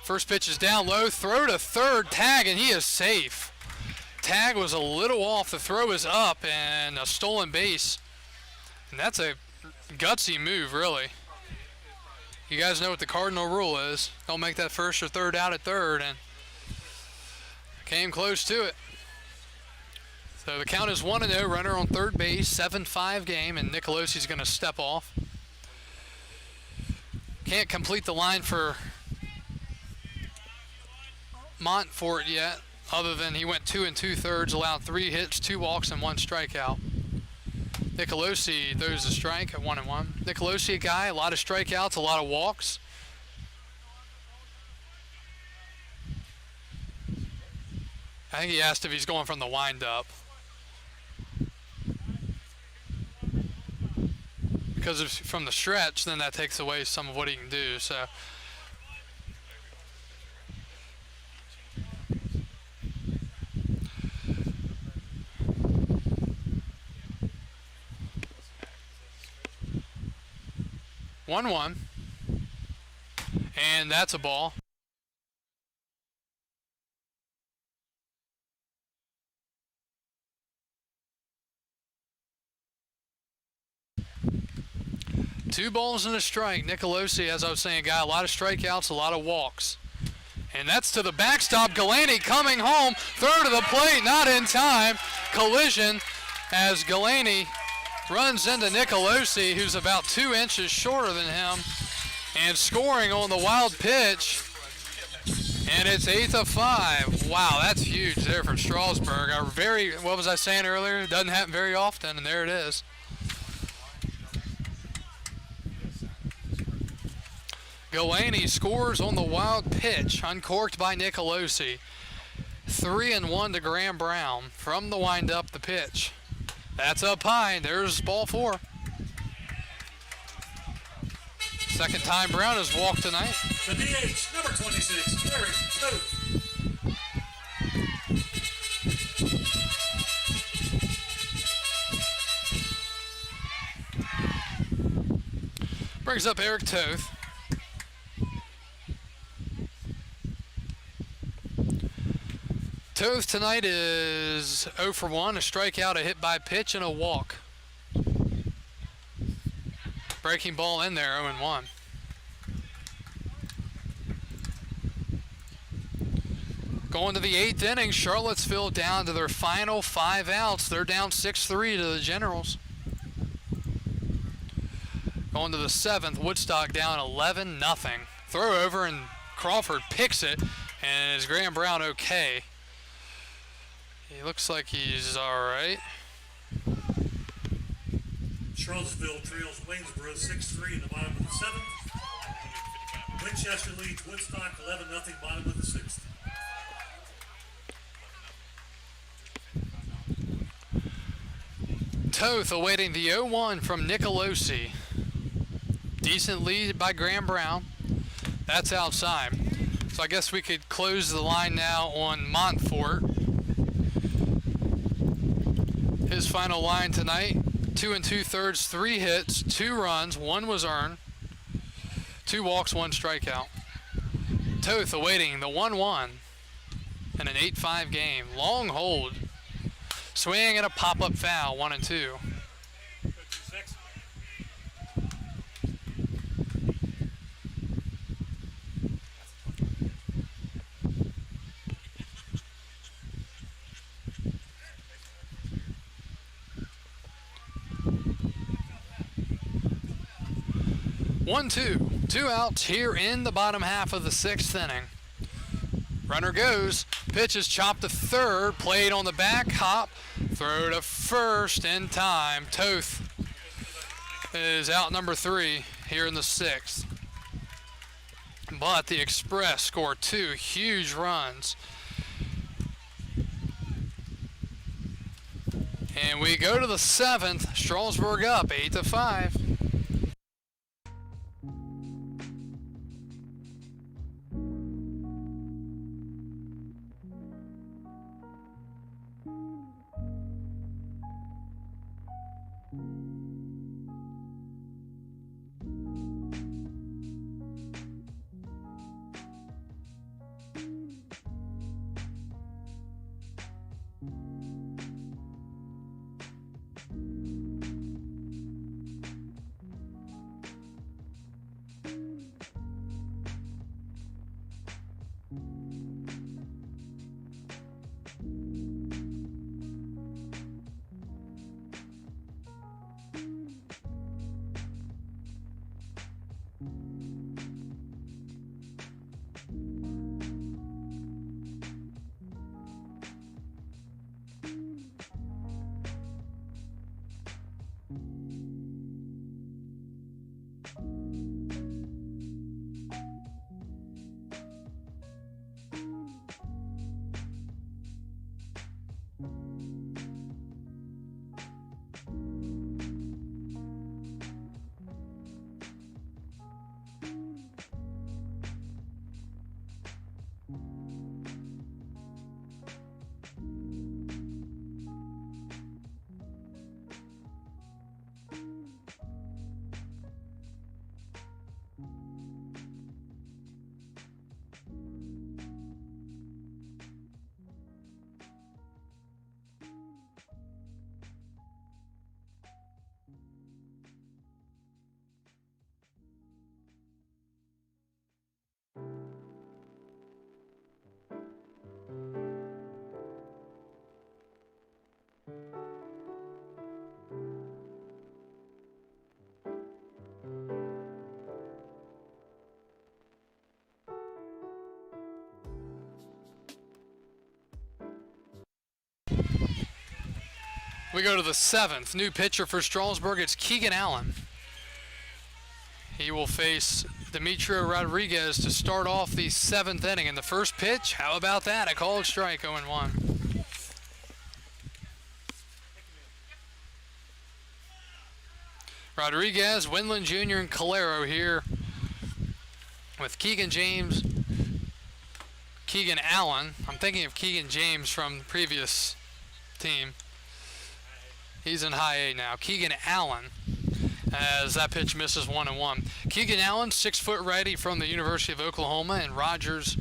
First pitch is down low. Throw to third. Tag, and he is safe. Tag was a little off. The throw is up, and a stolen base. And that's a gutsy move, really. You guys know what the cardinal rule is. Don't make that first or third out at third, and came close to it. So the count is 1-0, runner on third base, 7-5 game, and Nicolosi's going to step off. Can't complete the line for Montfort yet, other than he went 2 2/3, allowed 3 hits, 2 walks, and 1 strikeout. Nicolosi throws a strike at 1-1. Nicolosi, a guy, a lot of strikeouts, a lot of walks. I think he asked if he's going from the windup. Because if from the stretch, then that takes away some of what he can do. So. One, and that's a ball. Two balls and a strike. Nicolosi, as I was saying, got a lot of strikeouts, a lot of walks. And that's to the backstop. Galani coming home. Throw to the plate, not in time. Collision as Galani runs into Nicolosi, who's about 2 inches shorter than him, and scoring on the wild pitch. And it's 8-5. Wow, that's huge there for Strasburg. What was I saying earlier? It doesn't happen very often, and there it is. Galani scores on the wild pitch, uncorked by Nicolosi. 3-1 to Graham Brown from the windup, the pitch. That's up high. There's ball 4. Second time Brown has walked tonight. The DH, number 26, Ferry. Brings up Eric Toth. Toth tonight is 0 for 1, a strikeout, a hit by pitch, and a walk. Breaking ball in there, 0-1. Going to the 8th inning, Charlottesville down to their final 5 outs. They're down 6-3 to the Generals. Going to the 7th, Woodstock down 11-0. Throw over, and Crawford picks it, and is Graham Brown okay? He looks like he's all right. Charlottesville trails Waynesboro 6-3 in the bottom of the 7th. Winchester leads Woodstock 11-0 bottom of the 6th. Toth awaiting the 0-1 from Nicolosi. Decent lead by Graham Brown. That's outside. So I guess we could close the line now on Montfort. His final line tonight, 2 2/3, 3 hits, 2 runs, 1 was earned, 2 walks, 1 strikeout. Toth awaiting the 1-1 in an 8-5 game. Long hold. Swing and a pop-up foul, 1-2. 1-2. 2 outs here in the bottom half of the 6th inning. Runner goes. Pitch is chopped to third. Played on the back hop. Throw to first in time. Toth is out number 3 here in the 6th. But the Express score 2 huge runs. And we go to the 7th. Strasburg up 8-5. We go to the 7th. New pitcher for Strasburg. It's Keegan Allen. He will face Demetrio Rodriguez to start off the 7th inning. In the first pitch, how about that? A called strike, 0-1. Rodriguez, Winland Jr., and Calero here with Keegan Allen. I'm thinking of Keegan James from the previous team. He's in high A now. Keegan Allen, as that pitch misses 1-1. Keegan Allen, 6-foot righty from the University of Oklahoma in Rogers,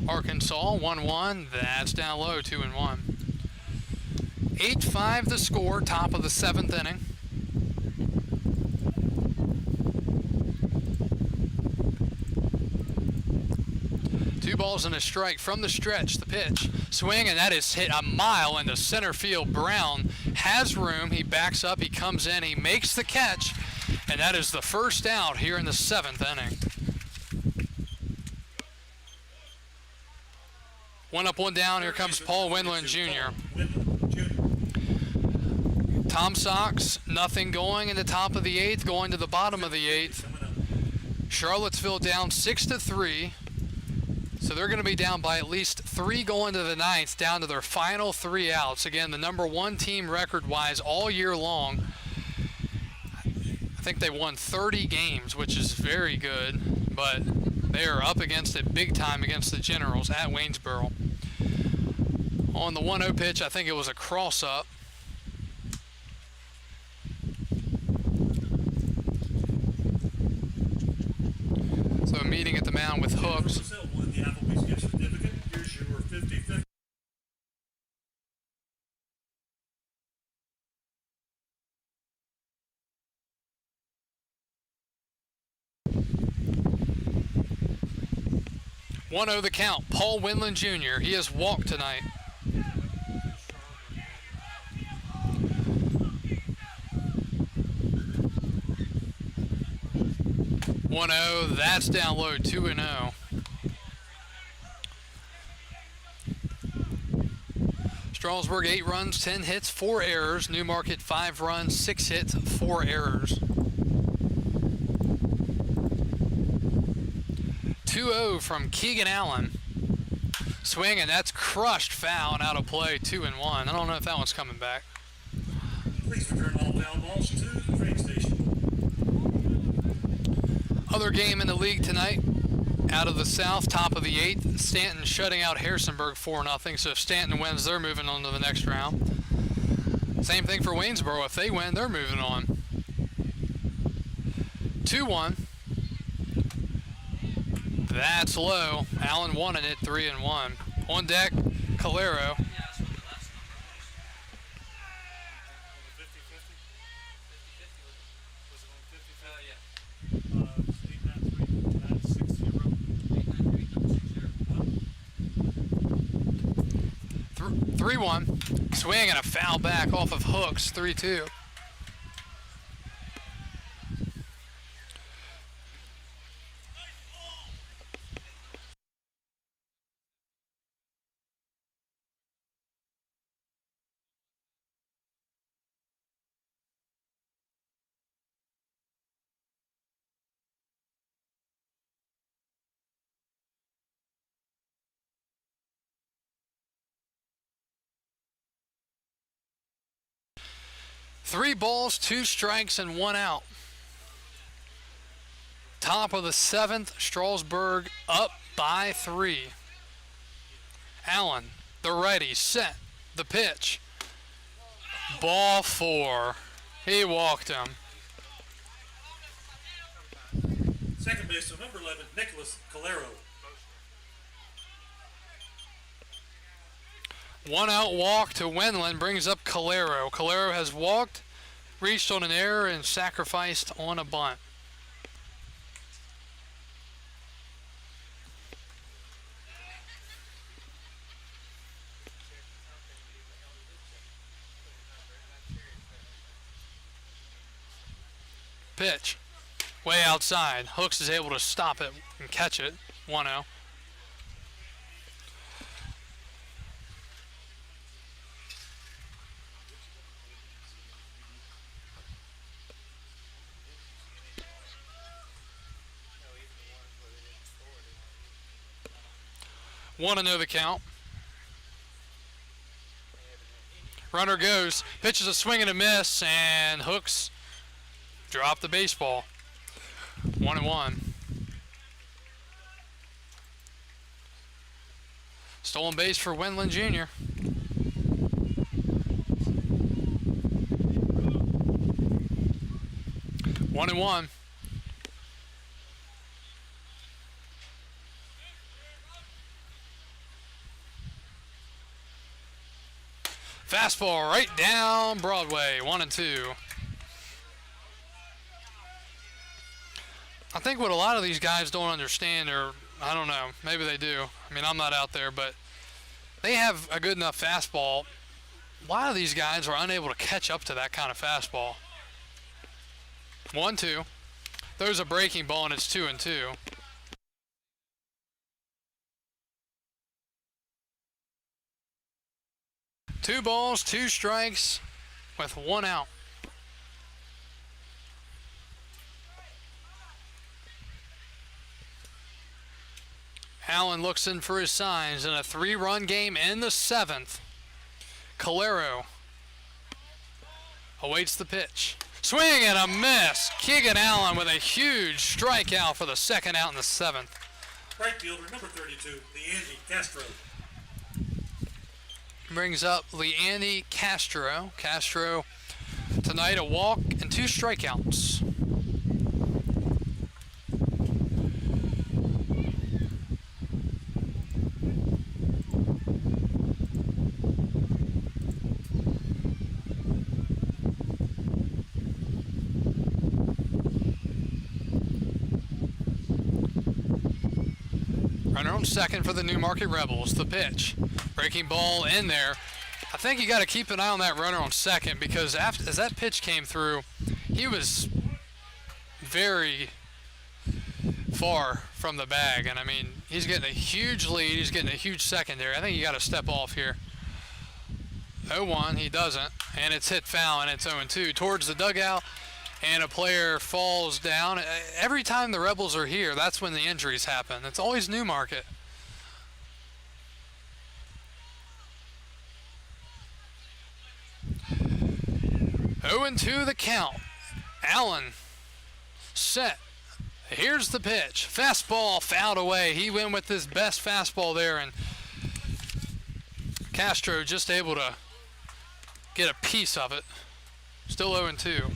Arkansas. 1-1. That's down low, 2-1. 8-5 the score, top of the 7th inning. Two balls and a strike from the stretch. The pitch, swing, and that is hit a mile into center field. Brown has room. He backs up. He comes in. He makes the catch, and that is the first out here in the 7th inning. One up, one down. Here comes Paul Winland Jr. Tom Sox, nothing going in the top of the 8th, going to the bottom of the 8th. Charlottesville down 6-3. So they're going to be down by at least 3 going to the 9th, down to their final 3 outs. Again, the #1 team record-wise all year long. I think they won 30 games, which is very good, but they are up against it big time against the Generals at Waynesboro. On the 1-0 pitch, I think it was a cross-up. So a meeting at the mound with Hooks. Here's your 50-50. One 0 the count. Paul Winland Jr. He has walked tonight. One 0. That's down low. 2-0. Strasburg 8 runs, 10 hits, 4 errors. Newmarket 5 runs, 6 hits, 4 errors. 2-0 from Keegan Allen. Swing, and that's crushed, foul, and out of play, 2-1. I don't know if that one's coming back. Please return all foul balls to the train station. Other game in the league tonight, out of the South, top of the 8th. Stanton shutting out Harrisonburg 4-0. So if Stanton wins, they're moving on to the next round. Same thing for Waynesboro. If they win, they're moving on. 2-1. That's low. Allen won it, 3-1. On deck, Calero. Three 3-1. Swing and a foul back off of Hooks. 3-2. Three balls, 2 strikes, and 1 out. Top of the 7th, Strasburg up by 3. Allen, the righty, set, the pitch. Ball 4. He walked him. Second baseman, number 11, Nicholas Calero. 1 out walk to Winland brings up Calero. Calero has walked, reached on an error, and sacrificed on a bunt. Pitch. Way outside. Hooks is able to stop it and catch it. 1-0. 1-0 the count. Runner goes, pitches a swing and a miss, and Hooks drop the baseball. 1-1. Stolen base for Wendland Jr. One and one. Fastball right down Broadway. 1-2. I think what a lot of these guys don't understand, or I don't know, maybe they do. I mean, I'm not out there, but they have a good enough fastball. A lot of these guys are unable to catch up to that kind of fastball. 1-2. There's a breaking ball, and it's 2-2. Two balls, two strikes, with 1 out. Allen looks in for his signs in a 3-run game in the 7th. Calero awaits the pitch. Swing and a miss. Keegan Allen with a huge strikeout for the 2nd out in the 7th. Right fielder, number 32, Leandre Castro. Brings up Leandre Castro. Castro tonight a walk and 2 strikeouts. Runner on second for the Newmarket Rebels. The pitch. Breaking ball in there. I think you got to keep an eye on that runner on second, because as that pitch came through, he was very far from the bag. And I mean, he's getting a huge lead. He's getting a huge secondary. I think you got to step off here. 0-1, he doesn't. And it's hit foul, and it's 0-2 towards the dugout. And a player falls down. Every time the Rebels are here, that's when the injuries happen. It's always Newmarket. Oh, 0-2 the count. Allen set. Here's the pitch. Fastball fouled away. He went with his best fastball there, and Castro just able to get a piece of it. Still 0-2.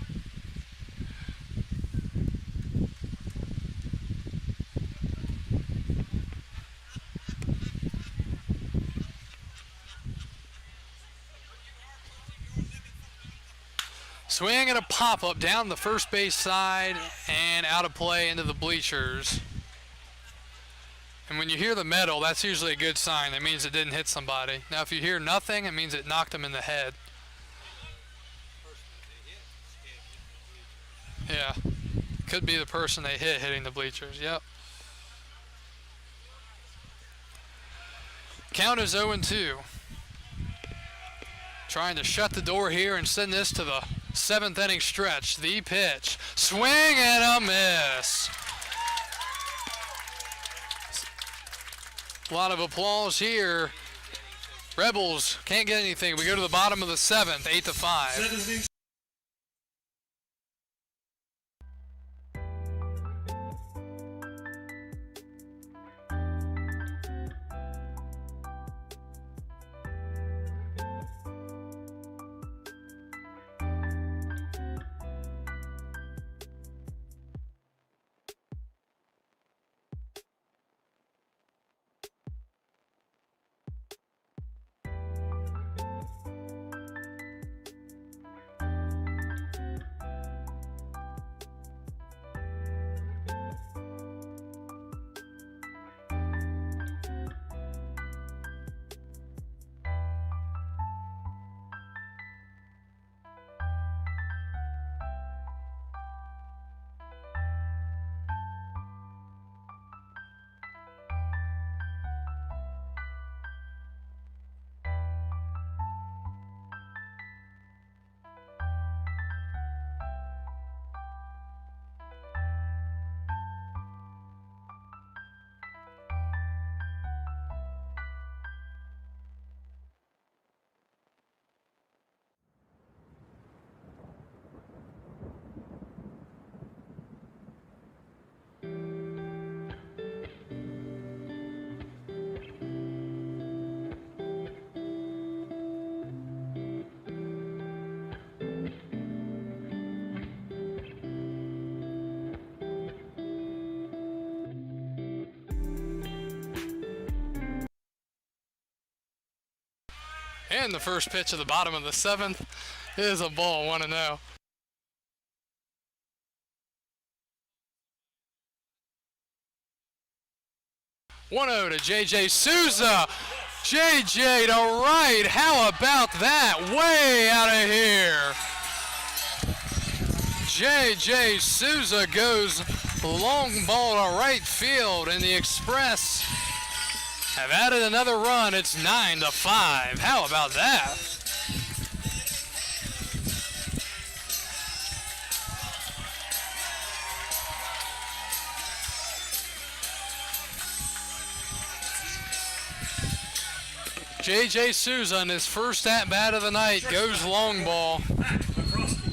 Swing and a pop-up down the first base side and out of play into the bleachers. And when you hear the metal, that's usually a good sign. That means it didn't hit somebody. Now, if you hear nothing, it means it knocked him in the head. Yeah, could be the person they hit hitting the bleachers. Yep. Count is 0-2. Trying to shut the door here and send this to the 7th inning stretch. The pitch. Swing and a miss. A lot of applause here. Rebels can't get anything. We go to the bottom of the 7th, 8-5. And the first pitch of the bottom of the 7th is a ball, 1-0. (1-0) to JJ Souza. JJ to right. How about that? Way out of here. JJ Souza goes long ball to right field, and the Express have added another run. It's 9-5. How about that? JJ Souza in his first at-bat of the night goes long ball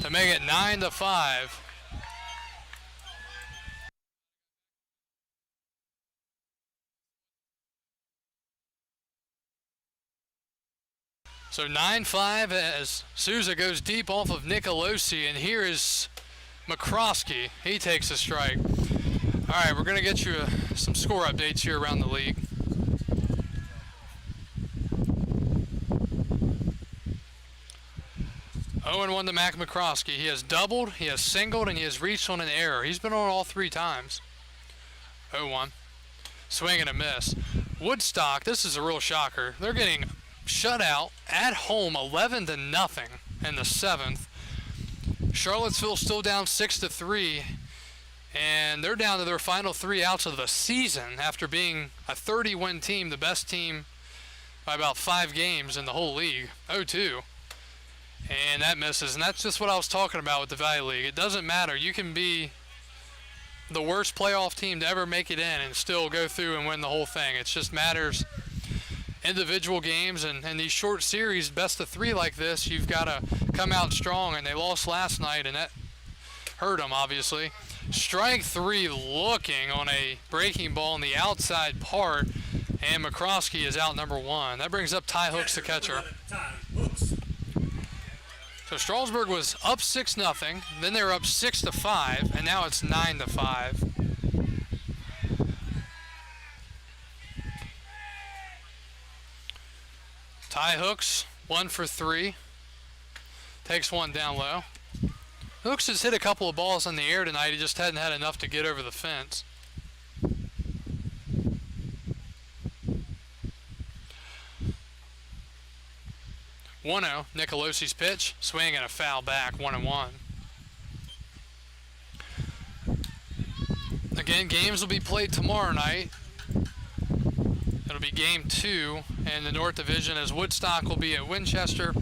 to make it 9-5. So 9-5 as Souza goes deep off of Nicolosi, and here is McCroskey. He takes a strike. All right, we're going to get you some score updates here around the league. Oh, 0-1 to Mac McCroskey. He has doubled, he has singled, and he has reached on an error. He's been on all 3 times. 0-1. Swing and a miss. Woodstock, this is a real shocker. They're getting shut out at home 11-0 in the 7th. Charlottesville still down 6-3, and they're down to their final 3 outs of the season after being a 30-win team, the best team by about 5 games in the whole league. 0-2. And that misses, and that's just what I was talking about with the Valley League. It doesn't matter. You can be the worst playoff team to ever make it in and still go through and win the whole thing. It just matters individual games, and these short series, best of 3 like this, you've got to come out strong, and they lost last night, and that hurt them, obviously. Strike 3 looking on a breaking ball in the outside part, and McCroskey is out number 1. That brings up Ty Hooks, the catcher. So Strasburg was up 6-0, then they were up 6-5, and now it's 9-5. Ty Hooks, 1 for 3, takes one down low. Hooks has hit a couple of balls in the air tonight. He just hadn't had enough to get over the fence. 1-0, Nicolosi's pitch, swing and a foul back, 1-1. Again, games will be played tomorrow night. It'll be game 2 in the North Division, as Woodstock will be at Winchester,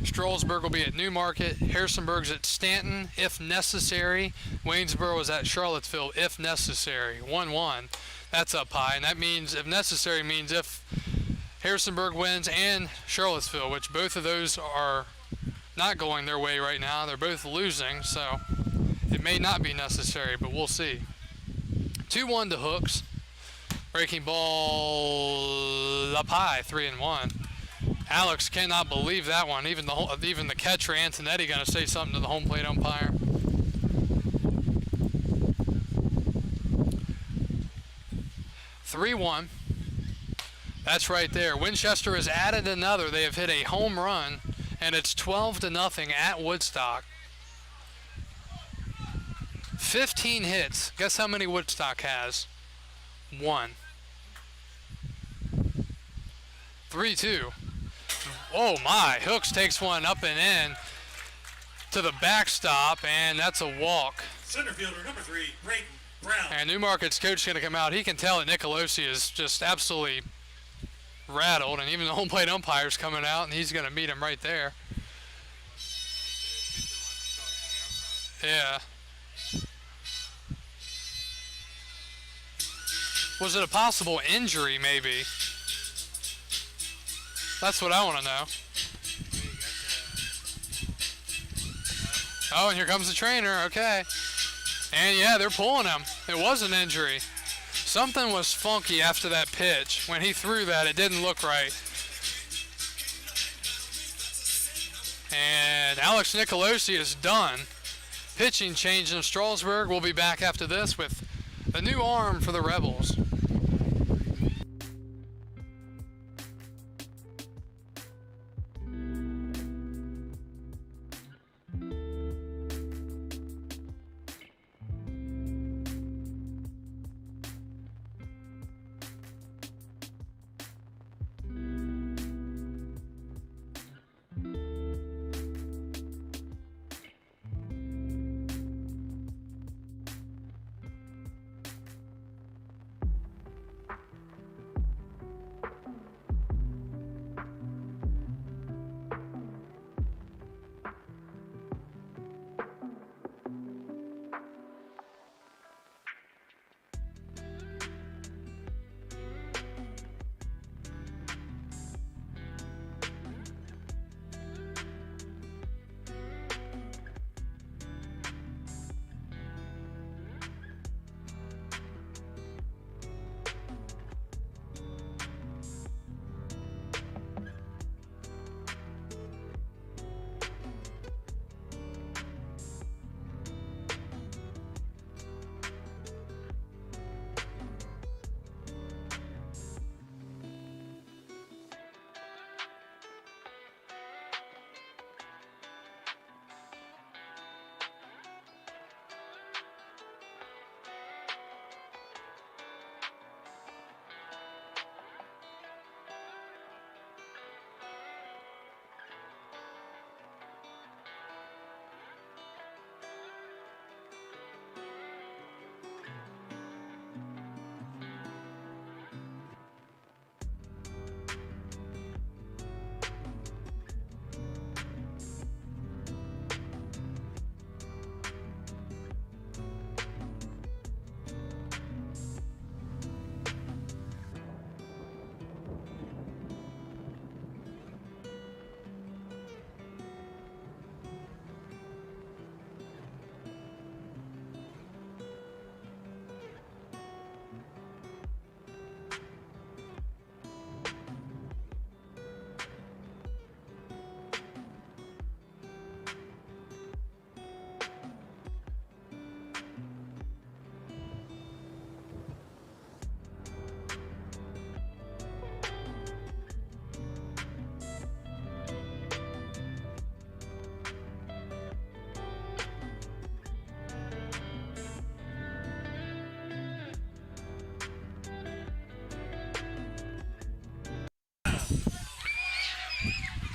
Strasburg will be at Newmarket, Harrisonburg's at Stanton, if necessary. Waynesboro is at Charlottesville, if necessary. 1-1. That's up high, and that means, if necessary, means if Harrisonburg wins and Charlottesville, which both of those are not going their way right now. They're both losing, so it may not be necessary, but we'll see. 2-1 to Hooks. Breaking ball up high, 3-1. Alex cannot believe that one. Even the catcher, Antonetti, going to say something to the home plate umpire. (3-1). That's right there. Winchester has added another. They have hit a home run, and it's 12-0 at Woodstock. 15 hits. Guess how many Woodstock has? 1. 3-2. Oh my, Hooks takes one up and in to the backstop, and that's a walk. Center fielder number 3, Braden Brown. And Newmarket's coach is going to come out. He can tell that Nicolosi is just absolutely rattled, and even the home plate umpire's coming out, and he's going to meet him right there. Yeah. Was it a possible injury, maybe? That's what I want to know. Oh, and here comes the trainer. Okay. And yeah, they're pulling him. It was an injury. Something was funky after that pitch. When he threw that, it didn't look right. And Alex Nicolosi is done. Pitching change in Strasburg. We'll be back after this with a new arm for the Rebels.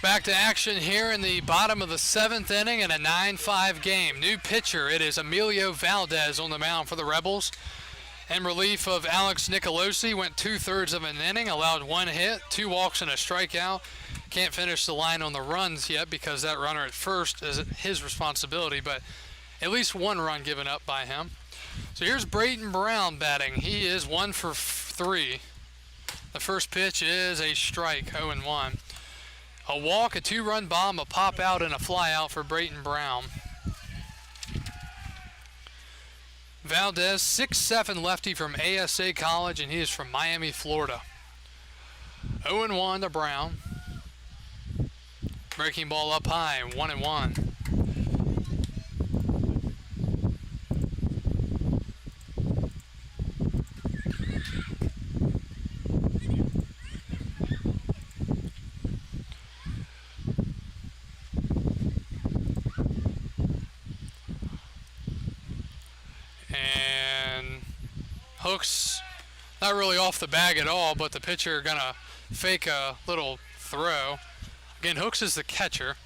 Back to action here in the bottom of the 7th inning in a 9-5 game. New pitcher, it is Emilio Valdez on the mound for the Rebels. In relief of Alex Nicolosi, went 2/3 of an inning, allowed 1 hit, 2 walks and a strikeout. Can't finish the line on the runs yet because that runner at first is his responsibility, but at least 1 run given up by him. So here's Braden Brown batting. He is 1 for 3. The first pitch is a strike, 0-1. A walk, a 2-run bomb, a pop out, and a fly out for Braden Brown. Valdez, 6'7" lefty from ASA College, and he is from Miami, Florida. 0-1 to Brown. Breaking ball up high, 1-1. And Hooks, not really off the bag at all, but the pitcher gonna fake a little throw. Again, Hooks is the catcher.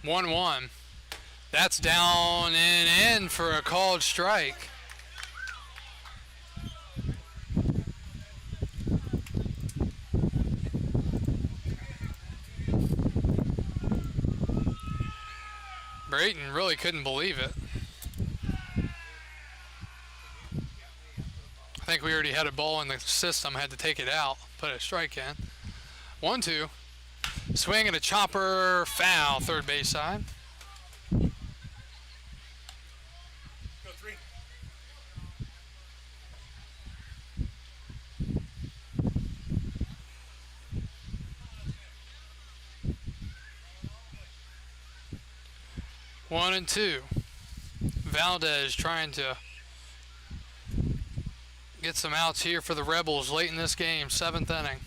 One. That's down and in for a called strike. Braden really couldn't believe it. I think we already had a ball in the system, had to take it out, put a strike in. 1-2. Swing and a chopper, foul, third base side. Go 3. One and 2. Valdez trying to get some outs here for the Rebels late in this game, 7th inning.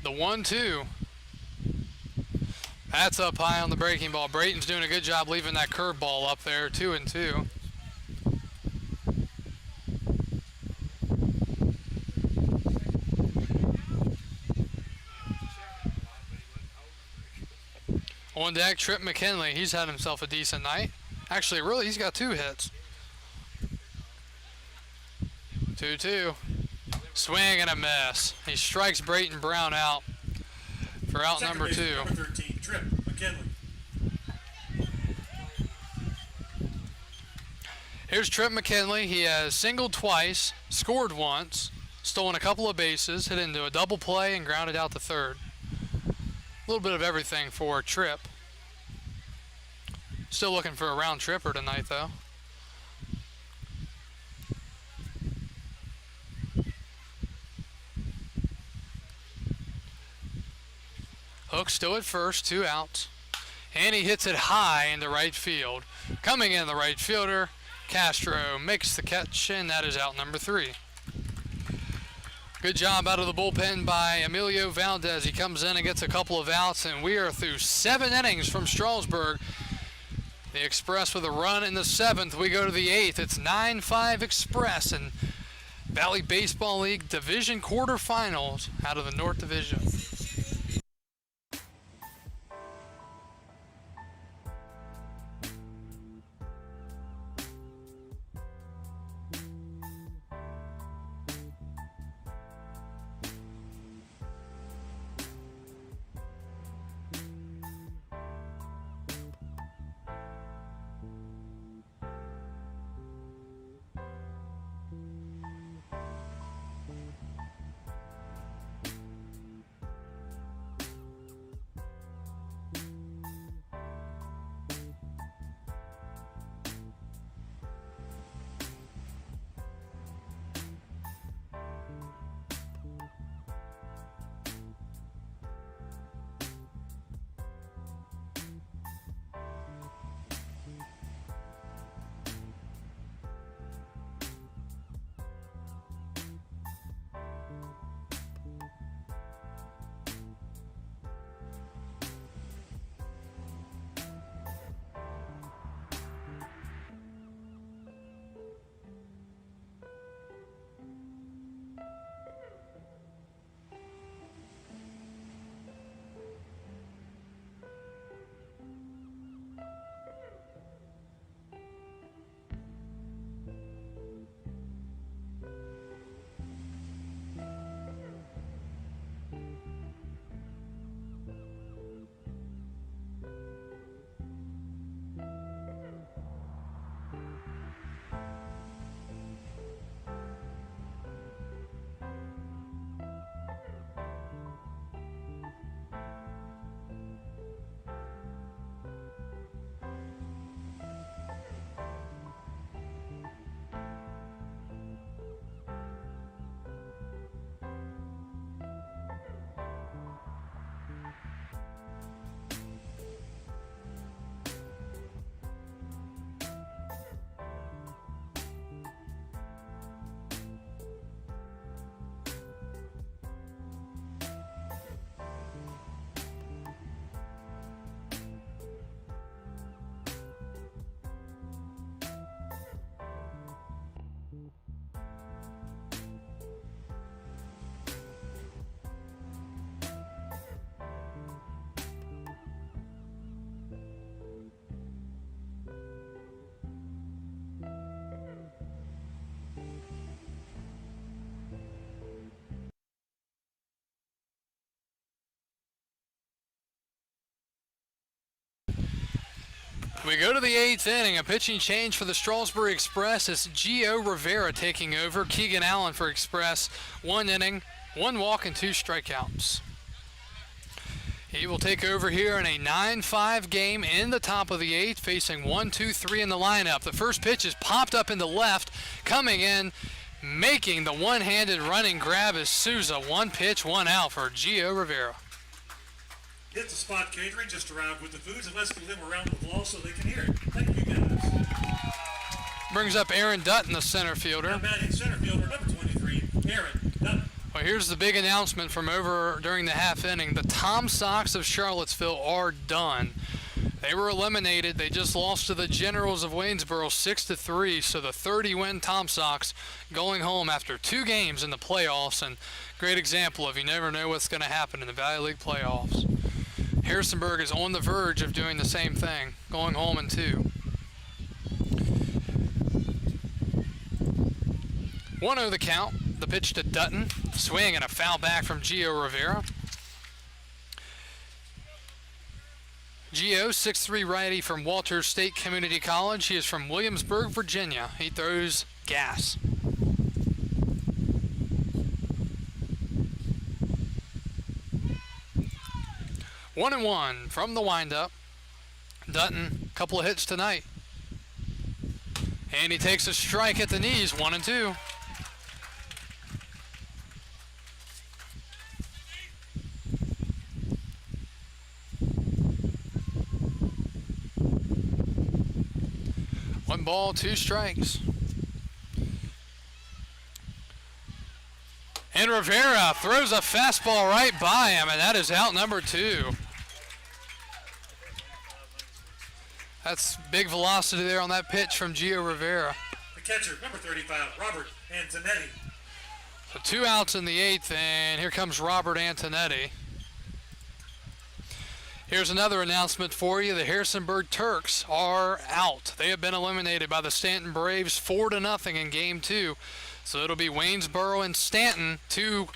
The 1-2. That's up high on the breaking ball. Braden's doing a good job leaving that curveball up there, 2-2. On deck, Trip McKinley. He's had himself a decent night. Actually, really, he's got 2 hits. 2-2. Swing and a miss. He strikes Braden Brown out for out Second number base, 2. Number 13, Trip McKinley. Here's Trip McKinley. He has singled twice, scored once, stolen a couple of bases, hit into a double play, and grounded out to third. A little bit of everything for Trip. Still looking for a round tripper tonight, though. Hook still at first, 2 outs. And he hits it high into right field. Coming in, the right fielder, Castro makes the catch, and that is out number 3. Good job out of the bullpen by Emilio Valdez. He comes in and gets a couple of outs, and we are through 7 innings from Strasburg. The Express with a run in the 7th. We go to the 8th. It's 9-5 Express and Valley Baseball League Division quarterfinals out of the North Division. We go to the 8th inning. A pitching change for the Strasburg Express. It's Gio Rivera taking over. Keegan Allen for Express. 1 inning, 1 walk, and 2 strikeouts. He will take over here in a 9-5 game in the top of the 8th, facing 1, 2, 3 in the lineup. The first pitch is popped up in the left. Coming in, making the one-handed running grab is Souza. 1 pitch, 1 out for Gio Rivera. Hit the Spot Catering just arrived with the foods, and let's give them a round of applause so they can hear it. Thank you, guys. Brings up Aaron Dutton, the center fielder. Now batting center fielder, number 23, Aaron Dutton. Well, here's the big announcement from over during the half inning. The Tom Sox of Charlottesville are done. They were eliminated. They just lost to the Generals of Waynesboro 6-3. So the 30-win Tom Sox going home after 2 games in the playoffs. And great example of you never know what's going to happen in the Valley League playoffs. Harrisonburg is on the verge of doing the same thing, going home in 2. 1-0 the count. The pitch to Dutton. Swing and a foul back from Gio Rivera. Gio, 6'3" righty from Walters State Community College. He is from Williamsburg, Virginia. He throws gas. One and 1 from the windup. Dutton, couple of hits tonight. And he takes a strike at the knees, 1 and 2. One ball, 2 strikes. And Rivera throws a fastball right by him, and that is out number 2. That's big velocity there on that pitch from Gio Rivera. The catcher, number 35, Robert Antonetti. So 2 outs in the 8th, and here comes Robert Antonetti. Here's another announcement for you. The Harrisonburg Turks are out. They have been eliminated by the Stanton Braves 4-0 in Game 2. So it'll be Waynesboro and Stanton, 2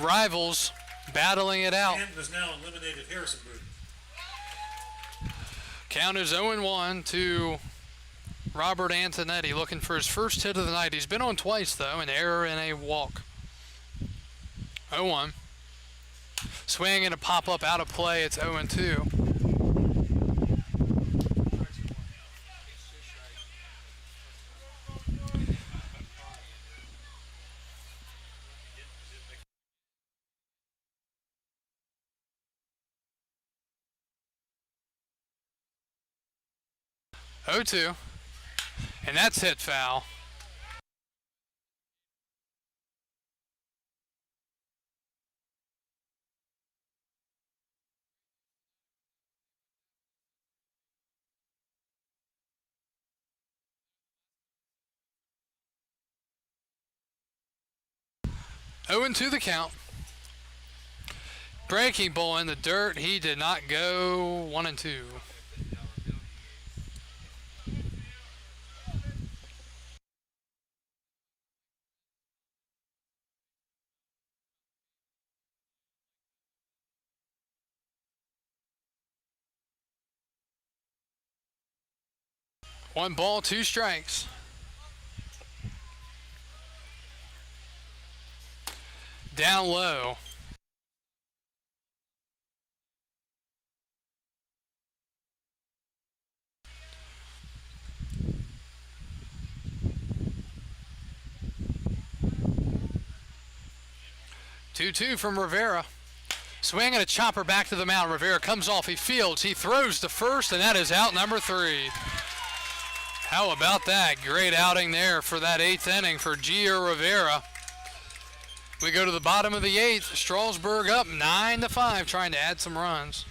rivals, battling it out. Stanton has now eliminated Harrisonburg. Count is 0-1 to Robert Antonetti, looking for his first hit of the night. He's been on twice, though, an error and a walk. 0-1. Swing and a pop-up out of play. It's 0-2. And that's hit foul. Oh, and 2 the count. Breaking ball in the dirt. He did not go. 1 and 2. One ball, 2 strikes. Down low. Two from Rivera. Swing and a chopper back to the mound. Rivera comes off. He fields. He throws to first, and that is out number 3. How about that? Great outing there for that 8th inning for Gio Rivera. We go to the bottom of the 8th. Strasburg up 9-5, trying to add some runs.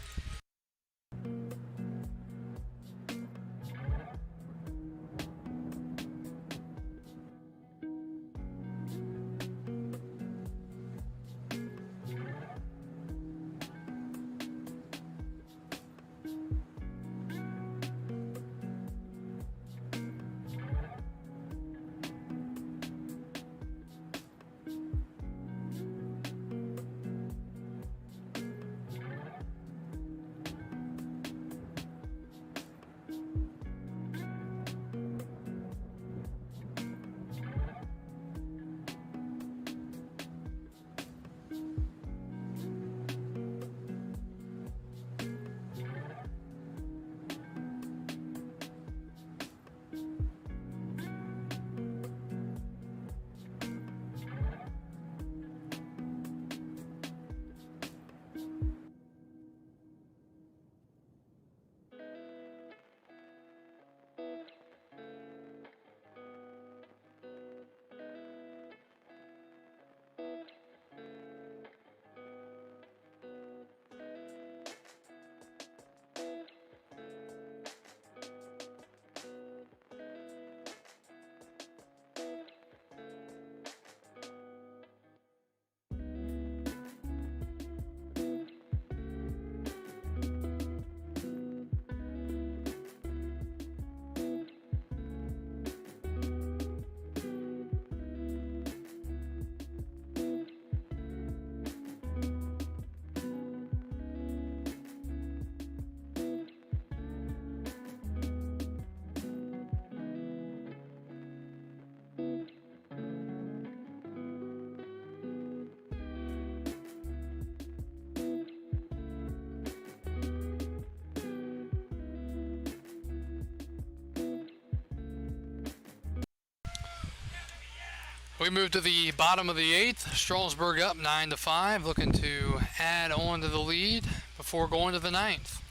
We move to the bottom of the 8th. Strasburg up 9-5, looking to add on to the lead before going to the 9th.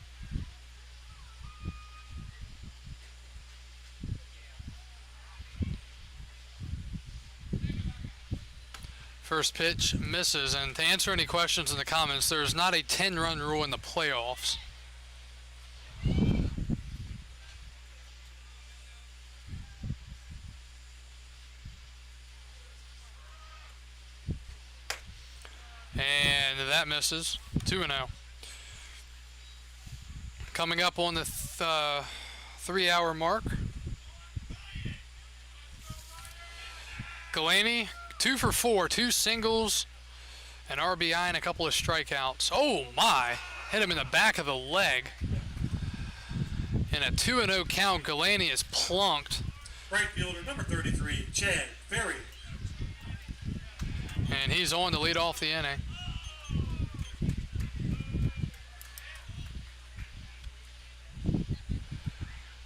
First pitch misses, and to answer any questions in the comments, there's not a 10-run rule in the playoffs. And that misses. 2-0. Coming up on the 3-hour mark. Galaney, 2 for 4, 2 singles, an RBI, and a couple of strikeouts. Oh my! Hit him in the back of the leg. In a 2-0 count, Galaney is plunked. Right fielder number 33, Chad Ferry. And he's on to lead off the inning.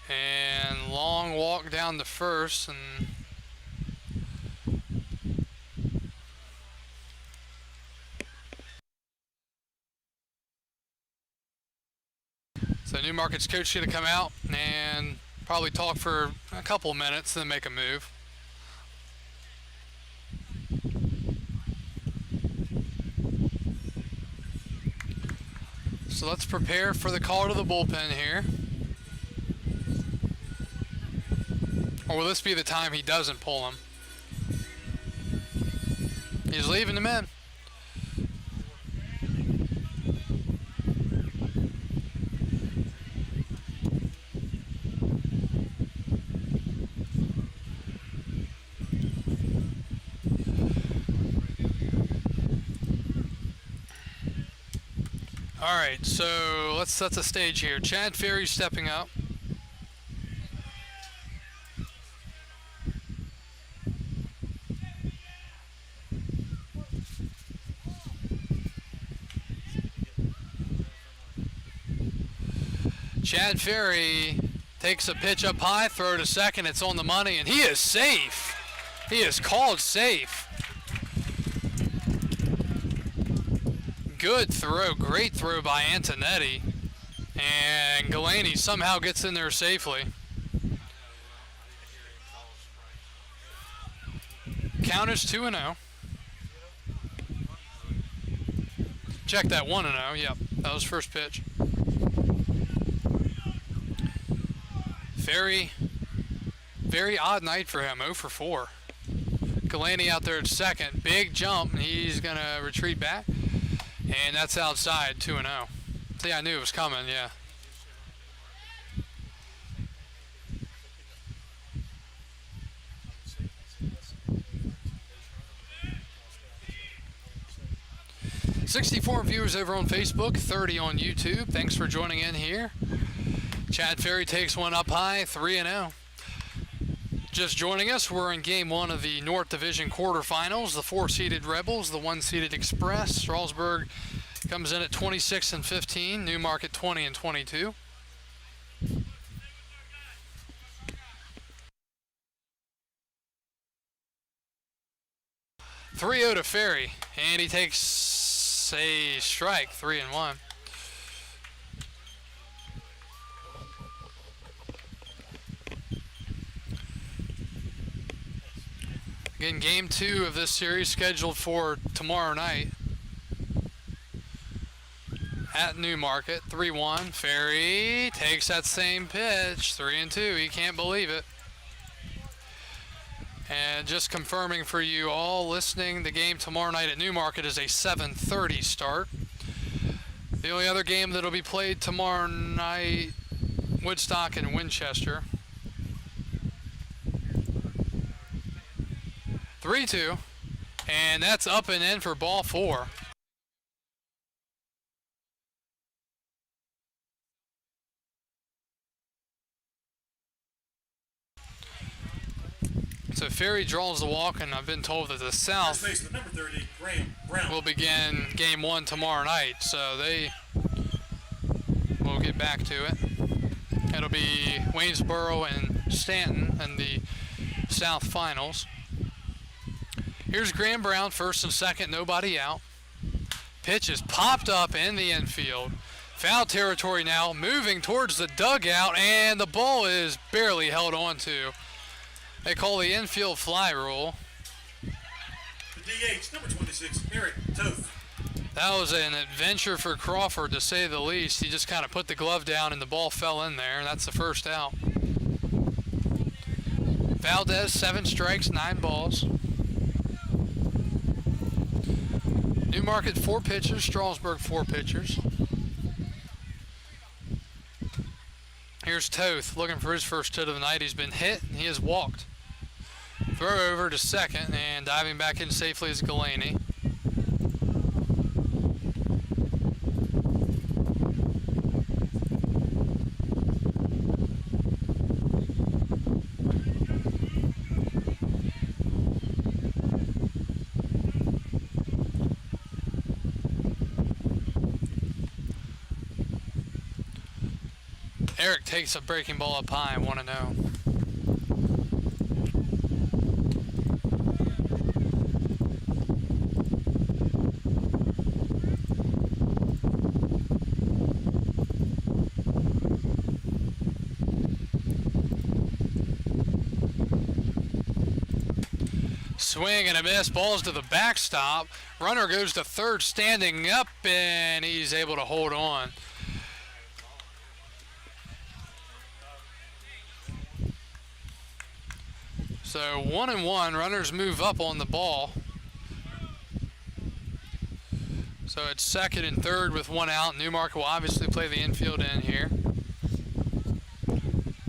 And long walk down to first, and so Newmarket's coach going to come out and probably talk for a couple of minutes, then make a move. So let's prepare for the call to the bullpen here. Or will this be the time he doesn't pull him? He's leaving him in. All right, so let's set the stage here. Chad Ferry stepping up. Chad Ferry takes a pitch up high, throw to second, it's on the money, and he is safe. He is called safe. Good throw, great throw by Antonetti. And Galaney somehow gets in there safely. Count is 2-0. Check that 1-0, yep, that was first pitch. Very odd night for him, 0 for 4. Galaney out there at second, big jump, and he's gonna retreat back. And that's outside, 2-0. See, I knew it was coming, yeah. #64 viewers over on Facebook, 30 on YouTube. Thanks for joining in here. Chad Ferry takes one up high, 3-0. Just joining us, we're in game 1 of the North Division quarterfinals. The 4-seeded Rebels, the 1-seeded Express. Strasburg comes in at 26-15. Newmarket 20-22. 3-0 to Ferry, and he takes a strike, 3-1. Again, game 2 of this series scheduled for tomorrow night at Newmarket. 3-1. Ferry takes that same pitch. 3-2. He can't believe it. And just confirming for you all listening, the game tomorrow night at Newmarket is a 7:30 start. The only other game that'll be played tomorrow night, Woodstock and Winchester. 3-2, and that's up and in for ball 4. So Ferry draws the walk, and I've been told that the South Number 30, Brown. will begin game 1 tomorrow night, so they will get back to it. It'll be Waynesboro and Stanton in the South finals. Here's Graham Brown, first and second, nobody out. Pitch is popped up in the infield. Foul territory now, moving towards the dugout, and the ball is barely held on to. They call the infield fly rule. The DH, number 26, Eric Toth. That was an adventure for Crawford, to say the least. He just kind of put the glove down and the ball fell in there. That's the first out. Valdez, 7 strikes, 9 balls. Newmarket, 4 pitchers. Strasburg, 4 pitchers. Here's Toth looking for his first hit of the night. He's been hit and he has walked. Throw over to second, and diving back in safely is Galaney. Eric takes a breaking ball up high, 1-0. Swing and a miss, balls to the backstop. Runner goes to third, standing up, and he's able to hold on. So 1-1, runners move up on the ball. So it's second and third with 1 out. Newmarket will obviously play the infield in here.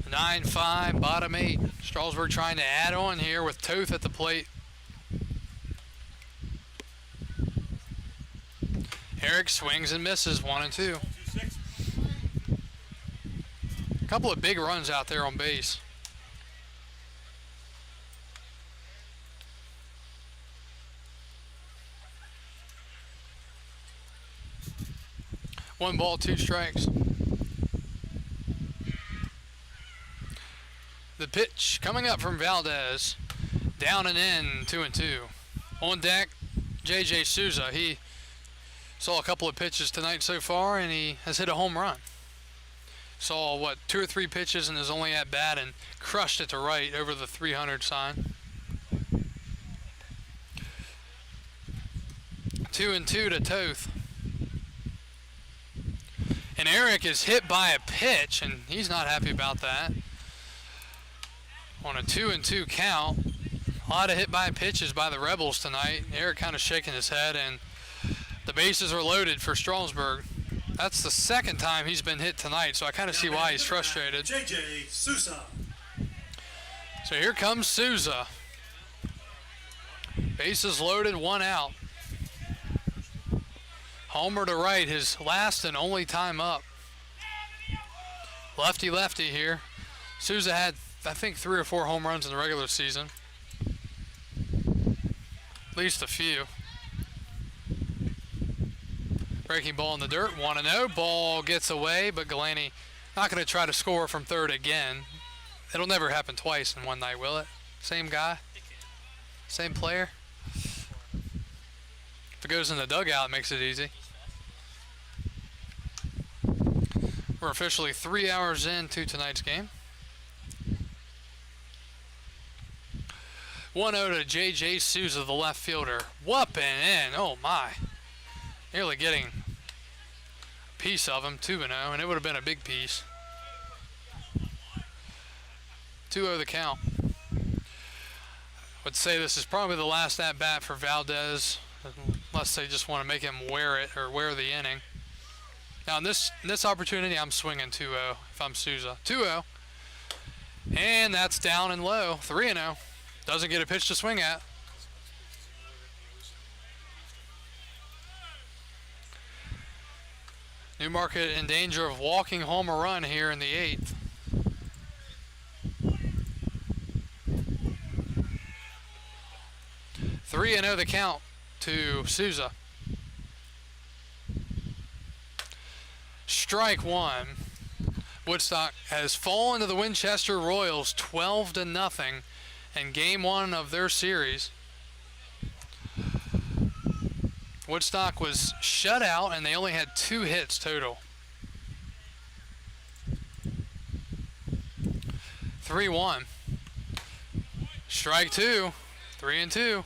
9-5, bottom 8. Strasburg trying to add on here with Toth at the plate. Eric swings and misses, 1-2. A couple of big runs out there on base. One ball, 2 strikes. The pitch coming up from Valdez. Down and in, 2-2. On deck, J.J. Souza. He saw a couple of pitches tonight so far, and he has hit a home run. Saw, 2 or 3 pitches in his only at bat and crushed it to right over the 300 sign. 2-2 to Toth. And Eric is hit by a pitch, and he's not happy about that. On a 2-2 count, a lot of hit by pitches by the Rebels tonight. Eric kind of shaking his head, and the bases are loaded for Strasburg. That's the second time he's been hit tonight, so I kind of see why he's frustrated. J.J. Souza. So here comes Souza. Bases loaded, 1 out. Homer to right, his last and only time up. Lefty-lefty here. Souza had, I think, 3 or 4 home runs in the regular season. At least a few. Breaking ball in the dirt, 1-0. Ball gets away, but Galaney not going to try to score from third again. It'll never happen twice in one night, will it? Same guy? Same player? If it goes in the dugout, it makes it easy. We're officially 3 hours into tonight's game. 1-0 to J.J. Souza, the left fielder. Whooping in. Oh, my. Nearly getting a piece of him. 2-0, and it would have been a big piece. 2-0 the count. Would say this is probably the last at-bat for Valdez, unless they just want to make him wear it or wear the inning. Now in this opportunity, I'm swinging 2-0 if I'm Souza. 2-0, and that's down and low. 3-0. Doesn't get a pitch to swing at. Newmarket in danger of walking home a run here in the 8th. Three and 0 the count to Souza. Strike one. Woodstock has fallen to the Winchester Royals 12-0 in game 1 of their series. Woodstock was shut out, and they only had 2 hits total. 3-1. Strike 2. 3-2.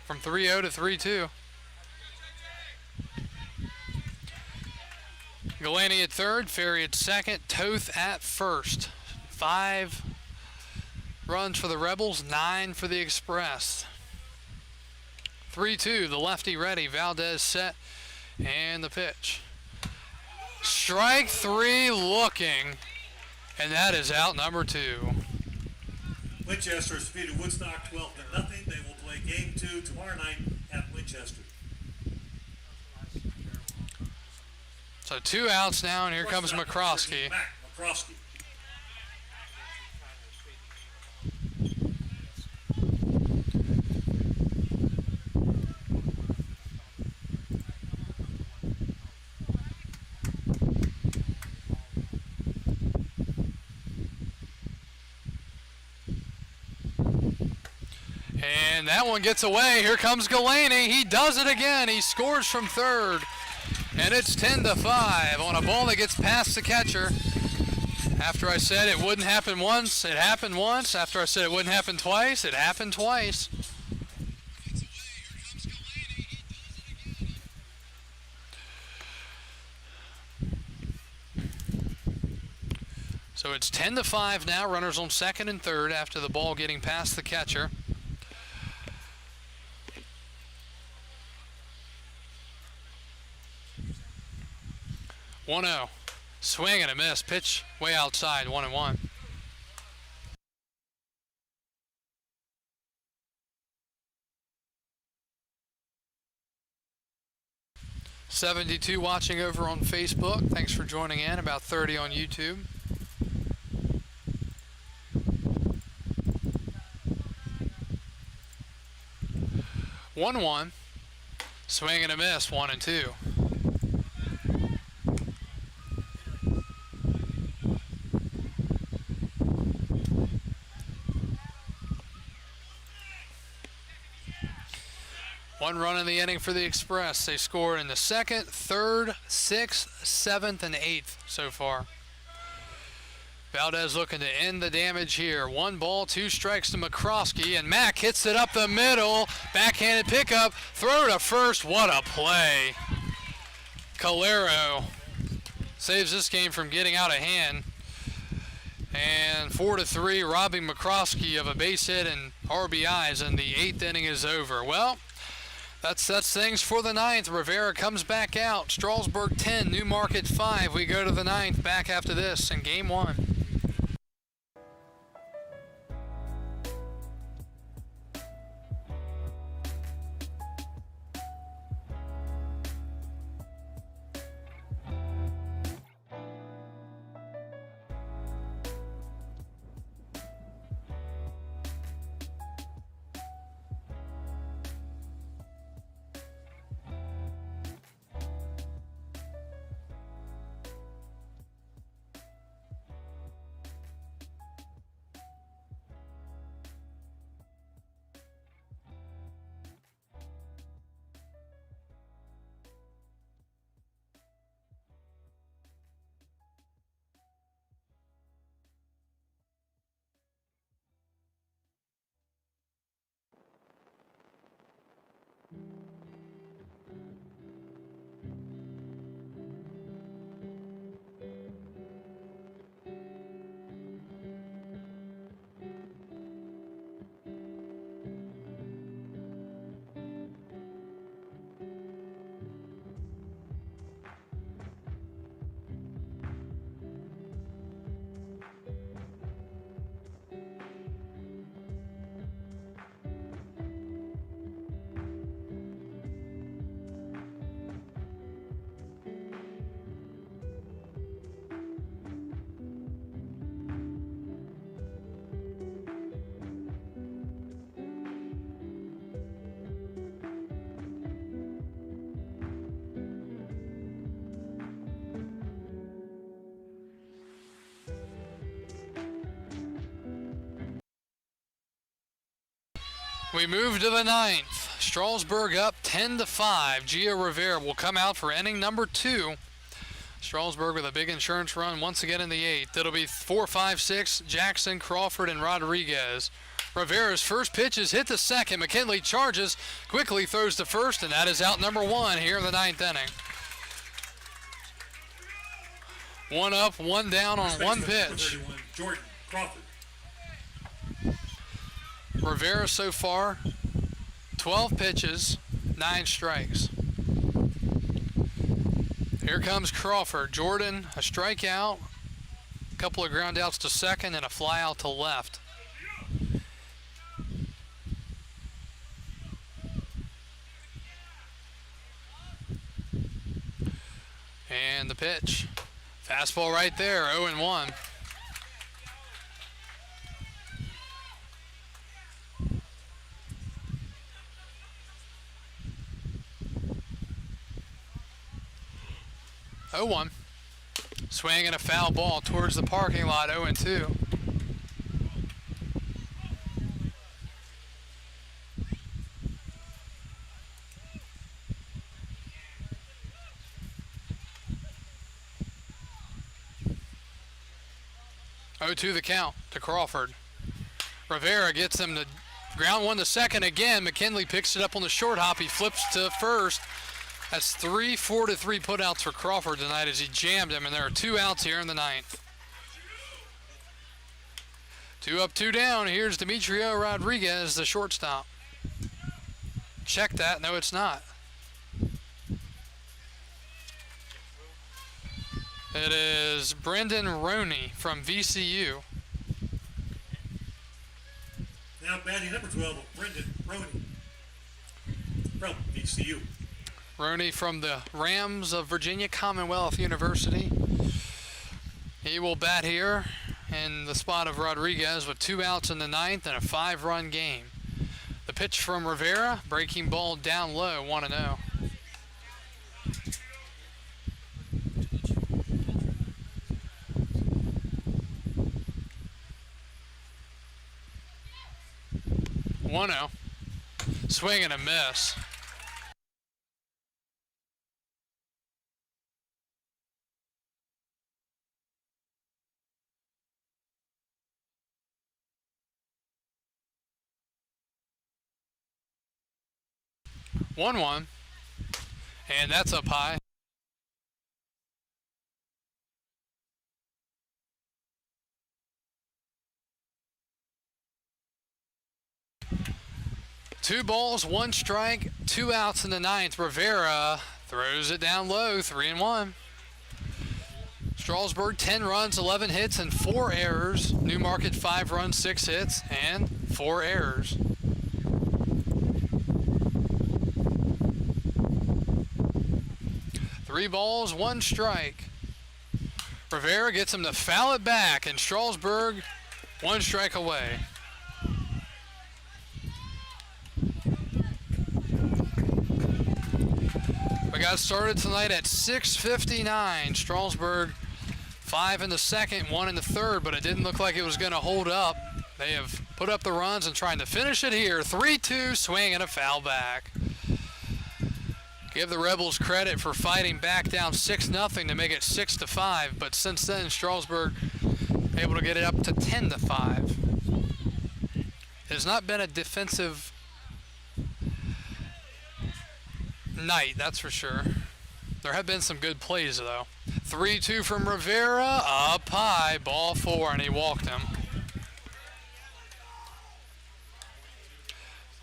From 3-0 to 3-2. Galaney at third, Ferry at second, Toth at first. 5 runs for the Rebels, 9 for the Express. 3-2, the lefty ready, Valdez set, and the pitch. Strike 3 looking, and that is out number 2. Winchester has defeated Woodstock 12-0. They will play game 2 tomorrow night at Winchester. So 2 outs now, and here comes McCroskey. McCroskey. And that one gets away. Here comes Galaney. He does it again. He scores from third. And it's 10-5 on a ball that gets past the catcher. After I said it wouldn't happen once, it happened once. After I said it wouldn't happen twice, it happened twice. So it's 10-5 now. Runners on second and third after the ball getting past the catcher. 1-0. Swing and a miss. Pitch way outside. 1-1. .72 watching over on Facebook. Thanks for joining in. About 30 on YouTube. .1-1. Swing and a miss. 1-2. One run in the inning for the Express. They score in the second, third, sixth, seventh, and eighth so far. Valdez looking to end the damage here. 1 ball, 2 strikes to McCroskey, and Mack hits it up the middle. Backhanded pickup, throw to first. What a play. Calero saves this game from getting out of hand. And 4-3, robbing McCroskey of a base hit and RBIs, and the 8th inning is over. Well, that's things for the 9th. Rivera comes back out. Strasburg 10, Newmarket 5. We go to the 9th. Back after this in game 1. We move to the 9th. Strasburg up 10-5. Gio Rivera will come out for inning number 2. Strasburg with a big insurance run once again in the 8th. It'll be 4, 5, 6, Jackson, Crawford, and Rodriguez. Rivera's first pitch is hit to second. McKinley charges, quickly throws to first, and that is out number 1 here in the 9th inning. 1 up, 1 down on 1 pitch. Jordan Crawford. Rivera so far, 12 pitches, 9 strikes. Here comes Crawford. Jordan, a strikeout, a couple of ground outs to second, and a fly out to left. And the pitch. Fastball right there, 0-1. Swing and a foul ball towards the parking lot, 0-2. The count to Crawford. Rivera gets him to ground 1 to second again. McKinley picks it up on the short hop. He flips to first. That's 3 4-3 putouts for Crawford tonight as he jammed him, and there are 2 outs here in the 9th. 2 up, 2 down. Here's Demetrio Rodriguez, the shortstop. Check that. No, it's not. It is Brendan Roney from VCU. Now batting number 12, Brendan Roney from VCU. Roney from the Rams of Virginia Commonwealth University. He will bat here in the spot of Rodriguez with 2 outs in the 9th and a 5-run game. The pitch from Rivera, breaking ball down low, 1-0. Swing and a miss. One, and that's up high. Two balls, 1 strike, 2 outs in the 9th. Rivera throws it down low, 3-1. Strasburg 10 runs, 11 hits, and 4 errors. Newmarket 5 runs, 6 hits, and 4 errors. Three balls, 1 strike. Rivera gets him to foul it back, and Strasburg 1 strike away. We got started tonight at 6:59. Strasburg 5 in the 2nd, 1 in the 3rd, but it didn't look like it was going to hold up. They have put up the runs and trying to finish it here. 3-2, swing and a foul back. Give the Rebels credit for fighting back down 6-0 to make it 6-5, but since then Strasburg able to get it up to 10-5. It has not been a defensive night, that's for sure. There have been some good plays though. 3-2 from Rivera, up high, ball 4, and he walked him.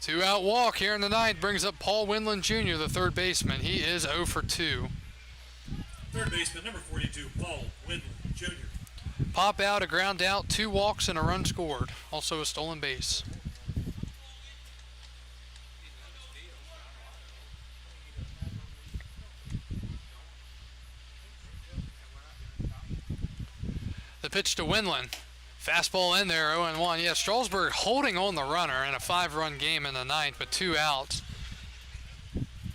2-out walk here in the 9th brings up Paul Winland Jr., the 3rd baseman. He is 0 for 2. 3rd baseman, number 42, Paul Winland Jr. Pop out, a ground out, 2 walks, and a run scored. Also a stolen base. The pitch to Winland. Fastball in there, 0-1. Yeah, Strasburg holding on the runner in a 5-run game in the 9th with 2 outs.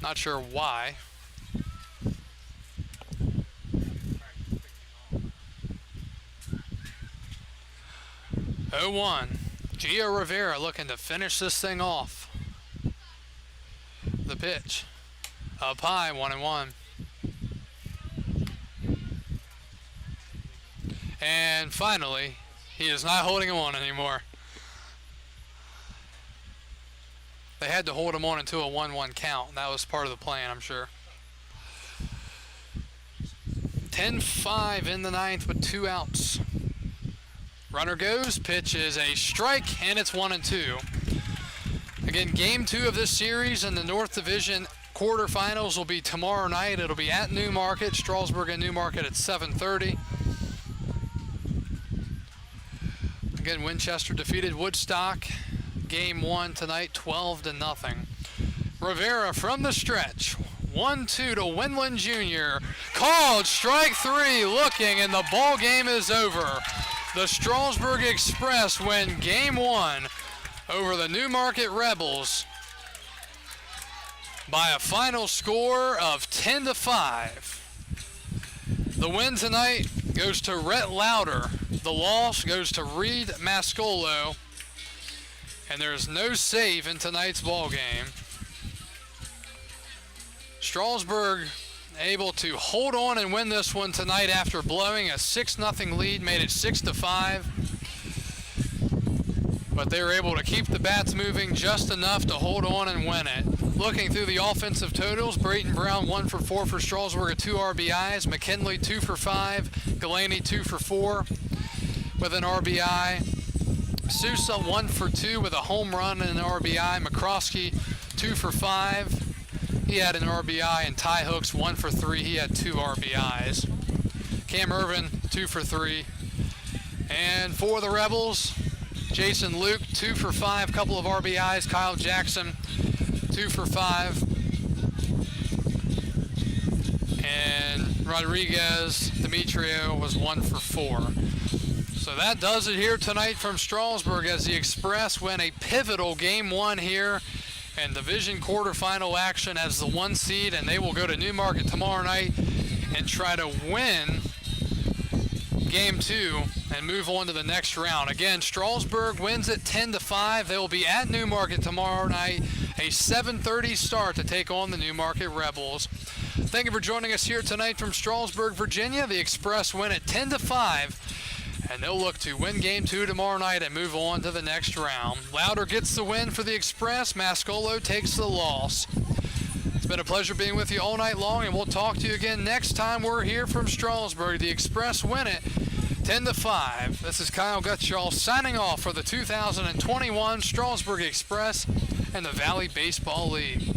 Not sure why. Oh, 0-1. Gio Rivera looking to finish this thing off. the pitch. Up high, 1-1. And finally, he is not holding him on anymore. They had to hold him on until a 1-1 count. That was part of the plan, I'm sure. 10-5 in the ninth with 2 outs. Runner goes, pitch is a strike, and it's 1-2. Again, game 2 of this series in the North Division quarterfinals will be tomorrow night. It'll be at Newmarket, Strasburg and Newmarket at 7:30. Again, Winchester defeated Woodstock. Game 1 tonight, 12-0. Rivera from the stretch. 1-2 to Winland Jr. Called strike 3, looking, and the ball game is over. The Strasburg Express win game 1 over the Newmarket Rebels by a final score of 10-5. The win tonight goes to Rhett Louder. The loss goes to Reed Mascolo. And there's no save in tonight's ball game. Strasburg able to hold on and win this one tonight after blowing a 6-0 lead, made it 6-5. But they were able to keep the bats moving just enough to hold on and win it. Looking through the offensive totals, Braden Brown 1 for 4 for Strasburg at 2 RBIs. McKinley 2 for 5. Galaney 2 for 4 with an RBI. Sousa 1 for 2 with a home run and an RBI. McCroskey 2 for 5. He had an RBI, and Ty Hooks 1 for 3. He had 2 RBIs. Cam Irvin 2 for 3. And for the Rebels, Jason Luke 2 for 5, couple of RBIs. Kyle Jackson 2 for 5. And Rodriguez Demetrio was 1 for 4. So that does it here tonight from Strasburg as the Express win a pivotal game 1 here and division quarterfinal action as the 1 seed, and they will go to Newmarket tomorrow night and try to win game 2 and move on to the next round. Again, Strasburg wins it 10-5. They will be at Newmarket tomorrow night, a 7:30 start to take on the Newmarket Rebels. Thank you for joining us here tonight from Strasburg, Virginia. The Express win it 10-5. And they'll look to win game 2 tomorrow night and move on to the next round. Louder gets the win for the Express. Mascolo takes the loss. It's been a pleasure being with you all night long, and we'll talk to you again next time we're here from Strasburg. The Express win it 10-5. This is Kyle Gutschall signing off for the 2021 Strasburg Express and the Valley Baseball League.